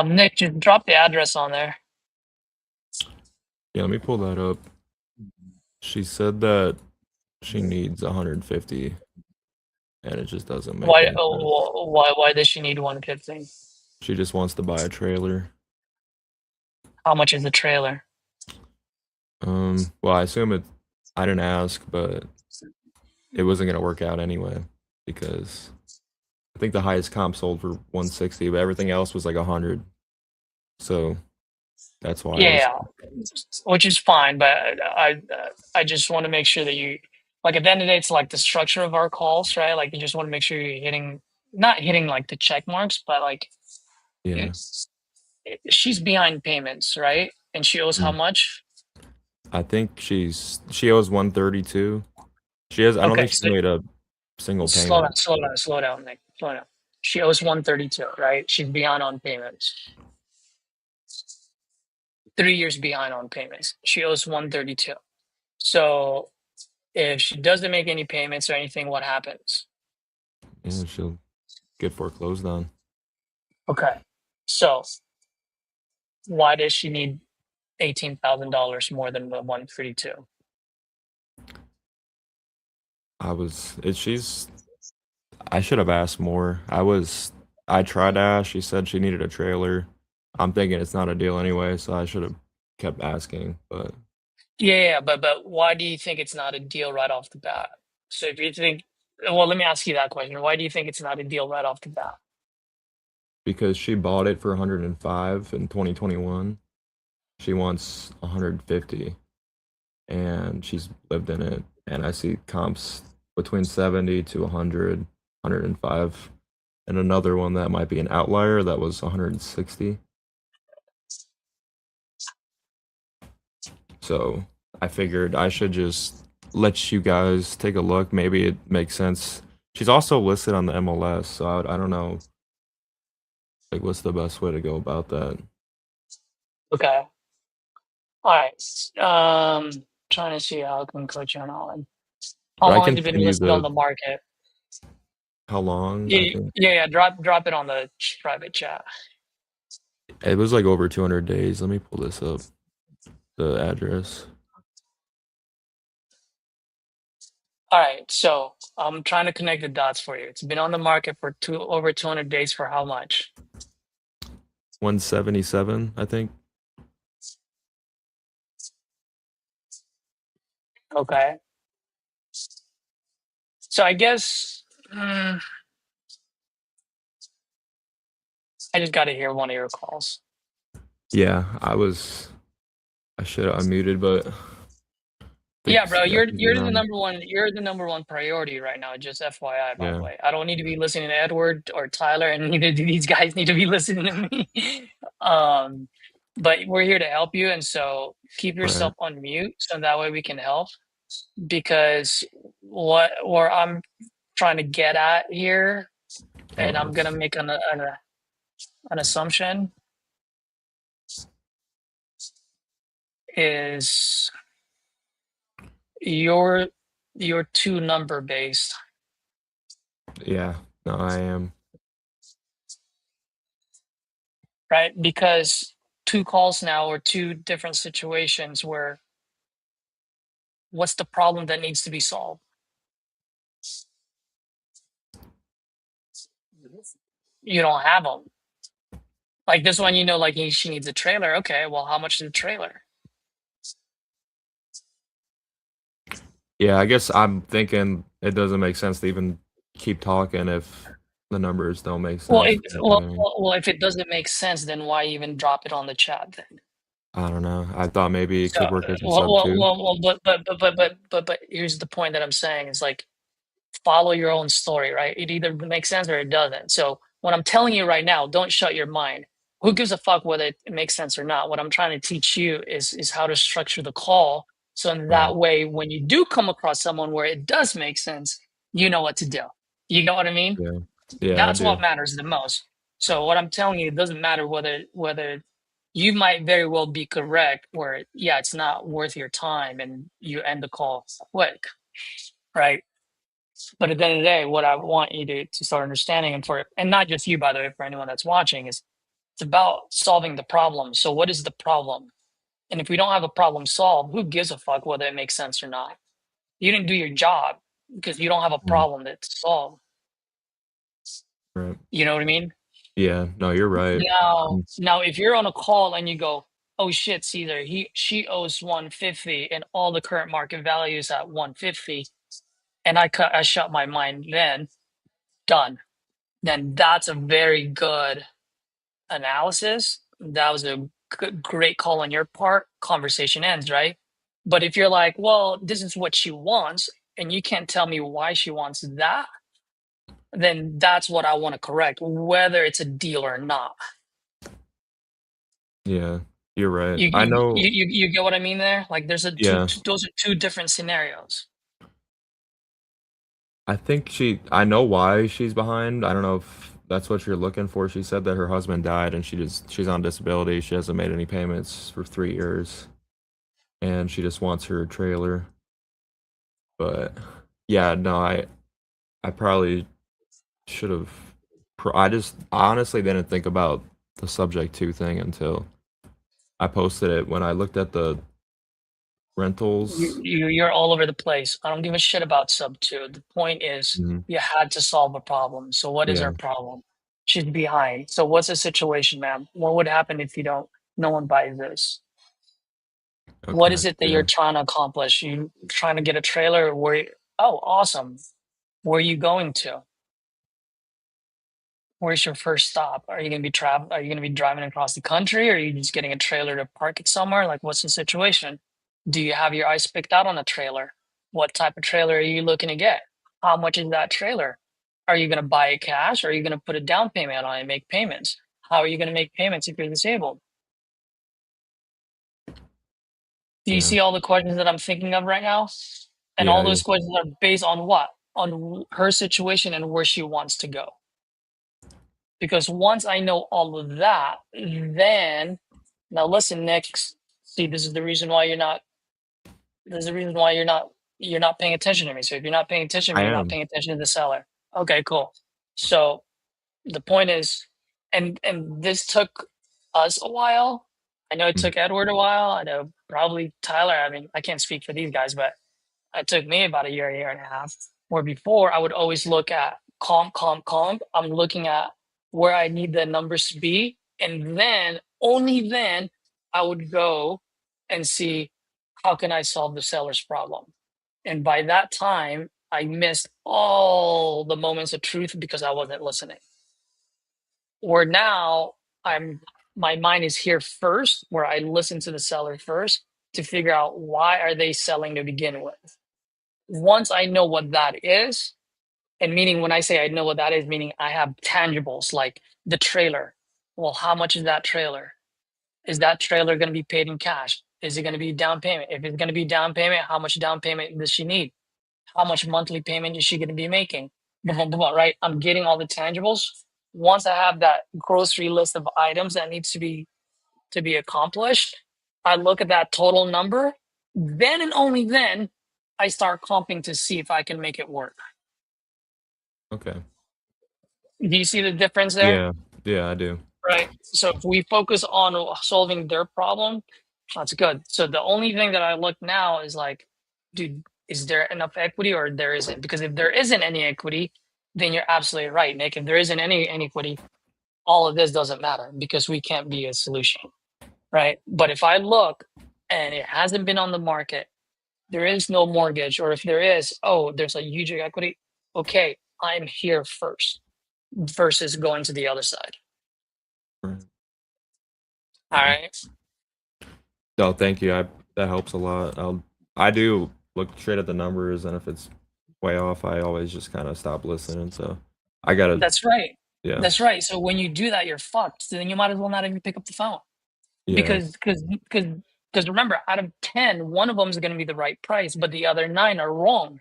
Nick, just drop the address on there. Yeah, let me pull that up. She said that she needs 150, and it just doesn't make Why? any sense. Why does she need 150? She just wants to buy a trailer. How much is the trailer? Well, I assume I didn't ask, but it wasn't gonna work out anyway because I think the highest comp sold for 160, but everything else was like 100. So that's why Yeah, which is fine, but I just want to make sure that you like at the end of the day, it's like the structure of our calls, right? Like you just want to make sure you're not hitting like the check marks, but like yeah. she's behind payments, right? And she owes how Mm. much? I think she owes 132. I don't Okay, think she's so made a single slow down, payment. slow down, Nick, slow down. She owes 132, right? She's behind on payments. 3 years behind on payments. She owes 132. So if she doesn't make any payments or anything, what happens? Yeah, she'll get foreclosed on. Okay. So why does she need $18,000 more than the 132? I should have asked more. I tried to ask. She said she needed a trailer. I'm thinking it's not a deal anyway, so I should have kept asking. But Yeah, but why do you think it's not a deal right off the bat? So if you think, well, let me ask you that question. Why do you think it's not a deal right off the bat? because she bought it for 105 in 2021. She wants 150, and she's lived in it. And I see comps between 70 to 100, 105, and another one that might be an outlier that was 160. So I figured I should just let you guys take a look. Maybe it makes sense. She's also listed on the MLS, so I don't know, like, what's the best way to go about that. Okay. All right. Trying to see how I can coach you on all. How But I long can have you been send you listed on the the market? how long. I Yeah, think yeah, yeah. Drop it on the private chat. it was like over 200 days. Let me pull this up. The address. All right. So I'm trying to connect the dots for you. It's been on the market for over 200 days for how much? 177, I think. Okay. So I guess I just got to hear one of your calls. Yeah, I should have unmuted, but Yeah, bro, I you're think you're you're the on. number one priority right now. Just FYI, by the Yeah, way. I don't need to be listening to Edward or Tyler, and neither do these guys need to be listening to me. Um, but we're here to help you, and so keep right. yourself on mute so that way we can help. Because what where I'm trying to get at here, Oh, and I'm gonna make an assumption, is you're too number based. yeah. No, I am. Right? Because two calls now or two different situations where what's the problem that needs to be solved? You don't have them. Like this one, like she needs a trailer. Okay, well, how much is the trailer? Yeah, I guess I'm thinking it doesn't make sense to even keep talking if the numbers don't make Well, sense. if it doesn't make sense, then why even drop it on the chat then? I don't know. I thought maybe it So, could work as a sub too. but here's the point that I'm saying is like follow your own story, right? It either makes sense or it doesn't. So what I'm telling you right now, don't shut your mind. Who gives a fuck whether it makes sense or not? What I'm trying to teach you is how to structure the call. So in Right. that way, when you do come across someone where it does make sense, you know what to do. You know what I mean? Yeah. Yeah, I That's what do. matters the most. So what I'm telling you, it doesn't matter whether you might very well be correct where yeah, it's not worth your time and you end the call quick, right? But at the end of the day, what I want you to start understanding and not just you, by the way, for anyone that's watching, is it's about solving the problem. So what is the problem? And if we don't have a problem solved, who gives a fuck whether it makes sense or not? You didn't do your job because you don't have a Mm, problem that's solved. right. You know what I mean? Yeah, no, you're right. Now, if you're on a call and you go, "Oh shit, Caesar, she owes 150, and all the current market value is at 150," and I shut my mind, then done. Then that's a very good analysis. That was a great call on your part. Conversation ends, right? But if you're like, "Well, this is what she wants," and you can't tell me why she wants that, then that's what I want to correct, whether it's a deal or not. Yeah, you're right. You I you know. you get what I mean there? Like there's Yeah, those are two different scenarios. I think I know why she's behind. I don't know if that's what you're looking for. She said that her husband died and she's on disability. She hasn't made any payments for 3 years, and she just wants her trailer. But yeah, no, I probably should have. I just honestly didn't think about the subject to thing until I posted it. When I looked at the rentals. You're all over the place. I don't give a shit about sub two. The point is Mhm. you had to solve a problem. So what is Yeah. our problem? She's behind. So what's the situation, ma'am? What would happen if no one buys this? What Okay. is it that you're Yeah. trying to accomplish? You trying to get a trailer oh, awesome. Where are you going to? Where's your first stop? Are you gonna be Are you gonna be driving across the country, or are you just getting a trailer to park it somewhere? Like, what's the situation? Do you have your eyes picked out on a trailer? What type of trailer are you looking to get? How much is that trailer? Are you gonna buy it cash, or are you gonna put a down payment on it and make payments? How are you gonna make payments if you're disabled? Do you Yeah. see all the questions that I'm thinking of right now? And all Yeah. those questions are based on what? On her situation and where she wants to go. Because once I know all of that, then now listen, Nick. See, this is the reason why you're not. There's a reason why you're not paying attention to me. So if you're not paying attention to I me, you're not am. paying attention to the seller. Okay, cool. So the point is, and this took us a while. I know it Mm. took Edward a while. I know probably Tyler. I mean, I can't speak for these guys, but it took me about a year and a half. Where before I would always look at comp, comp, comp. I'm looking at where I need the numbers to be. And then, only then, I would go and see how can I solve the seller's problem. And by that time, I missed all the moments of truth because I wasn't listening. Where now my mind is here first, where I listen to the seller first to figure out why are they selling to begin with. Once I know what that is, and meaning when I say I know what that is, meaning I have tangibles like the trailer. Well, how much is that trailer? Is that trailer going to be paid in cash? Is it going to be down payment? If it's going to be down payment, how much down payment does she need? How much monthly payment is she going to be making? Blah, blah, blah, right? I'm getting all the tangibles. Once I have that grocery list of items that needs to be accomplished, I look at that total number. Then and only then I start comping to see if I can make it work. Okay. Do you see the difference there? Yeah. Yeah, I do. Right. So if we focus on solving their problem, that's good. So the only thing that I look now is like, dude, is there enough equity or there isn't? Because if there isn't any equity, then you're absolutely right, Nick. If there isn't any inequity, all of this doesn't matter because we can't be a solution. Right. But if I look and it hasn't been on the market, there is no mortgage, or if there is, oh, there's a huge equity. Okay, I'm here first versus going to the other side. Right. All right. No, thank you. That helps a lot. I do look straight at the numbers, and if it's way off, I always just kind of stop listening. So I gotta, That's right. yeah, That's right. So when you do that, you're fucked. So then you might as well not even pick up the phone yeah, because remember, out of 10, one of them is going to be the right price, but the other 9 are wrong.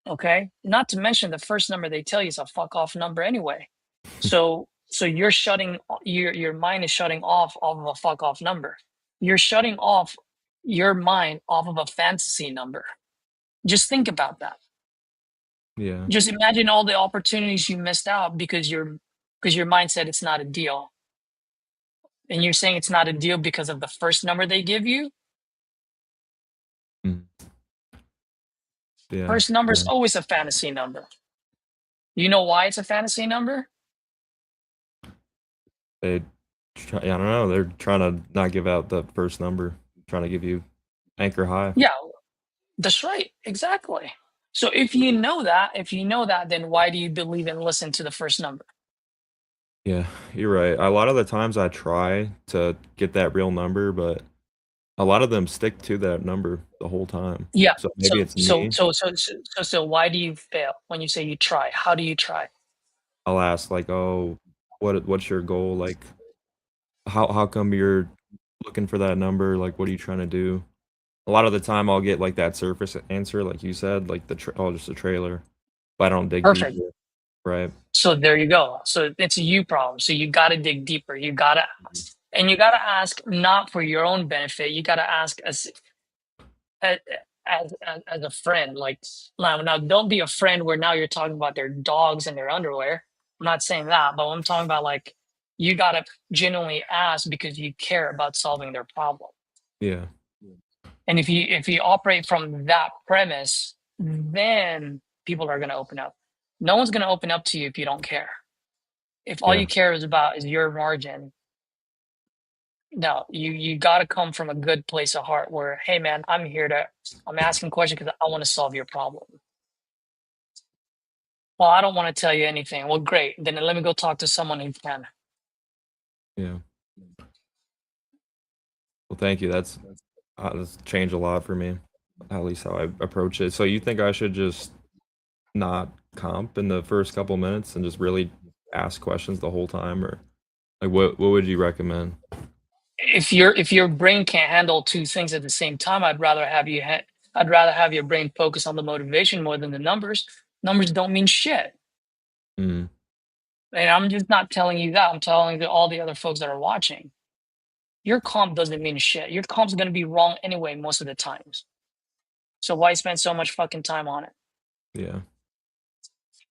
Okay. Not to mention the first number they tell you is a fuck off number anyway. So you're shutting your mind is shutting off of a fuck off number. You're shutting off your mind off of a fantasy number. Just think about that. yeah, Just imagine all the opportunities you missed out because your mind said it's not a deal. And you're saying it's not a deal because of the first number they give you. mm, yeah, First number is yeah. always a fantasy number. You know why it's a fantasy number? I don't know. They're trying to not give out the first number, trying to give you anchor high. Yeah, that's right. Exactly. So if you know that, then why do you believe and listen to the first number? Yeah, you're right. A lot of the times I try to get that real number, but a lot of them stick to that number the whole time. Yeah. So So maybe it's so me. so so so so, so why do you fail when you say you try? How do you try? I'll ask like, "Oh, what's your goal? Like, how come you're looking for that number? Like, what are you trying to do?" A lot of the time, I'll get like that surface answer, like you said, like oh, just a trailer, but I don't dig Perfect. deeper, right? So there you go. So it's a you problem. So you got to dig deeper. You got to ask, and you got to ask not for your own benefit. You got to ask as, as a friend. Like now, don't be a friend where now you're talking about their dogs and their underwear. I'm not saying that, but I'm talking about like you got to genuinely ask because you care about solving their problem. Yeah, And if you operate from that premise, then people are going to open up. No one's going to open up to you if you don't care. If all yeah, you care is about is your margin, no, you got to come from a good place of heart where, hey man, I'm asking questions because I want to solve your problem. Well, I don't want to tell you anything. Well, great. Then let me go talk to someone who can. Yeah. Well, thank you. That's changed a lot for me, at least how I approach it. So you think I should just not comp in the first couple minutes and just really ask questions the whole time, or like what would you recommend? If your brain can't handle two things at the same time, I'd rather have your brain focus on the motivation more than the numbers. Numbers don't mean shit. Mm, And I'm just not telling you that. I'm telling all the other folks that are watching. Your comp doesn't mean shit. Your comp's going to be wrong anyway most of the times. So why spend so much fucking time on it? yeah.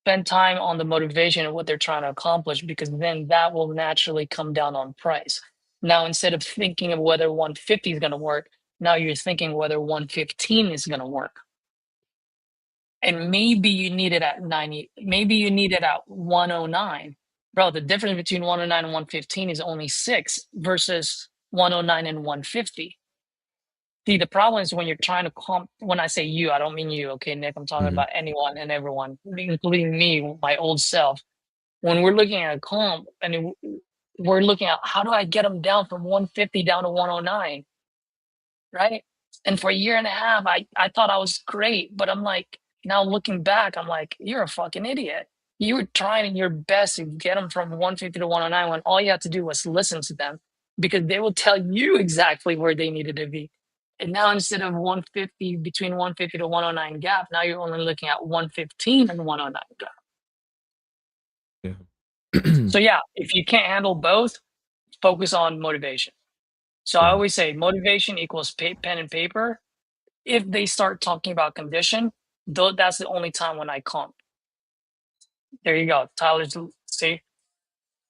Spend time on the motivation and what they're trying to accomplish, because then that will naturally come down on price. Now, instead of thinking of whether 150 is going to work, now you're thinking whether 115 is going to work. And maybe you need it at 90, maybe you need it at 109. Bro, the difference between 109 and 115 is only 6 versus 109 and 150. See, the problem is when you're trying to when I say you, I don't mean you, okay, Nick? I'm talking about anyone and everyone, including me, my old self. When we're looking at a comp and we're looking at how do I get them down from 150 down to 109, right? And for a year and a half, I thought I was great, but I'm like, now looking back, I'm like, you're a fucking idiot. You were trying your best to get them from 150 to 109 when all you had to do was listen to them, because they will tell you exactly where they needed to be. And now instead of 150, between 150 to 109 gap, now you're only looking at 115 and 109 gap. Yeah. So yeah, if you can't handle both, focus on motivation. So I always say motivation equals pen and paper. If they start talking about condition, though, that's the only time when I comp. There you go. Tyler's, see?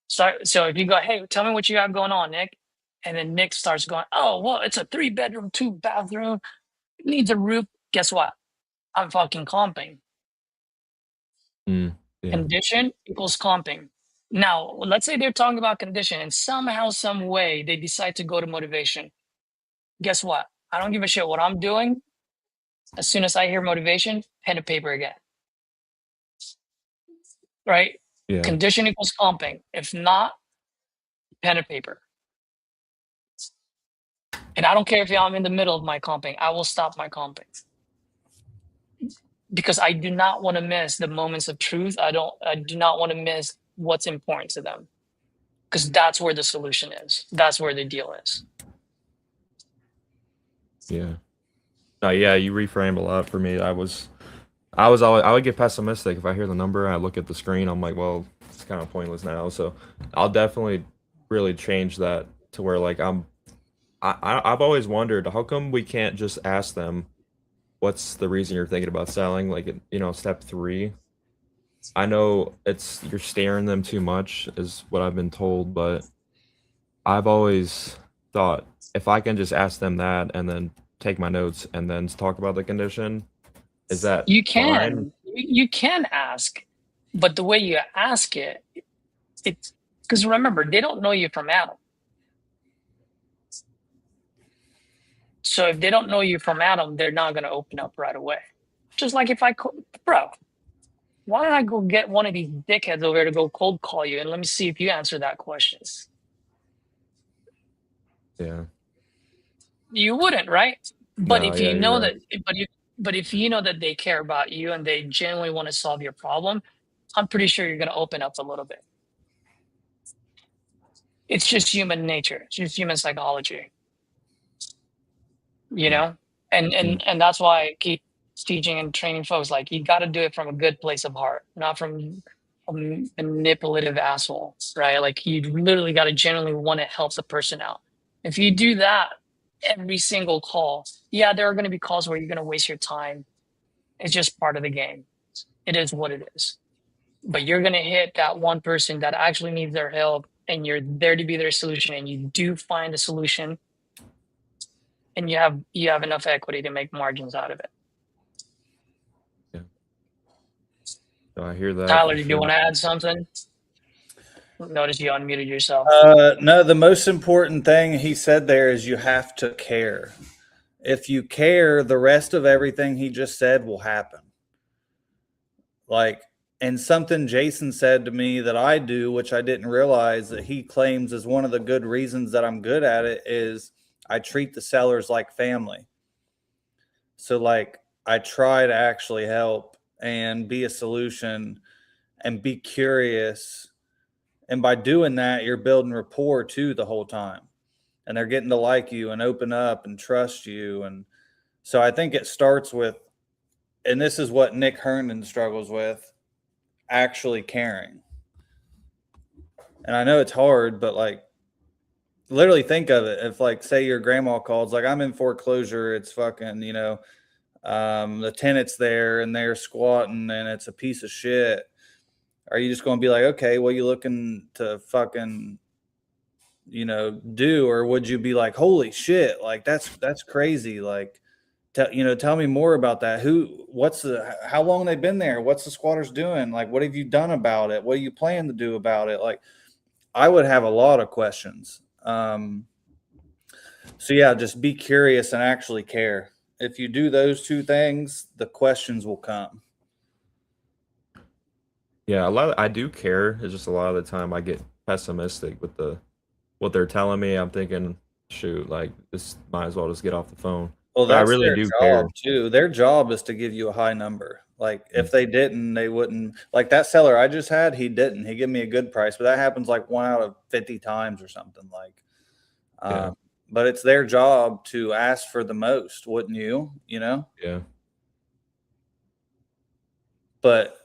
So if you go, hey, tell me what you have going on, Nick. And then Nick starts going, oh, well, it's a 3-bedroom, 2-bathroom, it needs a roof. Guess what? I'm fucking comping. Yeah. Condition equals comping. Now, let's say they're talking about condition and somehow, some way they decide to go to motivation. Guess what? I don't give a shit what I'm doing. As soon as I hear motivation, pen and paper again. Right? Yeah. Condition equals comping. If not, pen and paper. And I don't care if I'm in the middle of my comping, I will stop my comping. Because I do not want to miss the moments of truth. I do not want to miss what's important to them. Because that's where the solution is. That's where the deal is. Yeah. Yeah, you reframe a lot for me. I would get pessimistic if I hear the number. I look at the screen. I'm like, well, it's kind of pointless now. So I'll definitely really change that to where like I've always wondered how come we can't just ask them what's the reason you're thinking about selling, like, step 3. I know you're staring them too much is what I've been told, but I've always thought if I can just ask them that and then take my notes and then talk about the condition, is that You fine? can. You can ask, but the way you ask it's because remember, they don't know you from Adam. So if they don't know you from Adam, they're not going to open up right away. Just like if bro, why don't I go get one of these dickheads over here to go cold call you and let me see if you answer that question. Yeah. You wouldn't, right? But No, if yeah, you you're know right. but if you know that they care about you and they genuinely want to solve your problem, I'm pretty sure you're going to open up a little bit. It's just human nature. It's just human psychology. You know? And that's why I keep teaching and training folks, like, you got to do it from a good place of heart, not from a manipulative asshole, right? Like, you literally got to genuinely want to help the person out. If you do that every single call, yeah, there are going to be calls where you're going to waste your time. It's just part of the game. It is what it is. But you're going to hit that one person that actually needs their help, and you're there to be their solution, and you do find a solution, and you have enough equity to make margins out of it. Yeah. So I hear that. Tyler, for did you sure. want to add something? Notice you unmuted yourself. No, the most important thing he said there is you have to care. If you care, the rest of everything he just said will happen. Like, And something Jason said to me that I do, which I didn't realize that he claims is one of the good reasons that I'm good at it, is I treat the sellers like family. So like I try to actually help and be a solution and be curious. And by doing that, you're building rapport too the whole time. And they're getting to like you and open up and trust you. And so I think it starts with, and this is what Nick Herndon struggles with, actually caring. And I know it's hard, but like literally think of it. If like say your grandma calls, like I'm in foreclosure, it's fucking, the tenant's there and they're squatting and it's a piece of shit. Are you just going to be like, okay, what are you looking to fucking, do? Or would you be like, holy shit, like that's crazy. Like, tell me more about that. How long they've been there? What's the squatters doing? Like, what have you done about it? What do you plan to do about it? Like, I would have a lot of questions. So yeah, just be curious and actually care. If you do those two things, the questions will come. Yeah, I do care. It's just a lot of the time I get pessimistic with what they're telling me. I'm thinking, shoot, like this might as well just get off the phone. Well, But I that's really their do job care. too. Their job is to give you a high number. Like if they didn't, they wouldn't. Like that seller I just had, he didn't. He gave me a good price, but that happens like 1 out of 50 times or something. Like, Yeah. But it's their job to ask for the most, wouldn't you? Yeah. But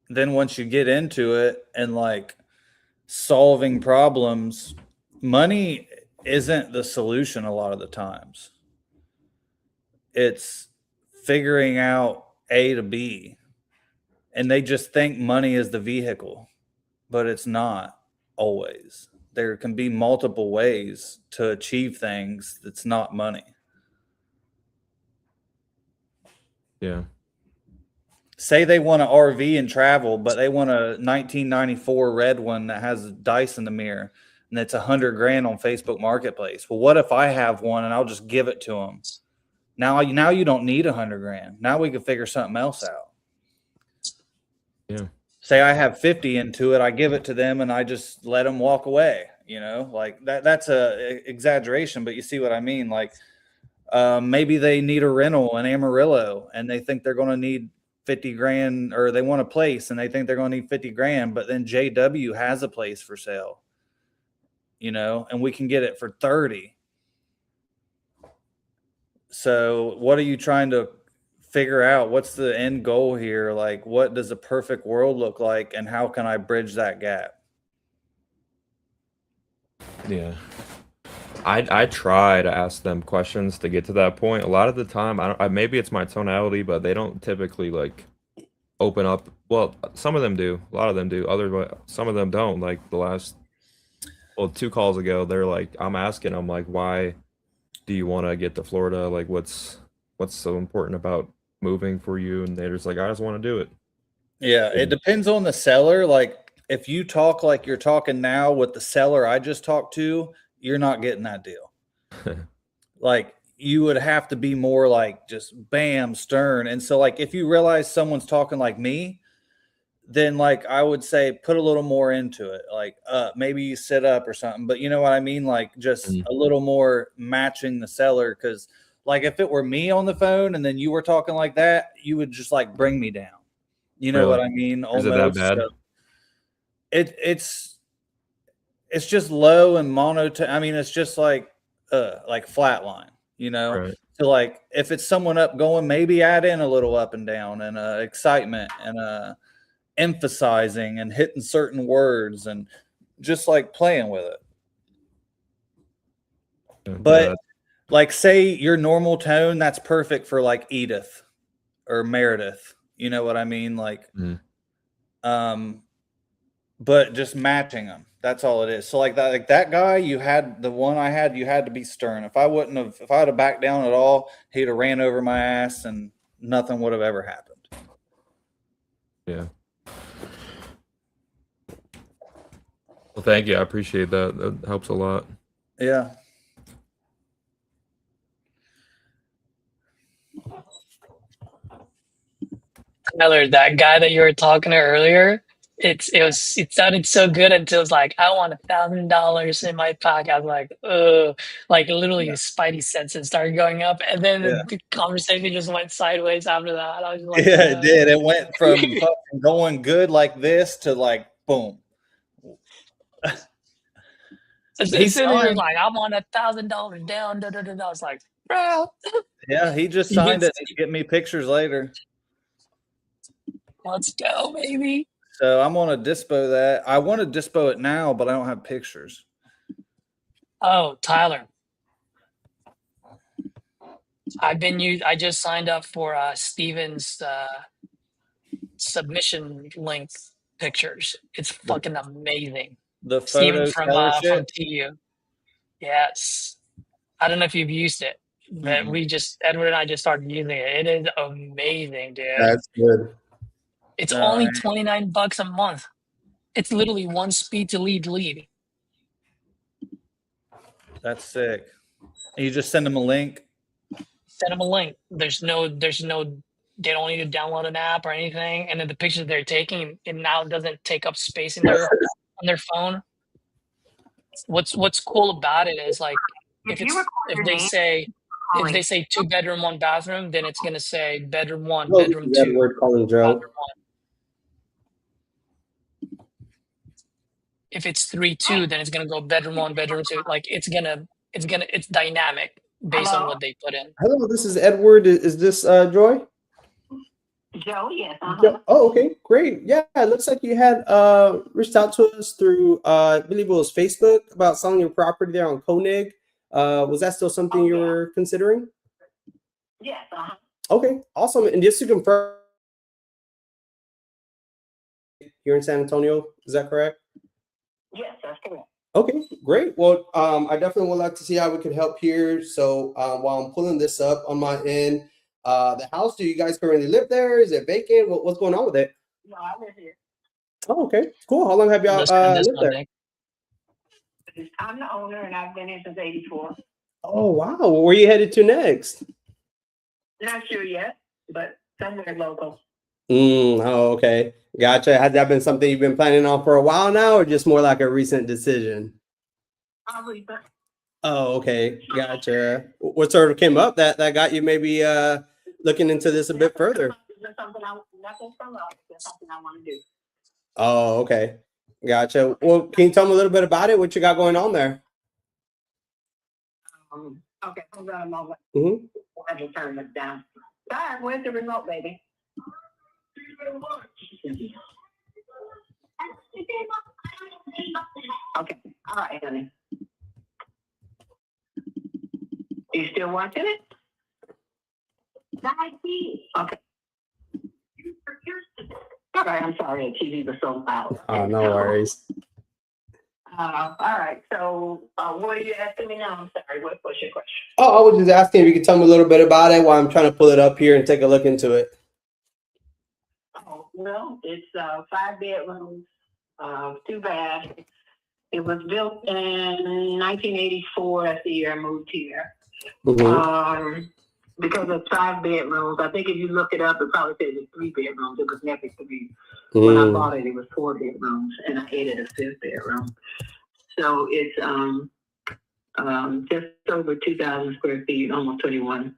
then once you get into it and like solving problems, money isn't the solution a lot of the times. It's figuring out A to B. And they just think money is the vehicle, but it's not always. There can be multiple ways to achieve things that's not money. Yeah. Say they want an RV and travel, but they want a 1994 red one that has dice in the mirror and it's $100,000 on Facebook Marketplace. Well, what if I have one and I'll just give it to them? Now you don't need $100,000. Now we can figure something else out. Yeah. Say I have 50 into it, I give it to them and I just let them walk away. Like that's a exaggeration, but you see what I mean? Like maybe they need a rental in Amarillo and they think they're going to need $50,000, or they want a place and they think they're going to need $50,000, but then JW has a place for sale, and we can get it for 30. So what are you trying to figure out? What's the end goal here? Like, what does a perfect world look like and how can I bridge that gap? Yeah. I try to ask them questions to get to that point. A lot of the time, maybe it's my tonality, but they don't typically like open up. Well, some of them do. A lot of them do. Some of them don't. Like the last, 2 calls ago, they're like, I'm asking them like, why do you want to get to Florida? Like, what's so important about moving for you? And they're just like, I just want to do it. Yeah, it depends on the seller. Like, if you talk like you're talking now with the seller I just talked to, you're not getting that deal. Like, you would have to be more like just bam, stern. And so, like, if you realize someone's talking like me, then like I would say put a little more into it. Like, maybe you sit up or something. But you know what I mean? Like, just a little more matching the seller. Because, like, if it were me on the phone and then you were talking like that, you would just like bring me down. You know what I mean? Is it that bad? So it's just low and monotone. I mean, it's just like flatline, Right. So like if it's someone up going, maybe add in a little up and down and excitement and emphasizing and hitting certain words and just like playing with it. But like say your normal tone, that's perfect for like Edith or Meredith. You know what I mean? Like, but just matching them. That's all it is. So like that guy, you had the one I had, you had to be stern. If I'd have backed down at all, he'd have ran over my ass and nothing would have ever happened. Yeah. Well, thank you. I appreciate that. That helps a lot. Yeah. Tyler, that guy that you were talking to earlier, it sounded so good until it's like, I want $1,000 in my pocket. I was like, like literally Yeah. the spidey senses started going up, and then Yeah. the conversation just went sideways after that. I was like, Yeah, it did. It went from fucking going good like this to like boom. as He soon as he was signed. like, I want $1,000 down, I was like, bro, Yeah, he just you can signed it. He'd get me pictures later. let's go, baby. So I'm gonna dispo that. I want to dispo it now, but I don't have pictures. Oh, Tyler, I just signed up for Steven's submission link pictures. It's fucking amazing. The Steven photo from scholarship. TU. Yes. I don't know if you've used it, but Edward and I just started using it. It is amazing, dude. That's good. It's All only right. $29 a month. It's literally one speed to lead. That's sick. And you just send them a link. Send them a link. There's no they don't need to download an app or anything. And then the pictures they're taking, it now doesn't take up space in their on their phone. What's cool about it is like if they say 2-bedroom, 1-bathroom, then it's gonna say bedroom 1, Oh, bedroom that 2, word calling Joe. bathroom 1. If it's 3-2, then it's gonna go bedroom 1, bedroom 2. Like it's dynamic based on what they put in. Hello, this is Edward. Is this Joy? Joe, yes. Oh, okay, great. Yeah, it looks like you had reached out to us through I believe it was Facebook about selling your property there on Koenig. Was that still something you were considering? Yes. Okay, awesome. And just to confirm, you're in San Antonio, is that correct? Yes, that's correct. Okay, great. Well, I definitely would like to see how we can help here. So while I'm pulling this up on my end, the house, do you guys currently live there? Is it vacant? What's going on with it? No, I live here. Oh, okay, cool. How long have y'all lived there? I'm the owner, and I've been here since '84. Oh, wow. Where are you headed to next? Not sure yet, but somewhere local. Oh, okay. Gotcha. Has that been something you've been planning on for a while now, or just more like a recent decision? Probably. Oh, okay. Gotcha. What sort of came up that got you maybe looking into this a bit further? Nothing from us. That's something I want to do. Oh, okay. Gotcha. Well, can you tell me a little bit about it? What you got going on there? Okay, hold on a moment. Mm-hmm. I have to turn this down. Sorry, where's the remote, baby? Okay, all right, honey. You still watching it? Okay. All right, I'm sorry, the TV was so loud. Oh, no worries. All right, so what are you asking me now? I'm sorry, what's your question? Oh, I was just asking if you could tell me a little bit about it while I'm trying to pull it up here and take a look into it. Oh, well, it's 5 bedrooms, 2 baths. It was built in 1984. That's the year I moved here. Mm-hmm. Because it's 5 bedrooms. I think if you look it up, it probably says it's 3 bedrooms. It was never 3. When I bought it, it was 4 bedrooms, and I added a 5th bedroom. So it's just over 2,000 square feet, almost 21.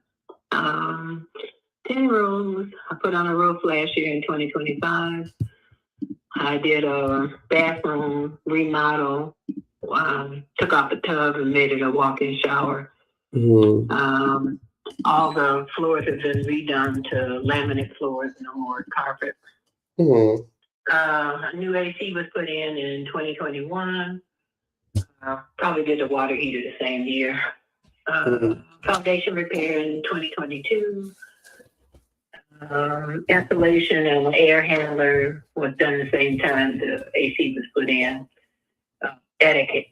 10 rooms. I put on a roof last year in 2025. I did a bathroom remodel. Took off the tub and made it a walk-in shower. All the floors have been redone to laminate floors, no more carpet. A new AC was put in 2021. Probably did the water heater the same year. Foundation repair in 2022. Installation and an air handler was done the same time the AC was put in. Attic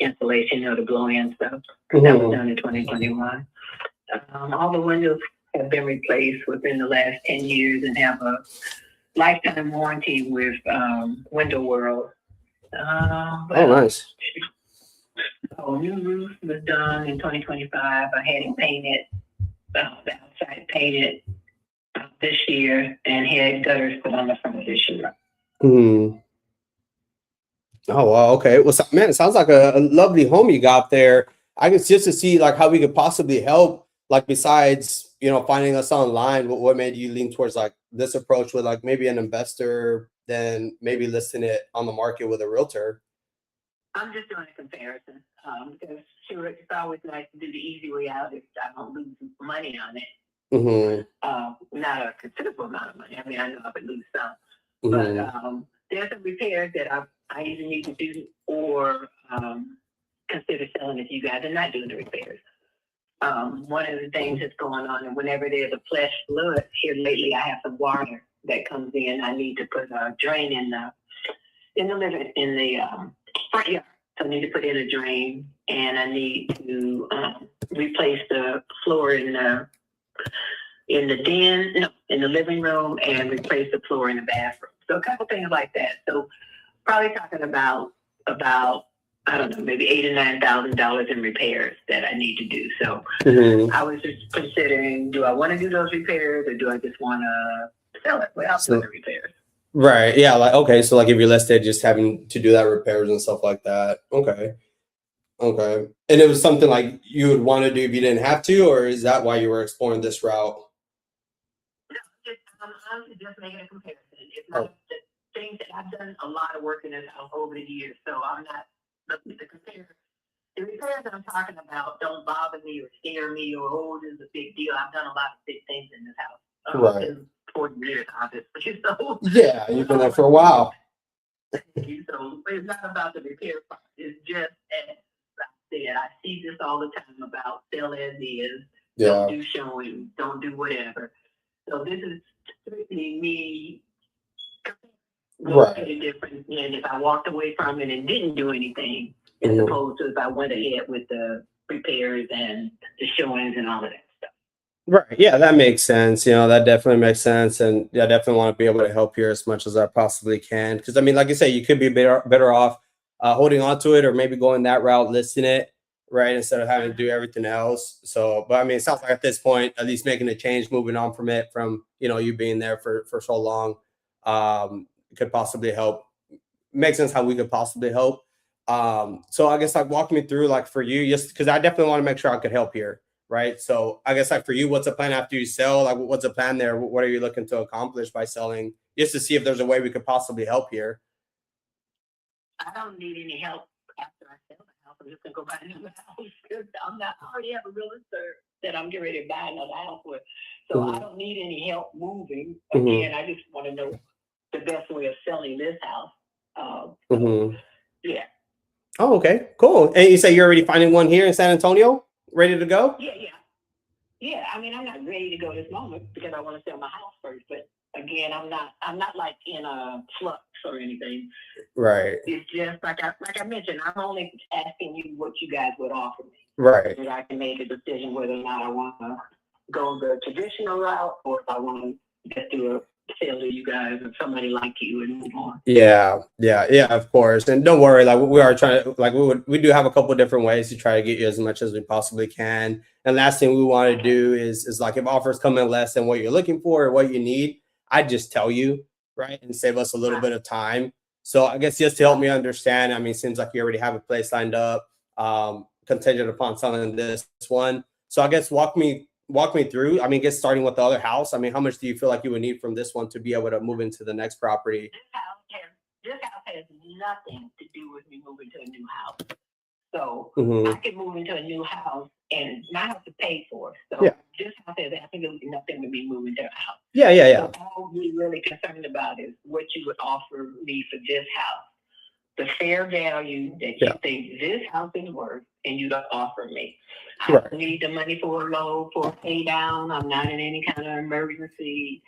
installation of the blow-in stuff. That was done in 2021. All the windows have been replaced within the last 10 years and have a lifetime warranty with Window World. Oh, nice. New roof was done in 2025. I had it painted, the outside painted. this year and had gutters put on the front this year. Hmm. Oh, wow. Okay. Well, man, it sounds like a lovely home you got there. I guess just to see like how we could possibly help, like besides, finding us online, what made you lean towards like this approach with like maybe an investor, then maybe listing it on the market with a realtor? I'm just doing a comparison because sure, it's always nice to do the easy way out if I don't lose money on it. Not a considerable amount of money. I mean, I know I would lose some, but there's some repairs that I either need to do or consider selling it to you guys and not doing the repairs. One of the things that's going on, and whenever there's a flash flood here lately, I have some water that comes in. I need to put a drain in the front yard. So I need to put in a drain, and I need to replace the floor in the living room, and replace the floor in the bathroom. So a couple things like that. So probably talking about I don't know, maybe $8,000 or $9,000 in repairs that I need to do. So I was just considering, do I want to do those repairs or do I just want to sell it without doing the repairs? Right. Yeah. Like, okay. So like if you're listed, just having to do that repairs and stuff like that. Okay. Okay. And it was something like you would want to do if you didn't have to, or is that why you were exploring this route? No, I'm just making a comparison. It's not the things that I've done a lot of work in this house over the years, so I'm not looking to compare. The repairs that I'm talking about don't bother me or scare me or, oh, this is a big deal. I've done a lot of big things in this house. Right. In 40 years, obviously. So, Yeah, you've been there for a while. So it's not about the repair part. It's just, as I said, I see this all the time about sell as is, don't do showing, don't do whatever. So this is strictly me looking different. And if I walked away from it and didn't do anything, as opposed to if I went ahead with the repairs and the showings and all of that stuff. Right. Yeah, that makes sense. That definitely makes sense. And yeah, I definitely want to be able to help here as much as I possibly can. Because I mean, like I say, you could be better off holding on to it or maybe going that route, listing it, right, instead of having to do everything else. So, but I mean, it sounds like at this point, at least making a change, moving on from it, from you being there for so long, could possibly help. Makes sense how we could possibly help. So I guess like walk me through like for you, just because I definitely want to make sure I could help here. Right. So I guess like for you, what's the plan after you sell? Like what's the plan there? What are you looking to accomplish by selling? Just to see if there's a way we could possibly help here. I don't need any help after I sell the house. I'm just gonna go buy another house because I already have a realtor that I'm getting ready to buy another house with. So I don't need any help moving. Again, I just want to know the best way of selling this house. Yeah. Oh, okay, cool. And you say you're already finding one here in San Antonio? Ready to go? Yeah. I mean, I'm not ready to go this moment because I want to sell my house first. But again, I'm not like in a flux or anything. Right. It's just like I mentioned, I'm only asking you what you guys would offer me. Right. And I can make a decision whether or not I want to go the traditional route or if I want to just do a sale to you guys or somebody like you and move on. Yeah, of course. And don't worry, like we are trying to, like we do have a couple of different ways to try to get you as much as we possibly can. And last thing we want to do is like if offers come in less than what you're looking for or what you need, I just tell you, right, and save us a little bit of time. So I guess just to help me understand, I mean, it seems like you already have a place lined up, contingent upon selling this one. So I guess walk me through. I mean, starting with the other house. I mean, how much do you feel like you would need from this one to be able to move into the next property? This house has nothing to do with me moving to a new house. So I can move into a new house and my house is paid for. So this house has absolutely nothing with me moving to a house. Yeah. So all we're really concerned about is what you would offer me for this house. The fair value that you think this house is worth and you don't offer me. I don't need the money for a loan, for a pay down. I'm not in any kind of emergency.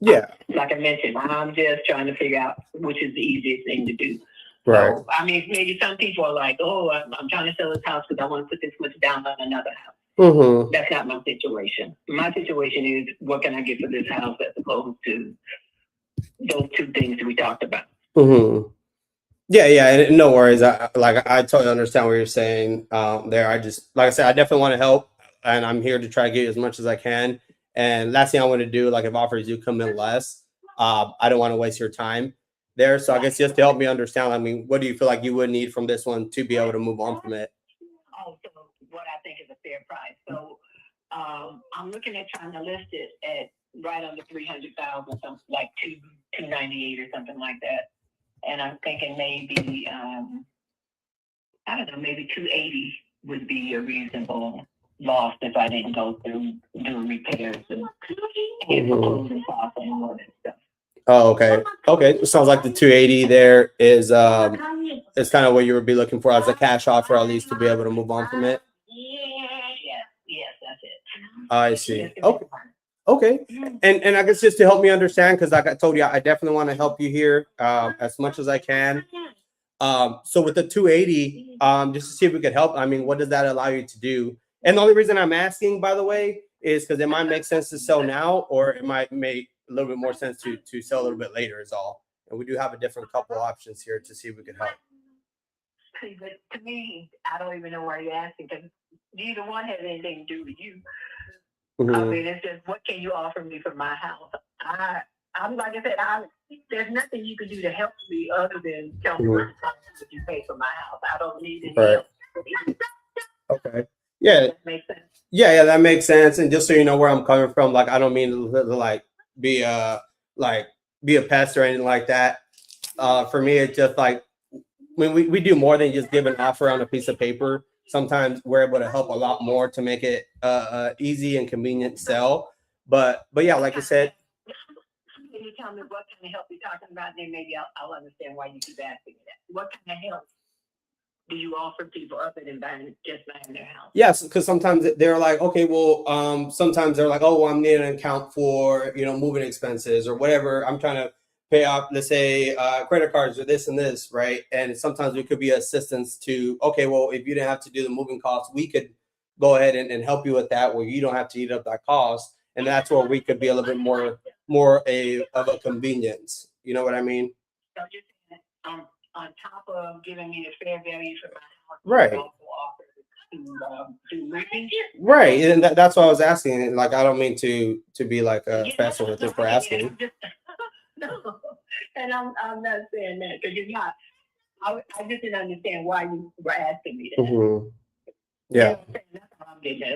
Like I mentioned, I'm just trying to figure out which is the easiest thing to do. Right. So, I mean, maybe some people are like, oh, I'm trying to sell this house because I want to put this much down on another house. That's not my situation. My situation is what can I get for this house as opposed to those two things that we talked about. Yeah, and no worries. I totally understand what you're saying there. I just, like I said, I definitely want to help, and I'm here to try to get as much as I can. And last thing I want to do, like if offers do come in less, I don't want to waste your time there. So I guess just to help me understand, I mean, what do you feel like you would need from this one to be able to move on from it? Oh, so what I think is a fair price. So I'm looking at trying to list it at right under 300,000, something like 298 or something like that. And I'm thinking maybe I don't know, maybe 280 would be a reasonable loss if I didn't go through doing repairs and closing costs and all that stuff. Oh, okay. Okay. Sounds like the 280 there is kind of what you would be looking for as a cash offer, at least to be able to move on from it. Yes, that's it. I see. Okay. Okay. And I guess just to help me understand, because like I told you, I definitely want to help you here as much as I can. So with the 280, just to see if we could help, I mean, what does that allow you to do? And the only reason I'm asking, by the way, is because it might make sense to sell now, or it might make a little bit more sense to sell a little bit later is all. And we do have a different couple options here to see if we could help. But to me, I don't even know why you're asking, because neither one has anything to do with you. I mean, it's just, what can you offer me for my house? I'm like I said, there's nothing you can do to help me other than tell me what you pay for my house. I don't need any help. Okay. Yeah. That makes sense. Yeah, that makes sense. And just so you know where I'm coming from, like I don't mean to like be a pest or anything like that. For me, it's just like when we do more than just give an offer on a piece of paper. Sometimes we're able to help a lot more to make it easy and convenient sell. But yeah, like I said. Can you tell me what kind of help you're talking about? Then maybe I'll understand why you keep asking me that. What kind of help do you offer people other than just buying their house? Yes, because sometimes they're like, okay, well, sometimes they're like, oh, well, I'm needing an account for, moving expenses or whatever. I'm trying to pay off, let's say, credit cards or this and this, right? And sometimes it could be assistance to, okay, well, if you didn't have to do the moving costs, we could go ahead and help you with that, where you don't have to eat up that cost. And that's where we could be a little bit more of a convenience. You know what I mean? So you're saying, on top of giving me the fair value for my house, right? You also offer to moving? Right, and that's what I was asking. Like, I don't mean to be like a special with this for asking. No, and I'm not saying that because you're not. I just didn't understand why you were asking me that. Yeah.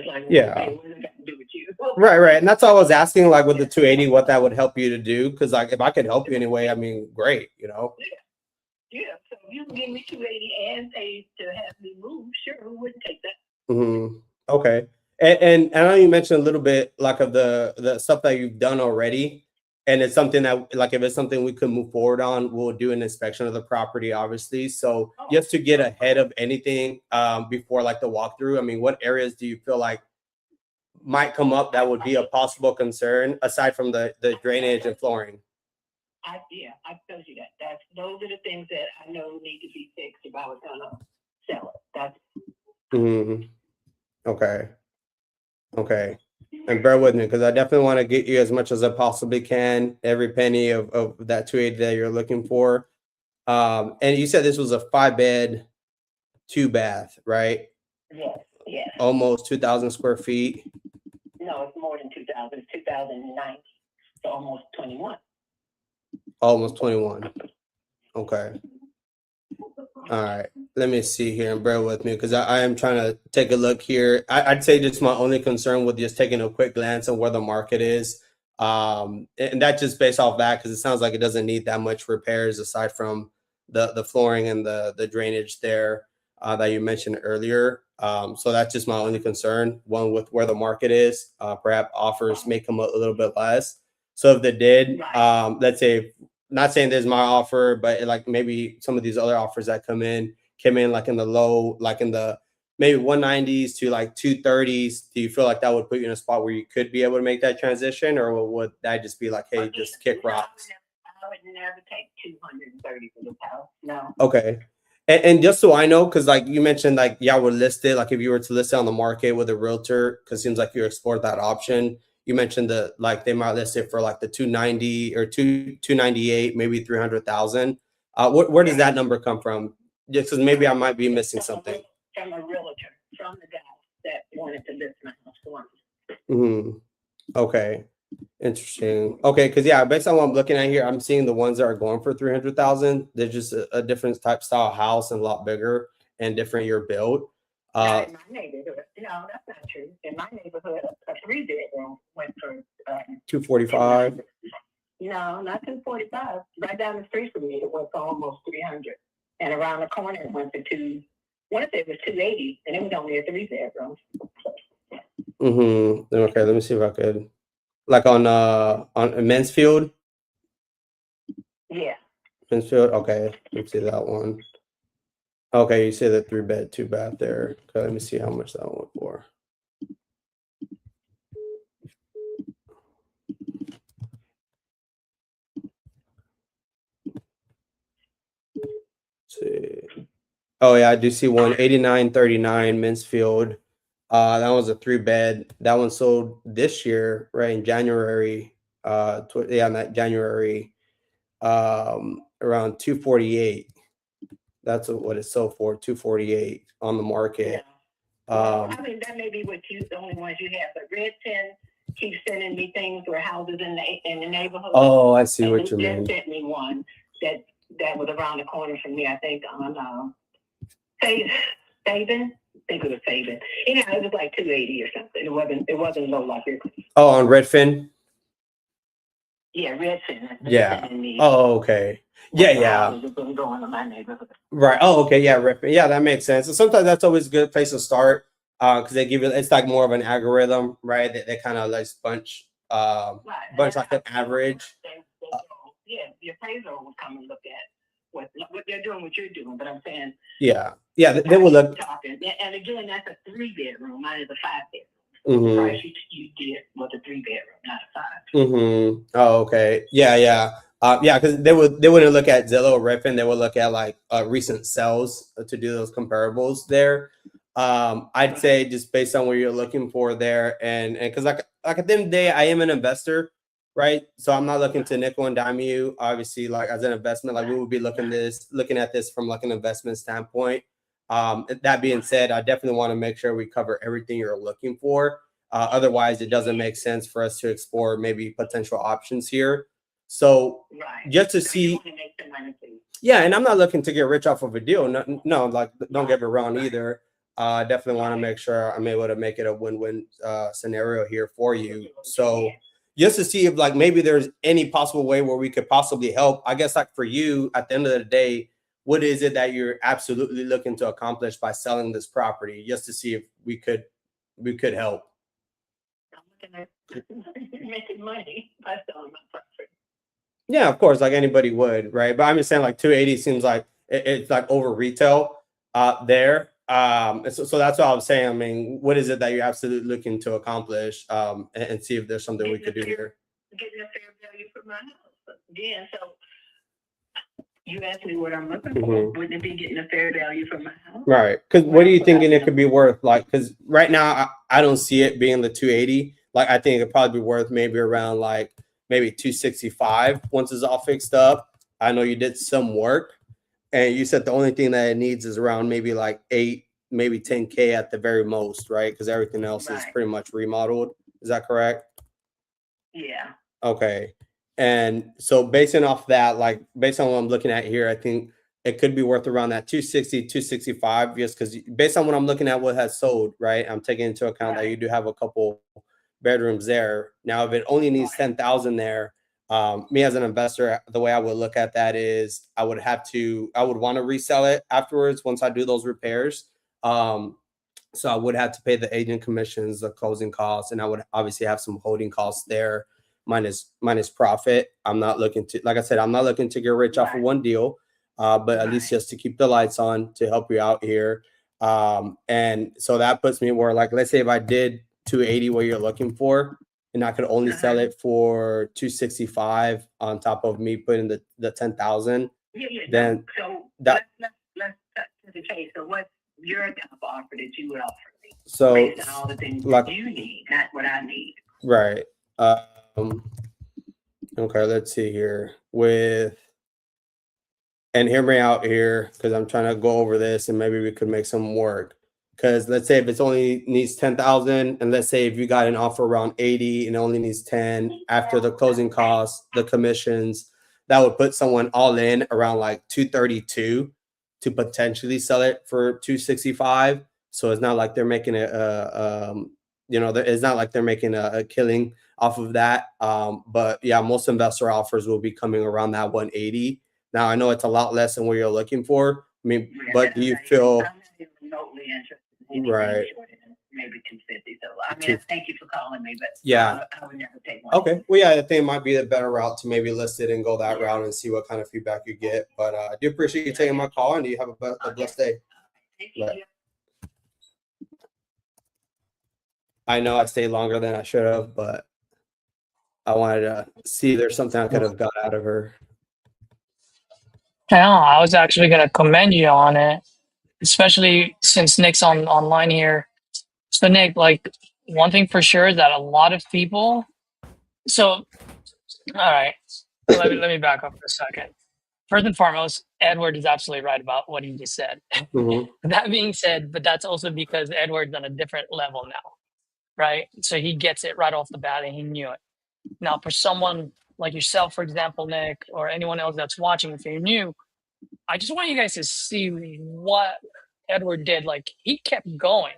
Like, yeah. Okay, what does that have to do with you? Right. And that's all I was asking, like with the 280, what that would help you to do. Because like if I could help you anyway, I mean, great, Yeah. So if you can give me 280 and pay to have me move, sure, who wouldn't take that? Okay. And I know you mentioned a little bit like of the stuff that you've done already. And it's something that, like, if it's something we could move forward on, we'll do an inspection of the property, obviously. So just to get ahead of anything before like the walkthrough, I mean, what areas do you feel like might come up that would be a possible concern aside from the drainage and flooring? I told you that. Those are the things that I know need to be fixed if I was gonna sell it. Okay. And bear with me because I definitely want to get you as much as I possibly can, every penny of that 280 that you're looking for. And you said this was a 5-bed, 2-bath, right? Yes. Almost 2,000 square feet. No, it's more than 2,000. It's 2,090. So almost 21. Almost 21. Okay. All right. Let me see here and bear with me because I am trying to take a look here. I'd say just my only concern with just taking a quick glance at where the market is. And that's just based off that because it sounds like it doesn't need that much repairs aside from the flooring and the drainage there that you mentioned earlier. So that's just my only concern. One, with where the market is, perhaps offers may come a little bit less. So if they did, let's say, not saying there's my offer, but like maybe some of these other offers that came in like in the low, like in the maybe 190s to like 230s. Do you feel like that would put you in a spot where you could be able to make that transition, or would that just be like, hey, just kick rocks? I would never take 230 for this house. No. Okay. And just so I know, because like you mentioned, like y'all would list it, like if you were to list it on the market with a realtor, because it seems like you explored that option. You mentioned that like they might list it for like the 290 or 298, maybe 300,000. Where does that number come from? Just because maybe I might be missing something. From a realtor, from the guy that wanted to list my house for me. Okay. Interesting. Okay, because yeah, based on what I'm looking at here, I'm seeing the ones that are going for 300,000. They're just a different type style house and a lot bigger and different year build. Not in my neighborhood. No, that's not true. In my neighborhood, a 3-bedroom went for 245. no, not 245. Right down the street from me, it went for almost 300. And around the corner, it went for what if it was 280, and it was only a 3-bedroom. Okay, let me see if I could, like on Mansfield. Yeah. Mansfield. Okay, let me see that one. Okay, you say the 3-bed, 2-bath there. Okay, let me see how much that went for. Let's see. Oh yeah, I do see one 8939 Mansfield. That was a 3-bed. That one sold this year, right in January. In that January, around 248. That's what it sold for, 248 on the market. Well, I mean, that may be what the only ones you have. But Redfin keeps sending me things for houses in the neighborhood. Oh, I see what you They mean. sent me one that was around the corner from me. I think on Faven. I think it was Faven. Anyhow, it was like 280 or something. It wasn't low like it. Oh, on Redfin. Yeah, Redfin. Yeah. Oh, okay. Yeah. Going in my neighborhood. Right. Oh, okay. Yeah, Redfin. Yeah, that makes sense. And sometimes that's always a good place to start, because they give you, it's like more of an algorithm, right? They kind of like bunch like an average. Yeah, the appraiser will come and look at what they're doing, what you're doing. But I'm saying. Yeah. They will look. And again, that's a 3-bedroom, not as a 5-bedroom. Mm-hmm. The price you did was a 3-bedroom, not a 5. Oh, okay. Yeah. Because they wouldn't look at Zillow or Redfin. They would look at like recent sales to do those comparables there. I'd say just based on what you're looking for there, and because like at the end of the day, I am an investor, right? So I'm not looking to nickel and dime you. Obviously, like as an investment, like we would be looking at this from like an investment standpoint. That being said, I definitely want to make sure we cover everything you're looking for. Otherwise, it doesn't make sense for us to explore maybe potential options here. So just to see, yeah, and I'm not looking to get rich off of a deal. No, like don't get me wrong either. Definitely want to make sure I'm able to make it a win-win scenario here for you. So just to see if like maybe there's any possible way where we could possibly help. I guess like for you, at the end of the day, what is it that you're absolutely looking to accomplish by selling this property? Just to see if we could help. Making money by selling my property. Yeah, of course, like anybody would, right? But I'm just saying, like 280 seems like it's like over retail there. So that's what I was saying. I mean, what is it that you're absolutely looking to accomplish, and see if there's something we could do here? Getting a fair value for my house. Again, so you asked me what I'm looking for. Wouldn't it be getting a fair value for my house? Right. Because what are you thinking it could be worth? Like, because right now I don't see it being the 280. Like, I think it'd probably be worth maybe around like maybe 265 once it's all fixed up. I know you did some work, and you said the only thing that it needs is around maybe like 8, maybe 10K at the very most, right? Because everything else is pretty much remodeled. Is that correct? Yeah. Okay. And so basing off that, like based on what I'm looking at here, I think it could be worth around that 260, 265, just because based on what I'm looking at, what has sold, right? I'm taking into account that you do have a couple bedrooms there. Now, if it only needs 10,000 there, me as an investor, the way I would look at that is I would want to resell it afterwards once I do those repairs. So I would have to pay the agent commissions, the closing costs, and I would obviously have some holding costs there, minus profit. I'm not looking to, like I said, I'm not looking to get rich off of one deal, but at least just to keep the lights on to help you out here. And so that puts me where, like, let's say if I did 280 what you're looking for, and I could only sell it for 265 on top of me putting the 10,000. Then so let's cut to the chase. So what's your type of offer that you would offer me? So based on all the things that you need, not what I need. Right. Okay, let's see here. And hear me out here, because I'm trying to go over this and maybe we could make some work. Because let's say if it's only needs 10,000, and let's say if you got an offer around 80 and it only needs 10 after the closing costs, the commissions, that would put someone all in around like 232 to potentially sell it for 265. So it's not like they're making it's not like they're making a killing off of that. But yeah, most investor offers will be coming around that 180. Now I know it's a lot less than what you're looking for. I mean, but do you feel remotely interested? right? Maybe 250. So I mean, thank you for calling me, but yeah, I would never take one. Okay. Well, yeah, I think it might be the better route to maybe list it and go that route and see what kind of feedback you get. But I do appreciate you taking my call, and you have a blessed day. Right. I know I stayed longer than I should have, but I wanted to see if there's something I could have got out of her. Yeah, I was actually gonna commend you on it, especially since Nick's online here. So Nick, like one thing for sure is that a lot of people. So, all right, let me back up for a second. First and foremost, Edward is absolutely right about what he just said. Mm-hmm. That being said, but that's also because Edward's on a different level now, right? So he gets it right off the bat and he knew it. Now, for someone like yourself, for example, Nick, or anyone else that's watching, if you're new, I just want you guys to see what Edward did. Like he kept going,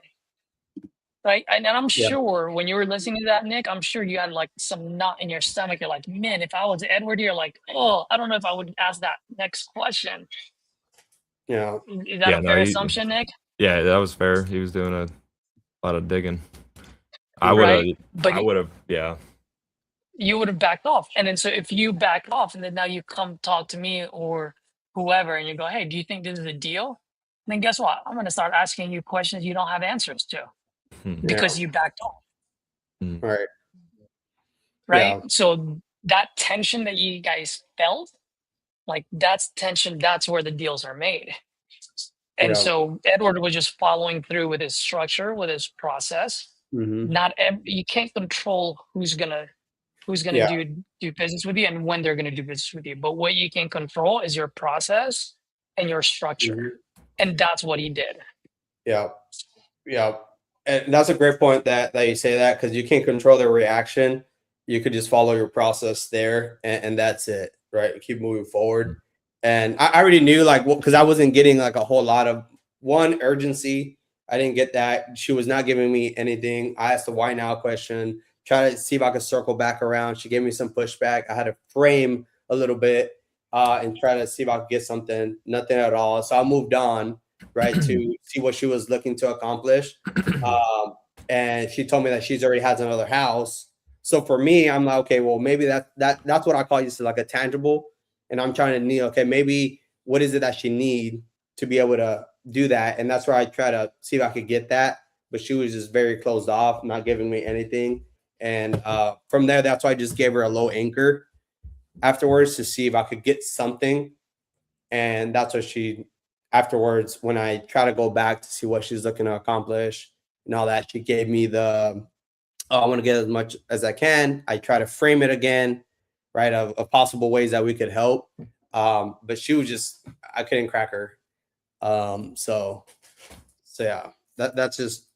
right? And I'm Yeah. sure when you were listening to that, Nick, I'm sure you had like some knot in your stomach. You're like, man, if I was Edward, you're like, oh, I don't know if I would ask that next question. Yeah. Is that a fair assumption, Nick? Yeah, that was fair. He was doing a lot of digging. I Right? would have, yeah. You would have backed off. And then so if you back off and then now you come talk to me or whoever and you go, hey, do you think this is a deal? Then guess what? I'm going to start asking you questions you don't have answers to because you backed off. Right. Right. Yeah. So that tension that you guys felt, like that's tension, that's where the deals are made. And so Edward was just following through with his structure, with his process. Mm-hmm. You can't control who's gonna do business with you and when they're gonna do business with you. But what you can control is your process and your structure. Mm-hmm. And that's what he did. Yeah. Yeah. And that's a great point that you say that, because you can't control their reaction. You could just follow your process there and that's it, right? Keep moving forward. And I already knew, like, because I wasn't getting like a whole lot of urgency. I didn't get that. She was not giving me anything. I asked the why now question, try to see if I could circle back around. She gave me some pushback. I had to frame a little bit and try to see if I could get something. Nothing at all. So I moved on, right, to see what she was looking to accomplish. And she told me that she's already has another house. So for me, I'm like, okay, well, maybe that's what I call just like a tangible. And I'm trying to okay, maybe what is it that she need to be able to do that? And that's where I try to see if I could get that. But she was just very closed off, not giving me anything. And from there, that's why I just gave her a low anchor afterwards to see if I could get something. And that's what she, afterwards, when I try to go back to see what she's looking to accomplish and all that, she gave me the, I want to get as much as I can. I try to frame it again, right, of possible ways that we could help. But she was just, I couldn't crack her. So yeah, that's just,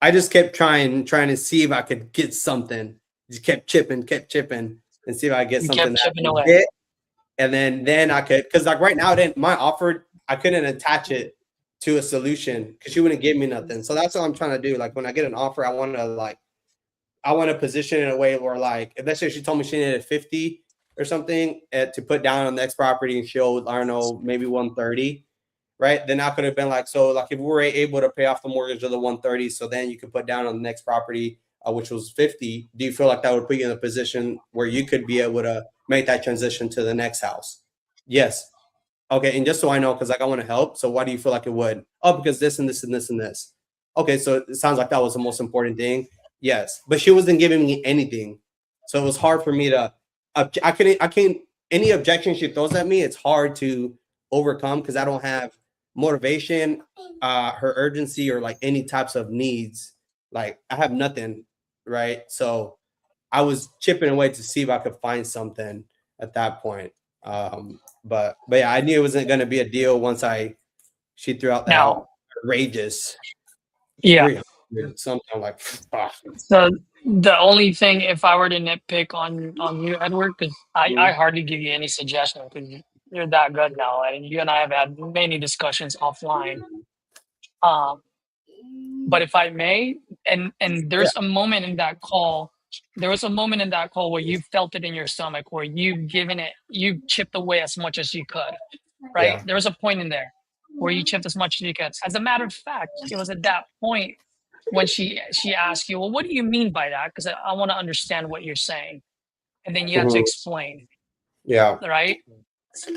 I just kept trying to see if I could get something. Just kept chipping and see if I get something that I could get. And then I could, because like right now, my offer, I couldn't attach it to a solution because she wouldn't give me nothing. So that's what I'm trying to do. Like when I get an offer, I want to position it in a way where, like, if let's say she told me she needed 50 or something to put down on the next property and she'll, I don't know, maybe 130, right? Then I could have been like, so like if we were able to pay off the mortgage of the 130, so then you could put down on the next property, which was 50. Do you feel like that would put you in a position where you could be able to make that transition to the next house? Yes. Okay. And just so I know, because like I want to help. So why do you feel like it would? Oh, because this and this and this and this. Okay. So it sounds like that was the most important thing. Yes. But she wasn't giving me anything. So it was hard for me to, I can't, any objection she throws at me, it's hard to overcome because I don't have motivation, her urgency, or like any types of needs. Like I have nothing, right? So I was chipping away to see if I could find something at that point. But yeah, I knew it wasn't going to be a deal once she threw out that outrageous. Yeah. 300 something. I'm like, fuck. So the only thing, if I were to nitpick on you, Edward, because I hardly give you any suggestions because you're that good now, and you and I have had many discussions offline. Um, but if I may, and Yeah. there's a moment in that call, there was a moment in that call where you felt it in your stomach, where you chipped away as much as you could, right? Yeah. There was a point in there where you chipped as much as you could. As a matter of fact, it was at that point when she asked you, well, what do you mean by that? Because I want to understand what you're saying. And then you have to Mhm. explain, Yeah. right?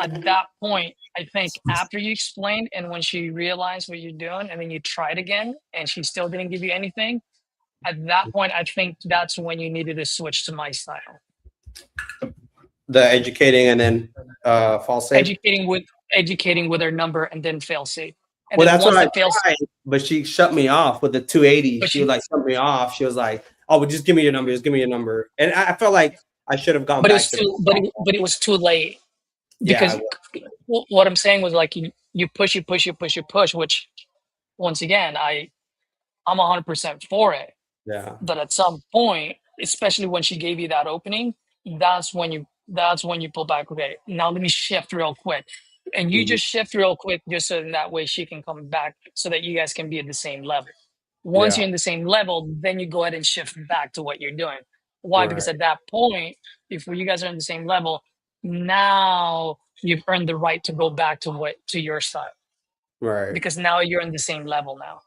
At that point, I think after you explained and when she realized what you're doing and then you tried again and she still didn't give you anything, at that point, I think that's when you needed to switch to my style. The educating and then false safe. Educating with her number and then fail safe. And Well, then that's what once I the fail tried, but she shut me off with the 280. but She was like, shut me off. She was like, oh, well, just give me your number. Just give me your number. And I felt like I should have gone but it back was to too but it was too late yeah. because what I'm saying was like you push, which once again I'm 100% for it. Yeah. But at some point, especially when she gave you that opening, that's when you pull back. Okay, now let me shift real quick, and you Mhm. just shift real quick, just so in that way she can come back, so that you guys can be at the same level. Once Yeah. you're in the same level, then you go ahead and shift back to what you're doing. Why? Right. Because at that point, if you guys are in the same level, now you've earned the right to go back to your style Right. because now you're in the same level now.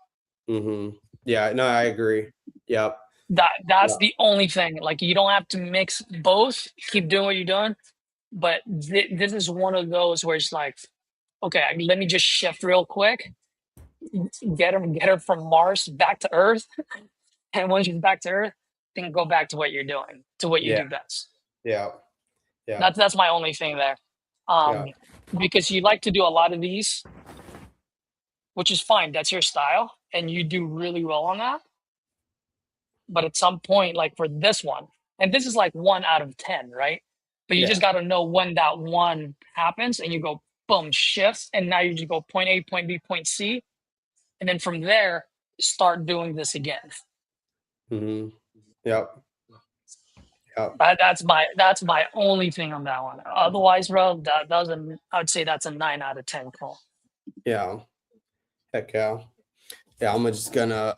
Mm-hmm. Yeah. No, I agree. Yep. That's Yeah. the only thing. Like you don't have to mix both. Keep doing what you're doing, but this is one of those where it's like, okay, let me just shift real quick, get her from Mars back to Earth, and once she's back to Earth, then go back to what you're doing, to what you Yeah. do best. Yeah. Yeah. That's my only thing there, Yeah. because you like to do a lot of these, which is fine. That's your style, and you do really well on that. But at some point, like for this one, and this is like 1 out of 10, right? But you Yeah. just got to know when that one happens and you go, boom, shifts. And now you just go point A, point B, point C. And then from there, start doing this again. Mm-hmm. Yep. Yep. That's my only thing on that one. Otherwise, bro, that doesn't, I would say that's a 9 out of 10 call. Yeah. Heck yeah. Yeah. I'm just gonna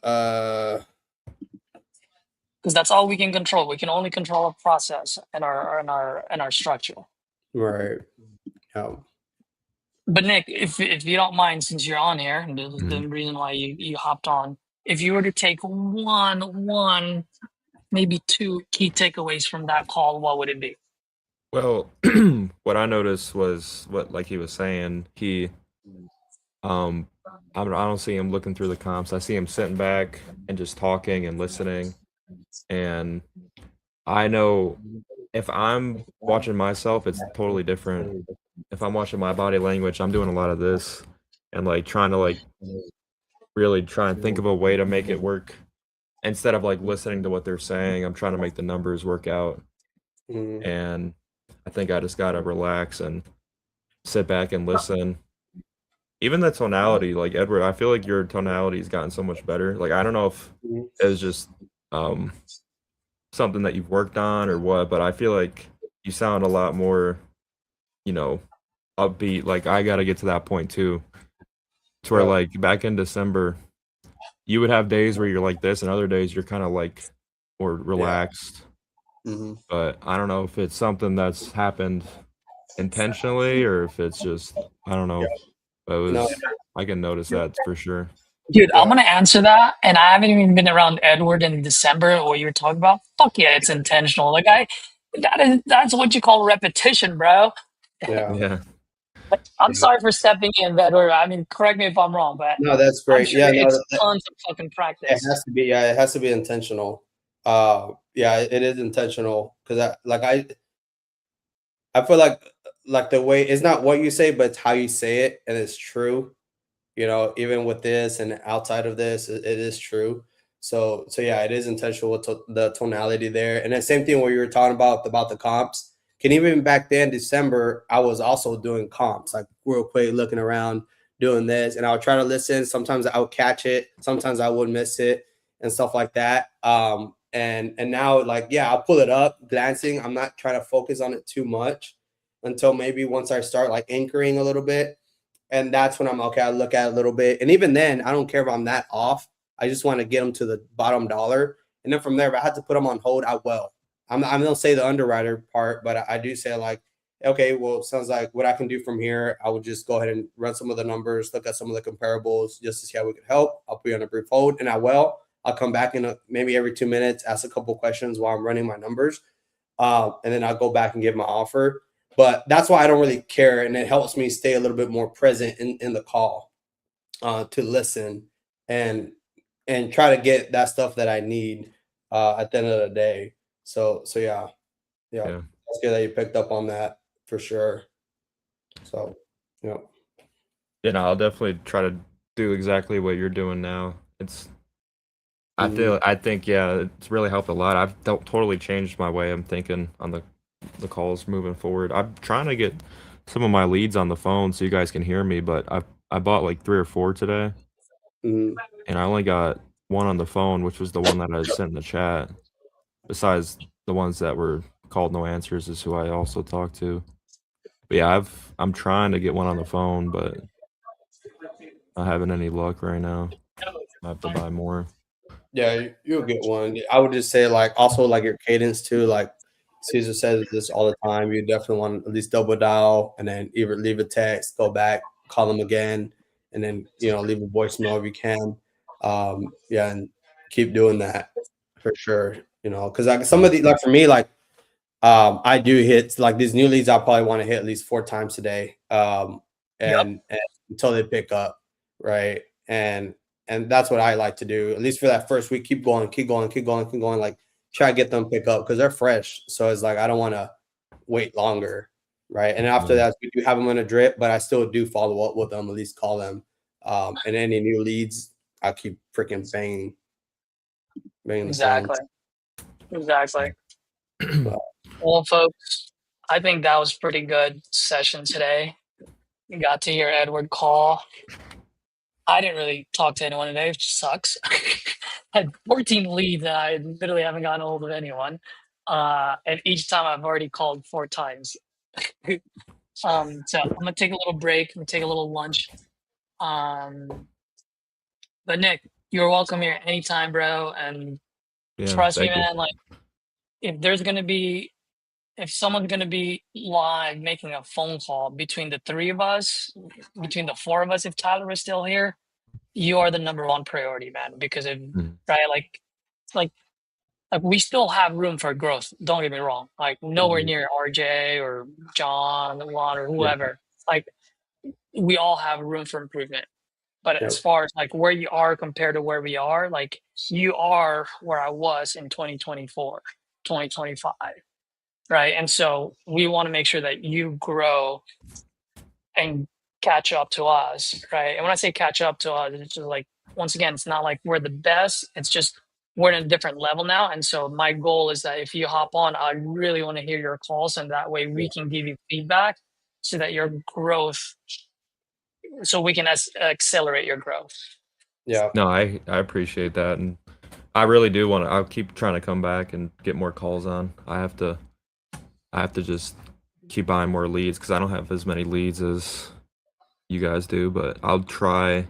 Because that's all we can control. We can only control our process and our structure. right. Yeah. But Nick, if you don't mind, since you're on here, and this is the reason why you hopped on, if you were to take one, maybe two key takeaways from that call, what would it be? Well, what I noticed was what, like he was saying, I don't see him looking through the comps. I see him sitting back and just talking and listening. And I know if I'm watching myself, it's totally different. If I'm watching my body language, I'm doing a lot of this and like trying to like really try and think of a way to make it work instead of like listening to what they're saying. I'm trying to make the numbers work out. Mm-hmm. And I think I just gotta relax and sit back and listen. Even the tonality, like Edward, I feel like your tonality's gotten so much better. Like I don't know if it was just something that you've worked on or what, but I feel like you sound a lot more, upbeat. Like I gotta get to that point too. To where like back in December, you would have days where you're like this and other days you're kind of like more relaxed. Mm-hmm. But I don't know if it's something that's happened intentionally or if it's just I don't know. But I can notice that for sure. Dude, I'm gonna answer that, and I haven't even been around Edward in December. What you were talking about? Fuck yeah, it's intentional. Like that's what you call repetition, bro. Yeah. I'm sorry for stepping in, Edward. I mean, correct me if I'm wrong, but No, that's I'm great. sure Yeah, no, it's tons of fucking it practice. has to be. Yeah, it has to be intentional. Yeah, it is intentional because I feel like the way it's not what you say, but it's how you say it, and it's true. Even with this and outside of this, it is true. So yeah, it is intentional with the tonality there, and the same thing where you were talking about the comps. Can even back then, December, I was also doing comps, like real quick, looking around, doing this, and I would try to listen. Sometimes I would catch it, sometimes I would miss it, and stuff like that. And now, like, yeah, I'll pull it up, glancing. I'm not trying to focus on it too much until maybe once I start like anchoring a little bit, and that's when I'm okay. I look at it a little bit, and even then, I don't care if I'm that off. I just want to get them to the bottom dollar, and then from there, if I had to put them on hold, I will. I don't say the underwriter part, but I do say like, okay, well, it sounds like what I can do from here. I would just go ahead and run some of the numbers, look at some of the comparables just to see how we could help. I'll put you on a brief hold, and I will. I'll come back in maybe every 2 minutes, ask a couple questions while I'm running my numbers, and then I'll go back and give my offer. But that's why I don't really care, and it helps me stay a little bit more present in the call, to listen and try to get that stuff that I need at the end of the day. So yeah. That's good that you picked up on that for sure. So I'll definitely try to do exactly what you're doing now. I think it's really helped a lot. I've totally changed my way I'm thinking on the calls moving forward. I'm trying to get some of my leads on the phone so you guys can hear me, but I bought like 3 or 4 today, and I only got one on the phone, which was the one that I sent in the chat. Besides the ones that were called no answers is who I also talked to. But yeah, I'm trying to get one on the phone, but not having any luck right now. I have to buy more. Yeah, you'll get one. I would just say like also like your cadence too. Like Caesar says this all the time. You definitely want to at least double dial and then either leave a text, go back, call them again, and then leave a voicemail if you can. And keep doing that for sure. Because like some of the like for me like I do hit like these new leads. I probably want to hit at least 4 times a day, and until they pick up, right? And that's what I like to do. At least for that first week, keep going, keep going, keep going, keep going. Like try to get them pick up because they're fresh. So it's like I don't want to wait longer, right? And after that, we do have them on a drip, but I still do follow up with them. At least call them. And any new leads, I keep freaking banging. Exactly. Well, folks, I think that was pretty good session today. You got to hear Edward call. I didn't really talk to anyone today, which sucks. Had 14 leads and I literally haven't gotten a hold of anyone. And each time I've already called 4 times. So I'm gonna take a little break, I'm gonna take a little lunch. But Nick, you're welcome here anytime, bro. And trust me, man, like if someone's gonna be live making a phone call between the 3 of us, between the 4 of us, if Tyler was still here, you are the number 1 priority, man. Because right, like we still have room for growth. Don't get me wrong. Like nowhere near RJ or John, Juan, or whoever. Like we all have room for improvement. But as far as like where you are compared to where we are, like you are where I was in 2024, 2025. Right. And so we want to make sure that you grow and catch up to us. Right. And when I say catch up to us, it's just like, once again, it's not like we're the best. It's just we're in a different level now. And so my goal is that if you hop on, I really want to hear your calls. And that way we can give you feedback so that your growth, so we can accelerate your growth. Yeah. No, I appreciate that. And I really do want to, I'll keep trying to come back and get more calls on. I have to just keep buying more leads because I don't have as many leads as you guys do, but I'll try.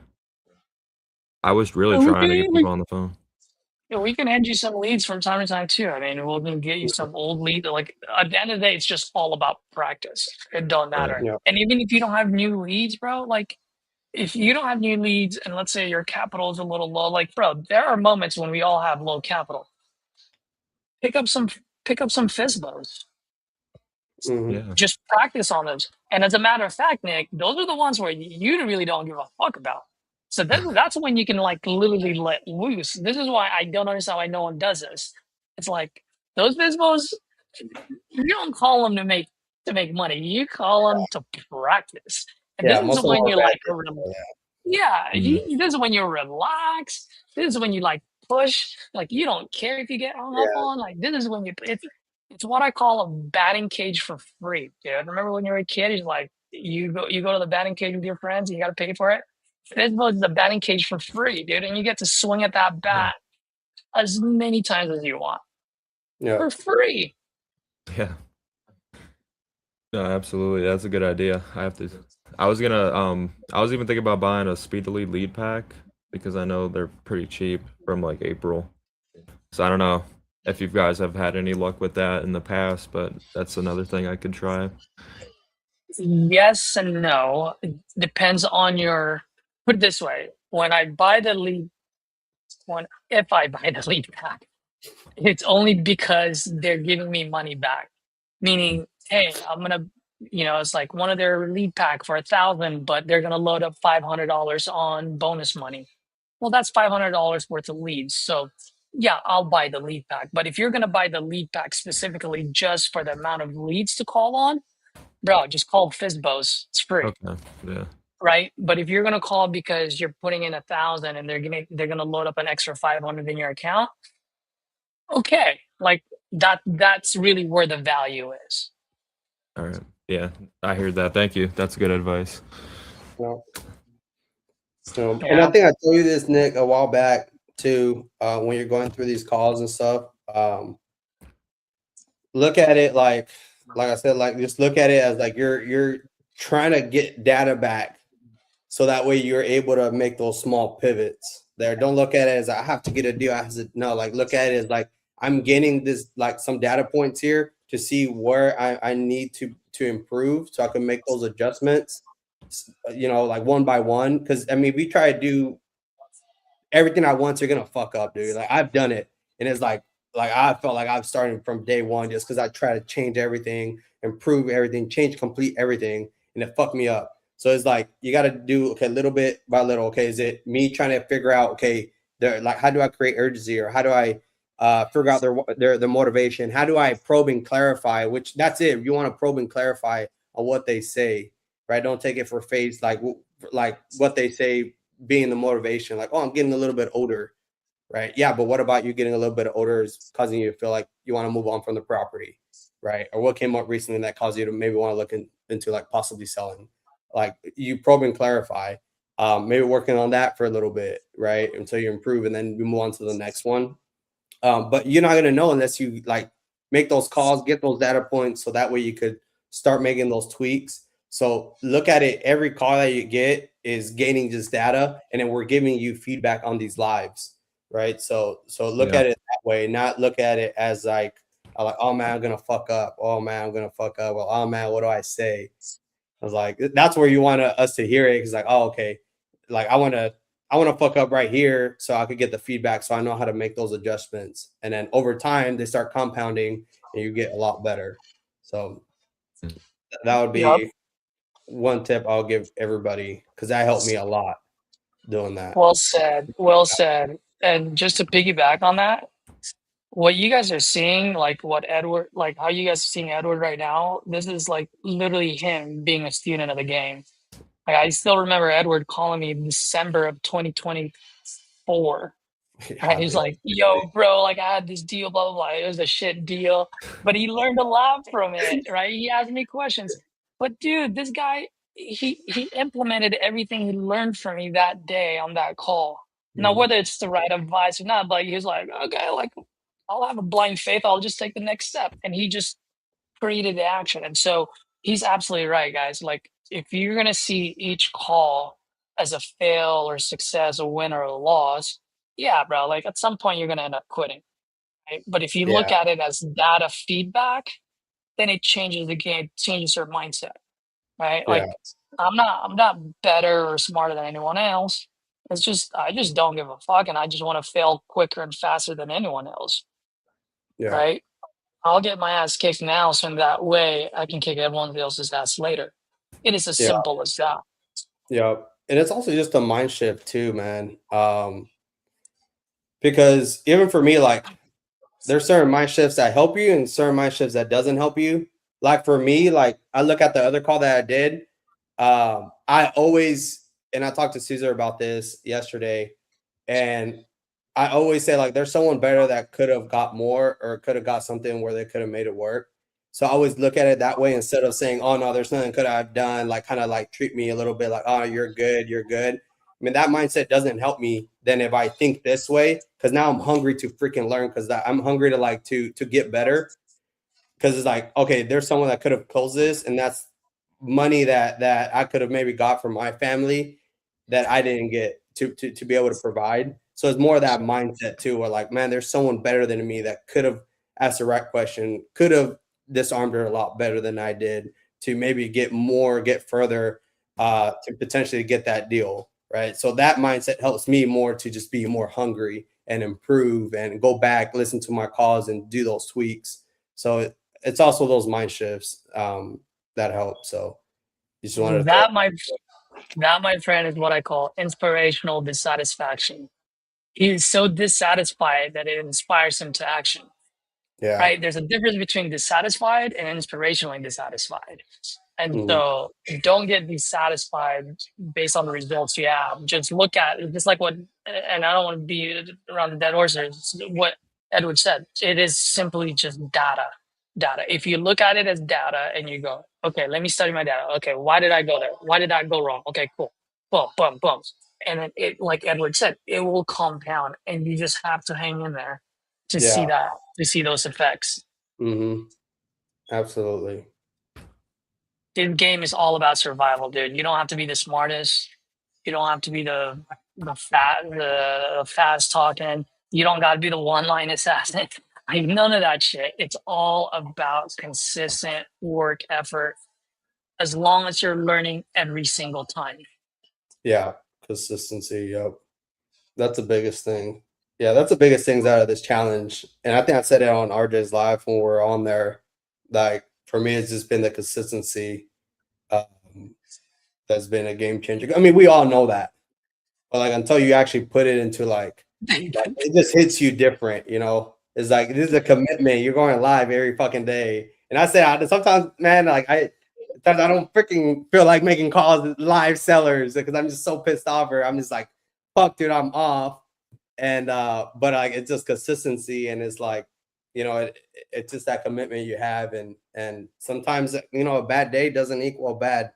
I was really trying to get people on the phone. Yeah, we can hand you some leads from time to time too. I mean, we'll get you some old leads. Like at the end of the day, it's just all about practice. It don't matter. Right. Yeah. And even if you don't have new leads, bro, like if you don't have new leads and let's say your capital is a little low, like bro, there are moments when we all have low capital. Pick up some FISBOs. Mm-hmm. Just practice on those. And as a matter of fact, Nick, those are the ones where you really don't give a fuck about. So that's when you can like literally let loose. This is why I don't understand why no one does this. It's like those FISBOs, you don't call them to make money. You call them to practice. And Yeah, this most is of when them you're are like, bad. this is when you're relaxed. This is when you like push. Like you don't care if you get hung up on. Like this is when It's what I call a batting cage for free, dude. Remember when you were a kid? It's like you go to the batting cage with your friends and you got to pay for it. Fistball is the batting cage for free, dude, and you get to swing at that bat as many times as you want Yeah. for free. Yeah. No, absolutely. That's a good idea. I was even thinking about buying a Speedily lead pack because I know they're pretty cheap from like April. So I don't know if you guys have had any luck with that in the past, but that's another thing I could try. Yes and no. It depends on your. Put it this way: when I buy the lead, if I buy the lead pack, it's only because they're giving me money back. Meaning, hey, I'm gonna, it's like one of their lead pack for 1,000, but they're gonna load up $500 on bonus money. Well, that's $500 worth of leads. So, yeah, I'll buy the lead pack. But if you're gonna buy the lead pack specifically just for the amount of leads to call on, bro, just call Fizbos. It's free, Okay. Yeah. right? But if you're gonna call because you're putting in 1,000 and they're gonna load up an extra 500 in your account, okay, like that's really where the value is. All right. Yeah, I hear that. Thank you. That's good advice. Well, and Yeah. I think I told you this, Nick, a while back too. When you're going through these calls and stuff, look at it like I said, like just look at it as like you're trying to get data back, so that way you're able to make those small pivots. There, don't look at it as I have to get a deal. I have to, no, like look at it as like I'm getting this like some data points here to see where I need to improve, so I can make those adjustments. Like one by one. Because I mean, we try to do everything at once, you're gonna fuck up, dude. Like I've done it, and it's like I felt like I've started from day one just because I try to change everything, improve everything, complete everything, and it fucked me up. So it's like you got to do little bit by little. Okay, is it me trying to figure out like how do I create urgency, or how do I figure out their motivation? How do I probe and clarify? Which that's it. You want to probe and clarify on what they say, right? Don't take it for face like what they say being the motivation, like, oh, I'm getting a little bit older, right? Yeah, but what about you getting a little bit older is causing you to feel like you want to move on from the property, right? Or what came up recently that caused you to maybe want to look into like possibly selling? Like you probe and clarify, maybe working on that for a little bit, right? Until you improve, and then you move on to the next one. But you're not gonna know unless you like make those calls, get those data points, so that way you could start making those tweaks. So look at it. Every call that you get is gaining just data, and then we're giving you feedback on these lives, right? So look at it that way, not look at it as like, oh man, I'm gonna fuck up. Oh man, I'm gonna fuck up. Well, oh man, what do I say? I was like, that's where you want us to hear it. Cause like, oh, okay. Like I want to fuck up right here so I could get the feedback, so I know how to make those adjustments. And then over time they start compounding and you get a lot better. So that would be one tip I'll give everybody, because that helped me a lot doing that. Well said. Well said. And just to piggyback on that, what you guys are seeing, like what Edward, like how you guys are seeing Edward right now, this is like literally him being a student of the game. Like I still remember Edward calling me in December of 2024. And he's like, yo, bro, like I had this deal, blah, blah, blah. It was a shit deal. But he learned a lot from it, right? He asked me questions. But dude, this guy, he implemented everything he learned from me that day on that call. Now, whether it's the right advice or not, but he was like, okay, like I'll have a blind faith, I'll just take the next step. And he just created the action. And so he's absolutely right, guys. Like if you're gonna see each call as a fail or success, a win or a loss, yeah, bro, like at some point you're gonna end up quitting. Right? But if you look at it as data feedback, then it changes the game, changes your mindset. Right? Yeah. Like I'm not better or smarter than anyone else. It's just I just don't give a fuck, and I just want to fail quicker and faster than anyone else. Yeah. Right? I'll get my ass kicked now, so in that way I can kick everyone else's ass later. It is as simple as that. Yeah. And it's also just a mind shift too, man. Because even for me, like there's certain mind shifts that help you and certain mind shifts that doesn't help you. Like for me, like I look at the other call that I did. I always, and I talked to Caesar about this yesterday, and I always say like there's someone better that could have got more or could have got something where they could have made it work. So I always look at it that way instead of saying, oh no, there's nothing could I've done, like kind of like treat me a little bit like, oh, you're good, you're good. I mean, that mindset doesn't help me then if I think this way, because now I'm hungry to freaking learn because I'm hungry to like to get better. Because it's like, okay, there's someone that could have closed this, and that's money that I could have maybe got from my family that I didn't get to be able to provide. So it's more of that mindset too, where like, man, there's someone better than me that could have asked the right question, could have disarmed her a lot better than I did to maybe get more, get further, to potentially get that deal, right? So that mindset helps me more to just be more hungry and improve and go back, listen to my calls and do those tweaks. So it's also those mind shifts that help. So you just wanted to That my friend is what I call inspirational dissatisfaction. He is so dissatisfied that it inspires him to action. yeah. Right? There's a difference between dissatisfied and inspirationally dissatisfied. And so don't get dissatisfied based on the results you have. Just look at it, just like what, and I don't want to be around the dead horses, what Edward said. It is simply just data. Data. If you look at it as data and you go, okay, let me study my data. Okay, why did I go there? Why did I go wrong? Okay, cool. Boom, boom, boom. And then it, like Edward said, it will compound and you just have to hang in there to see that, to see those effects. Absolutely. This game is all about survival, dude. You don't have to be the smartest. You don't have to be the fast talking. You don't got to be the one line assassin. Like none of that shit. It's all about consistent work effort. As long as you're learning every single time. Yeah, consistency. Yep, that's the biggest thing. Yeah, that's the biggest things out of this challenge. And I think I said it on RJ's live when we were on there. Like for me, it's just been the consistency that's been a game changer. I mean, we all know that, but like until you actually put it into like it just hits you different, you know. It's like this is a commitment. You're going live every fucking day. And I say sometimes, man, like sometimes I don't freaking feel like making calls live sellers because I'm just so pissed off or I'm just like, fuck, dude, I'm off. And but like it's just consistency and it's like, you know, it's just that commitment you have and sometimes you know a bad day doesn't equal a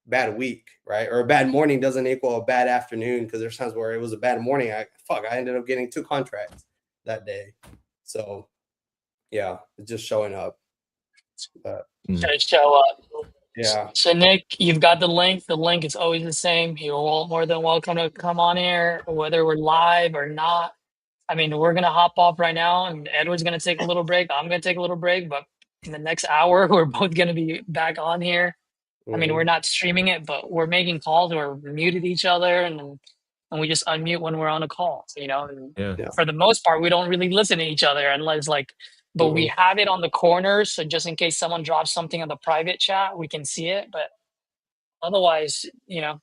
bad week, right? Or a bad morning doesn't equal a bad afternoon because there's times where it was a bad morning. I ended up getting 2 contracts that day. So yeah, it's just showing up. Just show up. Yeah. So Nick, you've got the link. The link is always the same. You're more than welcome to come on here, whether we're live or not. I mean, we're gonna hop off right now, and Edward's gonna take a little break. I'm gonna take a little break, but in the next hour, we're both gonna be back on here. I mean, we're not streaming it, but we're making calls. We're muted each other, and we just unmute when we're on a call. You know, and for the most part, we don't really listen to each other unless like. But we have it on the corners, so just in case someone drops something on the private chat, we can see it. But otherwise, you know,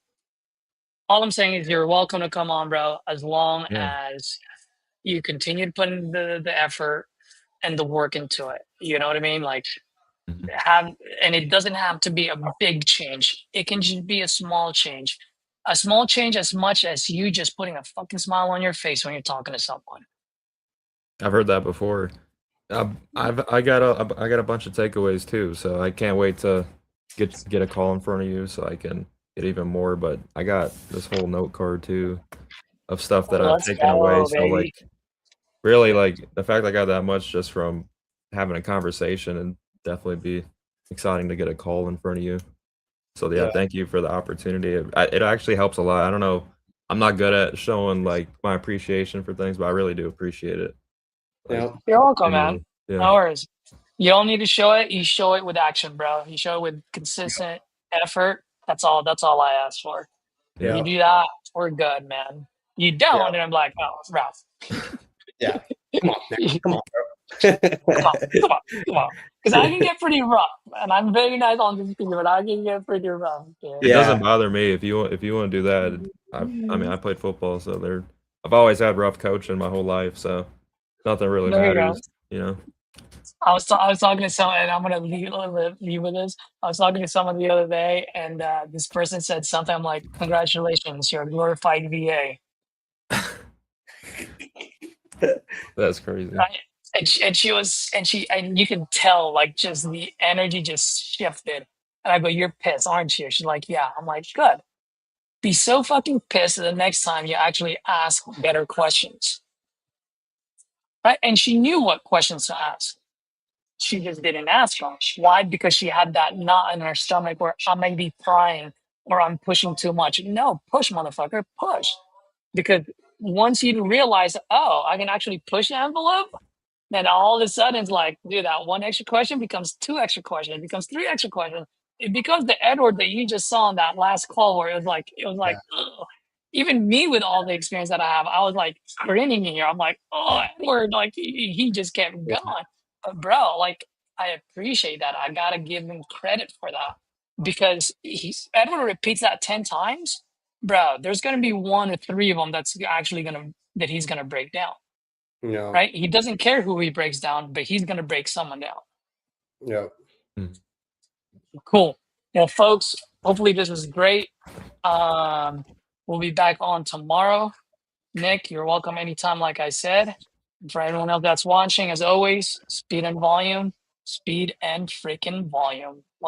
all I'm saying is you're welcome to come on, bro, as long as you continue to put in the effort and the work into it. You know what I mean? Like and it doesn't have to be a big change. It can just be a small change. A small change as much as you just putting a fucking smile on your face when you're talking to someone. I've heard that before. I got a bunch of takeaways too, so I can't wait to get a call in front of you so I can get even more. But I got this whole note card too of stuff that I've taken away. So like really like the fact I got that much just from having a conversation and definitely be exciting to get a call in front of you. So yeah, thank you for the opportunity. It actually helps a lot. I don't know. I'm not good at showing like my appreciation for things, but I really do appreciate it. Like, you're welcome, man. No worries. You don't need to show it. You show it with action, bro. You show it with consistent effort. That's all I ask for. Yeah. You do that, we're good, man. You don't, and I'm like, oh, Ralph. Yeah. Come on, man. Come on, bro. Come on. Because I can get pretty rough, and I'm very nice on this video, but I can get pretty rough. It doesn't bother me if you want to do that. I mean, I played football, so I've always had rough coaching my whole life, so nothing really matters, you know. I was talking to someone, and I'm gonna leave with this. I was talking to someone the other day, and this person said something. I'm like, "Congratulations, you're a glorified VA." That's crazy. Right? And you can tell like just the energy just shifted. And I go, "You're pissed, aren't you?" She's like, "Yeah." I'm like, "Good. Be so fucking pissed the next time you actually ask better questions." Right? And she knew what questions to ask. She just didn't ask them. Why? Because she had that knot in her stomach where I may be prying or I'm pushing too much. No, push, motherfucker, push. Because once you realize, oh, I can actually push the envelope, then all of a sudden it's like, dude, that one extra question becomes two extra questions, it becomes three extra questions. It becomes the Edward that you just saw in that last call where it was like, ugh. Even me with all the experience that I have, I was like grinning in here. I'm like, oh, Edward, like he just kept going. But bro, like I appreciate that. I gotta give him credit for that because Edward repeats that 10 times, bro. There's gonna be one or three of them that he's gonna break down. Yeah. Right? He doesn't care who he breaks down, but he's gonna break someone down. Yeah. Cool. Well, folks, hopefully this was great. We'll be back on tomorrow. Nick, you're welcome anytime, like I said. For everyone else that's watching, as always, speed and volume, speed and freaking volume. Let's